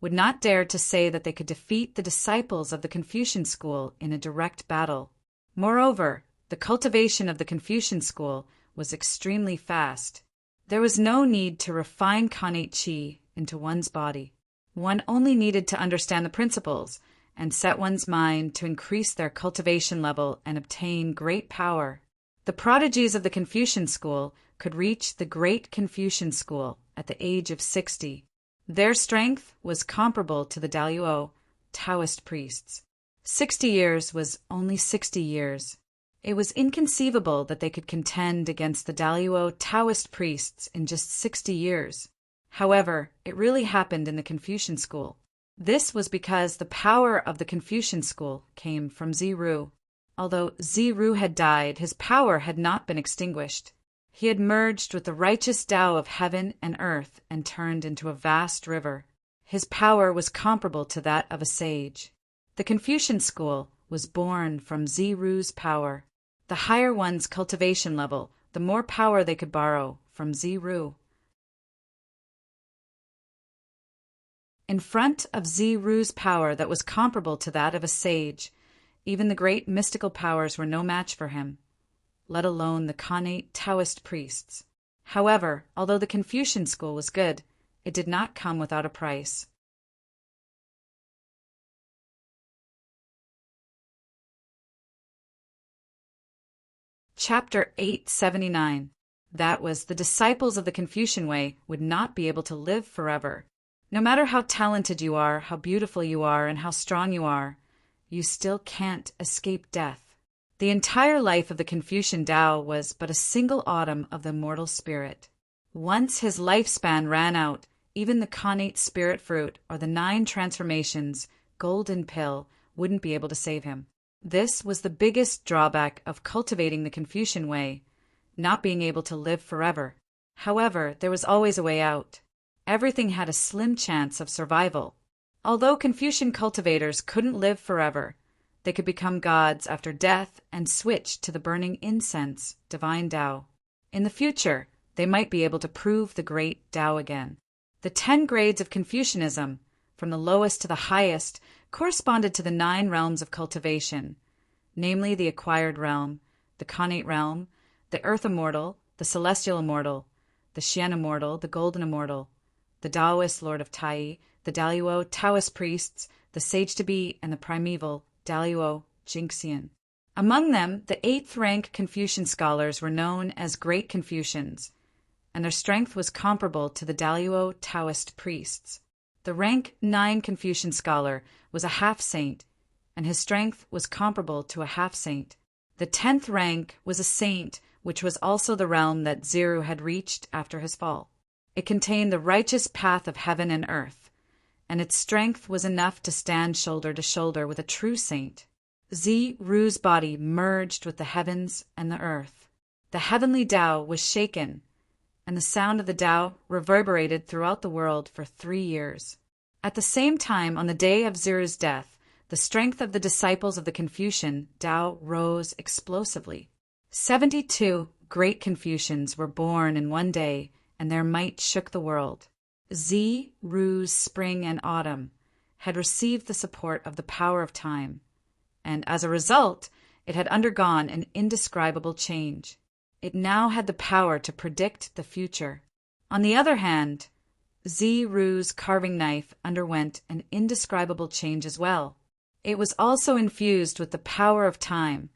would not dare to say that they could defeat the disciples of the Confucian school in a direct battle. Moreover, the cultivation of the Confucian school was extremely fast. There was no need to refine Kanate Qi into one's body. One only needed to understand the principles and set one's mind to increase their cultivation level and obtain great power. The prodigies of the Confucian school could reach the Great Confucian School at the age of 60. Their strength was comparable to the Daluo Taoist priests. 60 years was only 60 years. It was inconceivable that they could contend against the Daluo Taoist priests in just 60 years. However, it really happened in the Confucian school. This was because the power of the Confucian school came from Ziru. Although Ziru had died, his power had not been extinguished. He had merged with the righteous Tao of heaven and earth and turned into a vast river. His power was comparable to that of a sage. The Confucian school was born from Ziru's power. The higher one's cultivation level, the more power they could borrow from Ziru. In front of Ziru's power that was comparable to that of a sage, even the great mystical powers were no match for him, let alone the Kanate Taoist priests. However, although the Confucian school was good, it did not come without a price. Chapter 879. That was, the disciples of the Confucian way would not be able to live forever. No matter how talented you are, how beautiful you are, and how strong you are, you still can't escape death. The entire life of the Confucian Tao was but a single autumn of the mortal spirit. Once his lifespan ran out, even the connate spirit fruit or the 9 transformations golden pill wouldn't be able to save him. This was the biggest drawback of cultivating the Confucian way, not being able to live forever. However, there was always a way out. Everything had a slim chance of survival. Although Confucian cultivators couldn't live forever, they could become gods after death and switch to the burning incense, divine Tao. In the future, they might be able to prove the great Tao again. The 10 grades of Confucianism, from the lowest to the highest, corresponded to the 9 realms of cultivation, namely the acquired realm, the connate realm, the earth immortal, the celestial immortal, the Xian immortal, the golden immortal, the Taoist lord of Tai, the Daluo Taoist priests, the sage-to-be, and the primeval Daluo Jingxian. Among them, the 8th rank Confucian scholars were known as Great Confucians, and their strength was comparable to the Daluo Taoist priests. The rank 9 Confucian scholar was a half-saint, and his strength was comparable to a half-saint. The 10th rank was a saint, which was also the realm that Ziru had reached after his fall. It contained the righteous path of heaven and earth, and its strength was enough to stand shoulder to shoulder with a true saint. Ziru's body merged with the heavens and the earth. The heavenly Tao was shaken, and the sound of the Tao reverberated throughout the world for 3 years. At the same time, on the day of Ziru's death, the strength of the disciples of the Confucian Tao rose explosively. 72 great Confucians were born in one day, and their might shook the world. Ziru's spring and autumn had received the support of the power of time, and as a result, it had undergone an indescribable change. It now had the power to predict the future. On the other hand, Ziru's carving knife underwent an indescribable change as well. It was also infused with the power of time,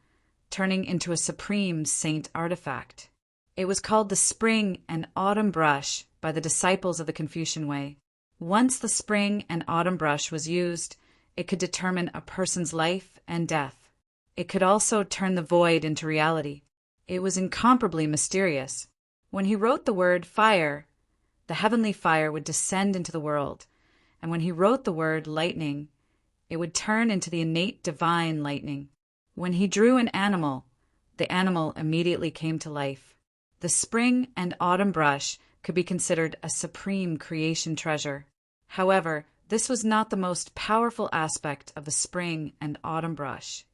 turning into a supreme saint artifact. It was called the Spring and Autumn Brush by the disciples of the Confucian way. Once the Spring and Autumn Brush was used, it could determine a person's life and death. It could also turn the void into reality. It was incomparably mysterious. When he wrote the word fire, the heavenly fire would descend into the world, and when he wrote the word lightning, it would turn into the innate divine lightning. When he drew an animal, the animal immediately came to life. The Spring and Autumn Brush could be considered a supreme creation treasure. However, this was not the most powerful aspect of the Spring and Autumn Brush.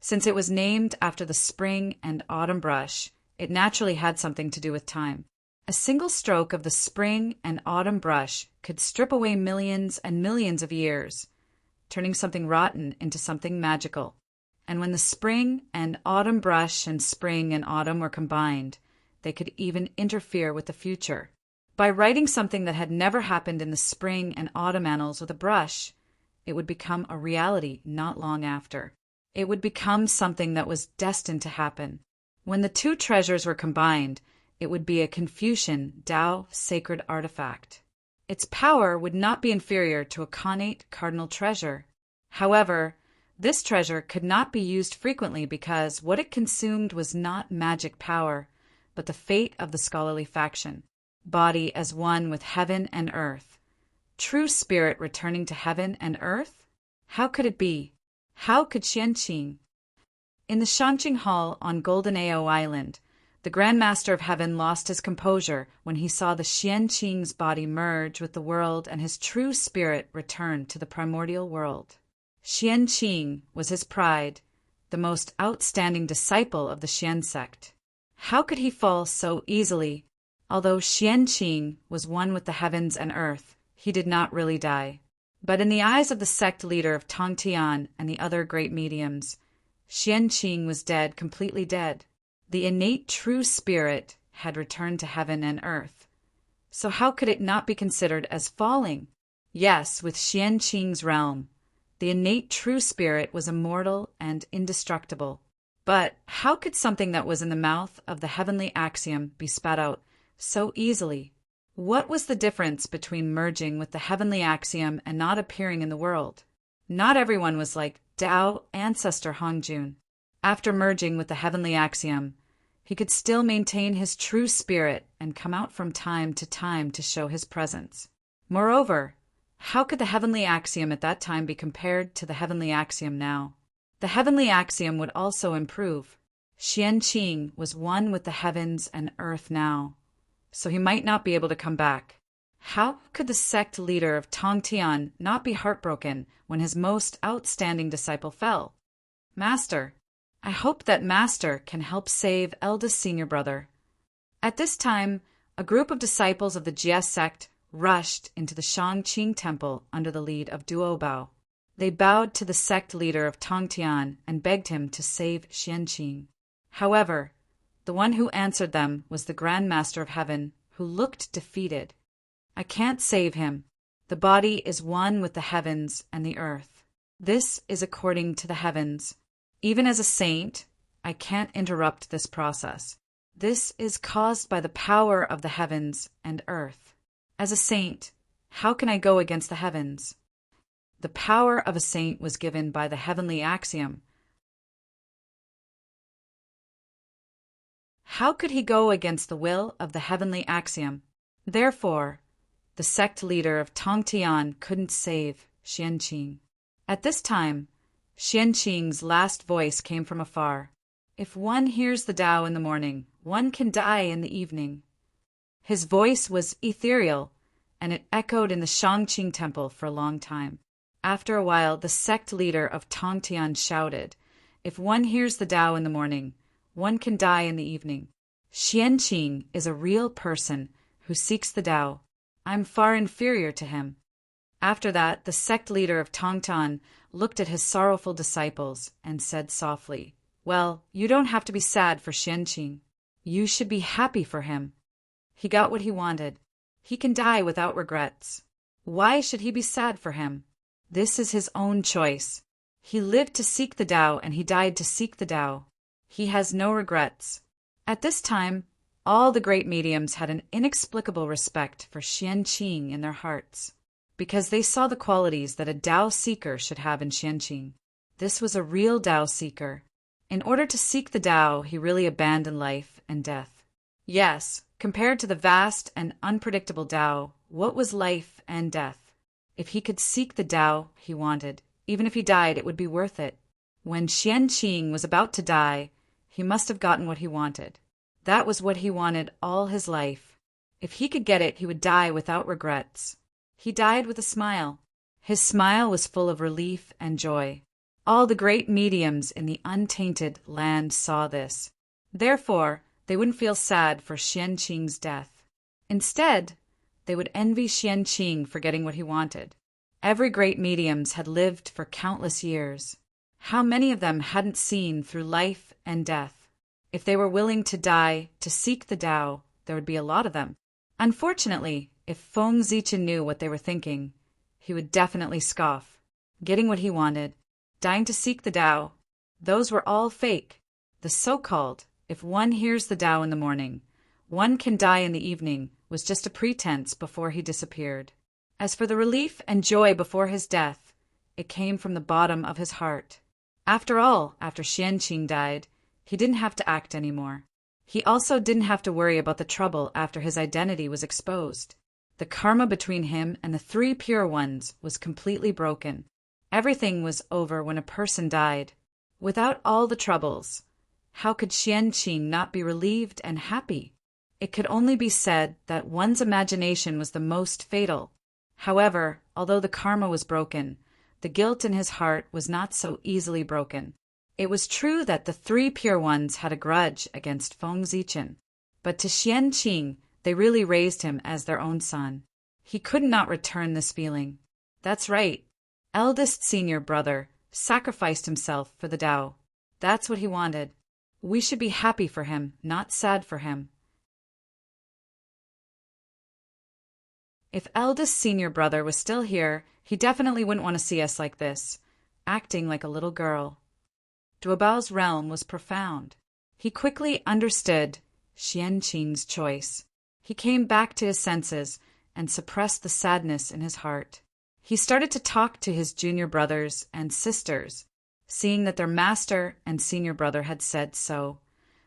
Since it was named after the Spring and Autumn Brush, it naturally had something to do with time. A single stroke of the Spring and Autumn Brush could strip away millions and millions of years, turning something rotten into something magical. And when the Spring and Autumn Brush and Spring and Autumn were combined, they could even interfere with the future. By writing something that had never happened in the Spring and Autumn annals with a brush, it would become a reality not long after. It would become something that was destined to happen. When the 2 treasures were combined, it would be a Confucian Tao sacred artifact. Its power would not be inferior to a connate cardinal treasure. However, this treasure could not be used frequently because what it consumed was not magic power, but the fate of the scholarly faction. Body as one with heaven and earth. True spirit returning to heaven and earth? How could it be? How could Xianqing? In the Shanqing Hall on Golden Ao Island, the Grand Master of Heaven lost his composure when he saw the Xianqing's body merge with the world and his true spirit return to the primordial world. Xianqing was his pride, the most outstanding disciple of the Xian sect. How could he fall so easily? Although Xianqing was one with the heavens and earth, he did not really die. But in the eyes of the sect leader of Tongtian and the other great mediums, Xianqing was dead, completely dead. The innate true spirit had returned to heaven and earth. So how could it not be considered as falling? Yes, with Xianqing's realm, The innate true spirit was immortal and indestructible. But how could something that was in the mouth of the heavenly axiom be spat out so easily? What was the difference between merging with the heavenly axiom and not appearing in the world? Not everyone was like Tao ancestor Hongjun. After merging with the heavenly axiom, he could still maintain his true spirit and come out from time to show his presence. Moreover, how could the heavenly axiom at that time be compared to the heavenly axiom now? The heavenly axiom would also improve. Xianqing was one with the heavens and earth now, so he might not be able to come back. How could the sect leader of Tongtian not be heartbroken when his most outstanding disciple fell? Master, I hope that Master can help save eldest senior brother. At this time, a group of disciples of the Jie sect rushed into the Shangqing temple under the lead of Duobao. They bowed to the sect leader of Tongtian and begged him to save Xianqing. However, the one who answered them was the Grand Master of Heaven, who looked defeated. I can't save him. The body is one with the heavens and the earth. This is according to the heavens. Even as a saint, I can't interrupt this process. This is caused by the power of the heavens and earth. As a saint, how can I go against the heavens? The power of a saint was given by the heavenly axiom. How could he go against the will of the heavenly axiom? Therefore, the sect leader of Tongtian couldn't save Xianqing. At this time, Xianqing's last voice came from afar. If one hears the Tao in the morning, one can die in the evening. His voice was ethereal, and it echoed in the Shangqing temple for a long time. After a while, the sect leader of Tongtian shouted, if one hears the Tao in the morning, one can die in the evening. Xianqing is a real person who seeks the Tao. I'm far inferior to him. After that, the sect leader of Tongtian looked at his sorrowful disciples and said softly, well, you don't have to be sad for Xianqing. You should be happy for him. He got what he wanted. He can die without regrets. Why should he be sad for him? This is his own choice. He lived to seek the Tao and he died to seek the Tao. He has no regrets. At this time, all the great mediums had an inexplicable respect for Xianqing in their hearts, because they saw the qualities that a Tao seeker should have in Xianqing. This was a real Tao seeker. In order to seek the Tao, he really abandoned life and death. Yes, compared to the vast and unpredictable Tao, what was life and death? If he could seek the Tao he wanted, even if he died, it would be worth it. When Xianqing was about to die, he must have gotten what he wanted. That was what he wanted all his life. If he could get it, he would die without regrets. He died with a smile. His smile was full of relief and joy. All the great mediums in the untainted land saw this. Therefore, they wouldn't feel sad for Xianqing's death. Instead, they would envy Xianqing for getting what he wanted. Every great mediums had lived for countless years. How many of them hadn't seen through life and death? If they were willing to die to seek the Tao, there would be a lot of them. Unfortunately, if Feng Zichen knew what they were thinking, he would definitely scoff. Getting what he wanted, dying to seek the Tao, those were all fake. The so-called, if one hears the Tao in the morning, one can die in the evening, was just a pretense before he disappeared. As for the relief and joy before his death, it came from the bottom of his heart. After all, after Xianqing died, he didn't have to act anymore. He also didn't have to worry about the trouble after his identity was exposed. The karma between him and the three pure ones was completely broken. Everything was over when a person died. Without all the troubles, how could Xianqing not be relieved and happy? It could only be said that one's imagination was the most fatal. However, although the karma was broken, the guilt in his heart was not so easily broken. It was true that the three pure ones had a grudge against Feng Zichen, but to Xianqing they really raised him as their own son. He could not return this feeling. That's right. Eldest senior brother sacrificed himself for the Tao. That's what he wanted. We should be happy for him, not sad for him. If eldest senior brother was still here, he definitely wouldn't want to see us like this. acting like a little girl. Duobao's realm was profound. He quickly understood Xianqing's choice. He came back to his senses and suppressed the sadness in his heart. He started to talk to his junior brothers and sisters, seeing that their master and senior brother had said so.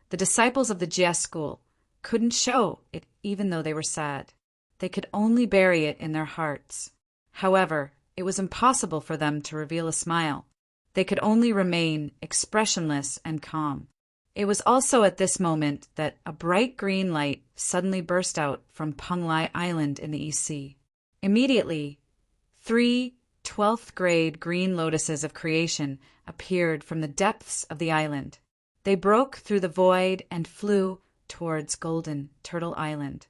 The disciples of the Jie school couldn't show it even though they were sad. They could only bury it in their hearts. However, it was impossible for them to reveal a smile. They could only remain expressionless and calm. It was also at this moment that a bright green light suddenly burst out from Penglai Island in the East Sea. Immediately, 3 12th grade green lotuses of creation appeared from the depths of the island. They broke through the void and flew towards Golden Turtle Island.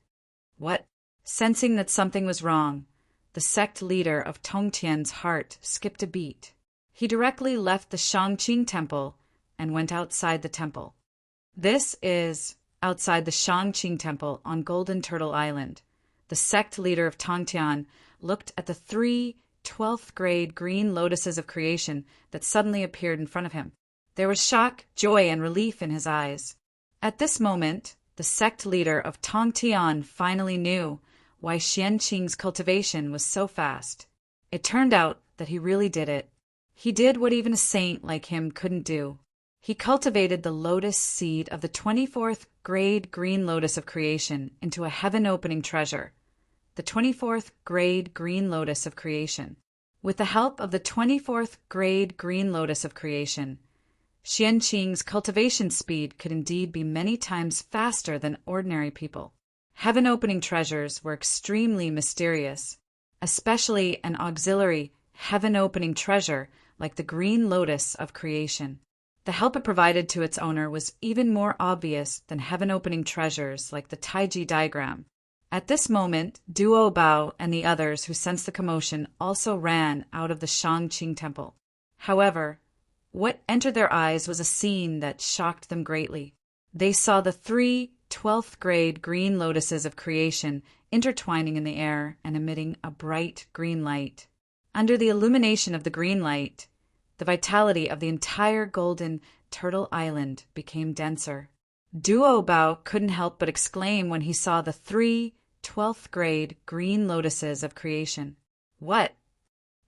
What? Sensing that something was wrong, the sect leader of Tongtian's heart skipped a beat. He directly left the Shangqing temple and went outside the temple. This is outside the Shangqing temple on Golden Turtle Island. The sect leader of Tongtian looked at the 3 12th grade green lotuses of creation that suddenly appeared in front of him. There was shock, joy, and relief in his eyes. At this moment, the sect leader of Tongtian finally knew why Xianqing's cultivation was so fast. It turned out that he really did it. He did what even a saint like him couldn't do. He cultivated the lotus seed of the 24th grade green lotus of creation into a heaven-opening treasure. The 24th grade green lotus of creation. With the help of the 24th grade green lotus of creation, Xianqing's cultivation speed could indeed be many times faster than ordinary people. Heaven-opening treasures were extremely mysterious, especially an auxiliary heaven-opening treasure like the green lotus of creation. The help it provided to its owner was even more obvious than heaven-opening treasures like the Taiji diagram. At this moment, Duo Bao and the others who sensed the commotion also ran out of the Shangqing temple. However, what entered their eyes was a scene that shocked them greatly. They saw the 3 12th grade green lotuses of creation intertwining in the air and emitting a bright green light. Under the illumination of the green light, the vitality of the entire Golden Turtle Island became denser. Duo Bao couldn't help but exclaim when he saw the 3 12th grade green lotuses of creation. What?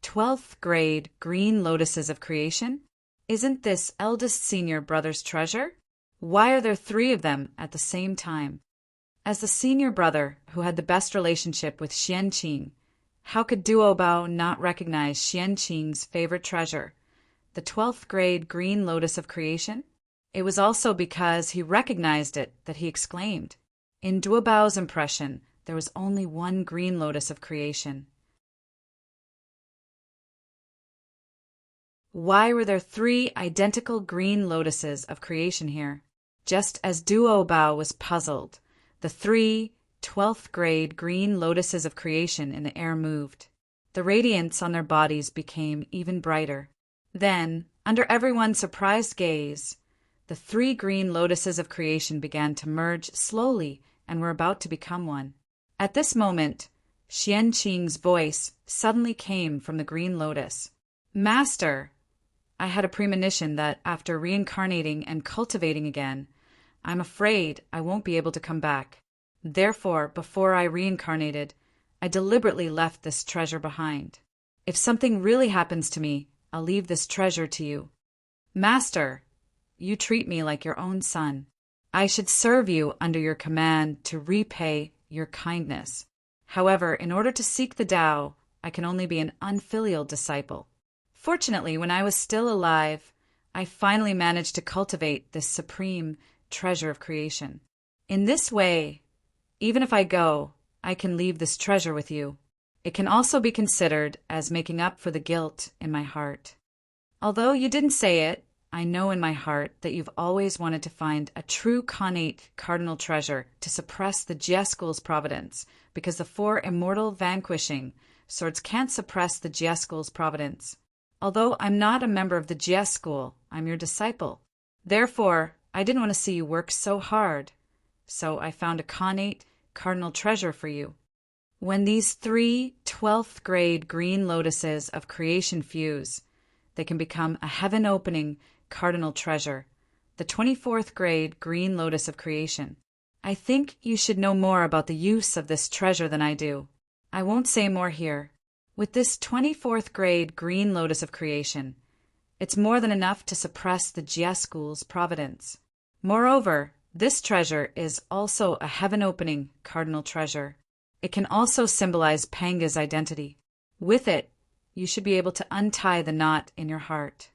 12th grade green lotuses of creation? Isn't this eldest senior brother's treasure? Why are there 3 of them at the same time? As the senior brother who had the best relationship with Xianqing, how could Duo Bao not recognize Xianqing's favorite treasure, the 12th grade green lotus of creation? It was also because he recognized it that he exclaimed. In Duo Bao's impression, there was only one green lotus of creation. Why were there 3 identical green lotuses of creation here? Just as Duo Bao was puzzled, the 3 12th grade green lotuses of creation in the air moved. The radiance on their bodies became even brighter. Then, under everyone's surprised gaze, the 3 green lotuses of creation began to merge slowly and were about to become one. At this moment, Xianqing's voice suddenly came from the green lotus. Master, I had a premonition that after reincarnating and cultivating again, I'm afraid I won't be able to come back. Therefore, before I reincarnated, I deliberately left this treasure behind. If something really happens to me, I'll leave this treasure to you. Master, you treat me like your own son. I should serve you under your command to repay your kindness. However, in order to seek the Tao, I can only be an unfilial disciple. Fortunately, when I was still alive, I finally managed to cultivate this supreme treasure of creation. In this way, even if I go, I can leave this treasure with you. It can also be considered as making up for the guilt in my heart. Although you didn't say it, I know in my heart that you've always wanted to find a true connate cardinal treasure to suppress the Jie school's providence, because the 4 immortal vanquishing swords can't suppress the Jie school's providence. Although I'm not a member of the Jie school, I'm your disciple. Therefore, I didn't want to see you work so hard, so I found a connate cardinal treasure for you. When these 3 12th grade green lotuses of creation fuse, they can become a heaven-opening cardinal treasure, the 24th grade green lotus of creation. I think you should know more about the use of this treasure than I do. I won't say more here. With this 24th grade green lotus of creation, it's more than enough to suppress the Jia school's providence. Moreover, this treasure is also a heaven-opening cardinal treasure. It can also symbolize Panga's identity. With it, you should be able to untie the knot in your heart.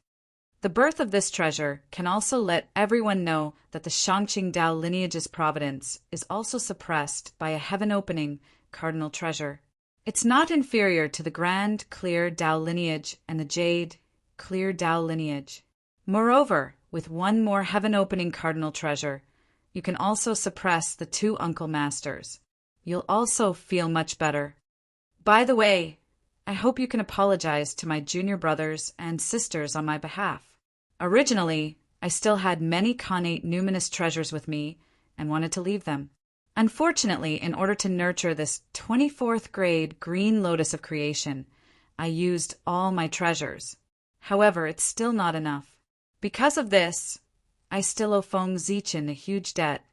The birth of this treasure can also let everyone know that the Shangqing Dao lineage's providence is also suppressed by a heaven-opening cardinal treasure. It's not inferior to the grand, clear Dao lineage and the jade, clear Dao lineage. Moreover, with one more heaven-opening cardinal treasure, you can also suppress the two uncle masters. You'll also feel much better. By the way, I hope you can apologize to my junior brothers and sisters on my behalf. Originally, I still had many connate numinous treasures with me and wanted to leave them. Unfortunately, in order to nurture this 24th grade green lotus of creation, I used all my treasures. However, it's still not enough. Because of this, I still owe Feng Zichen a huge debt.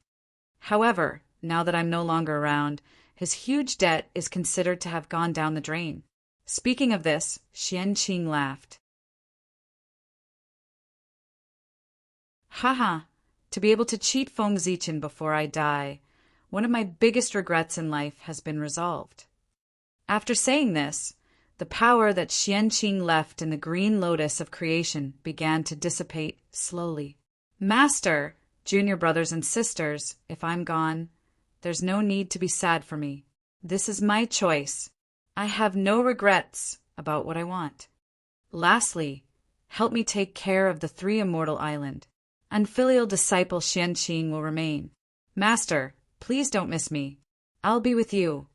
However, now that I'm no longer around, his huge debt is considered to have gone down the drain. Speaking of this, Xianqing laughed. Haha, to be able to cheat Feng Zichen before I die, one of my biggest regrets in life has been resolved. After saying this, the power that Xianqing left in the green lotus of creation began to dissipate slowly. Master, junior brothers and sisters, if I'm gone, there's no need to be sad for me. This is my choice. I have no regrets about what I want. Lastly, help me take care of the three immortal island. Unfilial disciple Xianqing will remain. Master, please don't miss me. I'll be with you.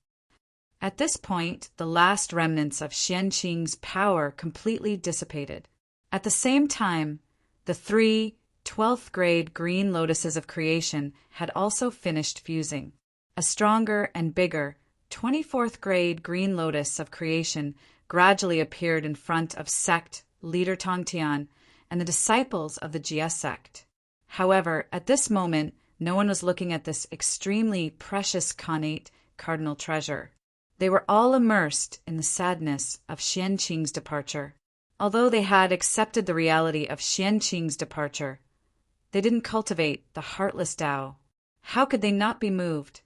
At this point, the last remnants of Xianqing's power completely dissipated. At the same time, the three 12th grade green lotuses of creation had also finished fusing. A stronger and bigger 24th grade green lotus of creation gradually appeared in front of sect leader Tongtian and the disciples of the Jia sect. However, at this moment, no one was looking at this extremely precious connate cardinal treasure. They were all immersed in the sadness of Xianqing's departure. Although they had accepted the reality of Xianqing's departure, they didn't cultivate the heartless Tao. How could they not be moved?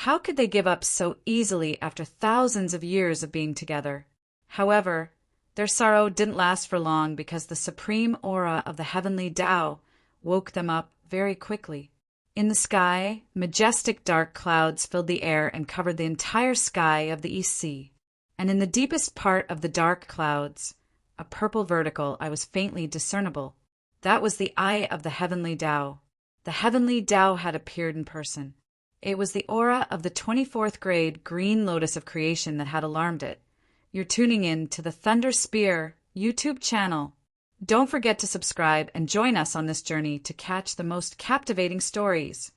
How could they give up so easily after thousands of years of being together? However, their sorrow didn't last for long because the supreme aura of the heavenly Tao woke them up very quickly. In the sky, majestic dark clouds filled the air and covered the entire sky of the East Sea. And in the deepest part of the dark clouds, a purple vertical was faintly discernible. That was the eye of the heavenly Tao. The heavenly Tao had appeared in person. It was the aura of the 24th grade green lotus of creation that had alarmed it. You're tuning in to the Thunder Spear YouTube channel. Don't forget to subscribe and join us on this journey to catch the most captivating stories.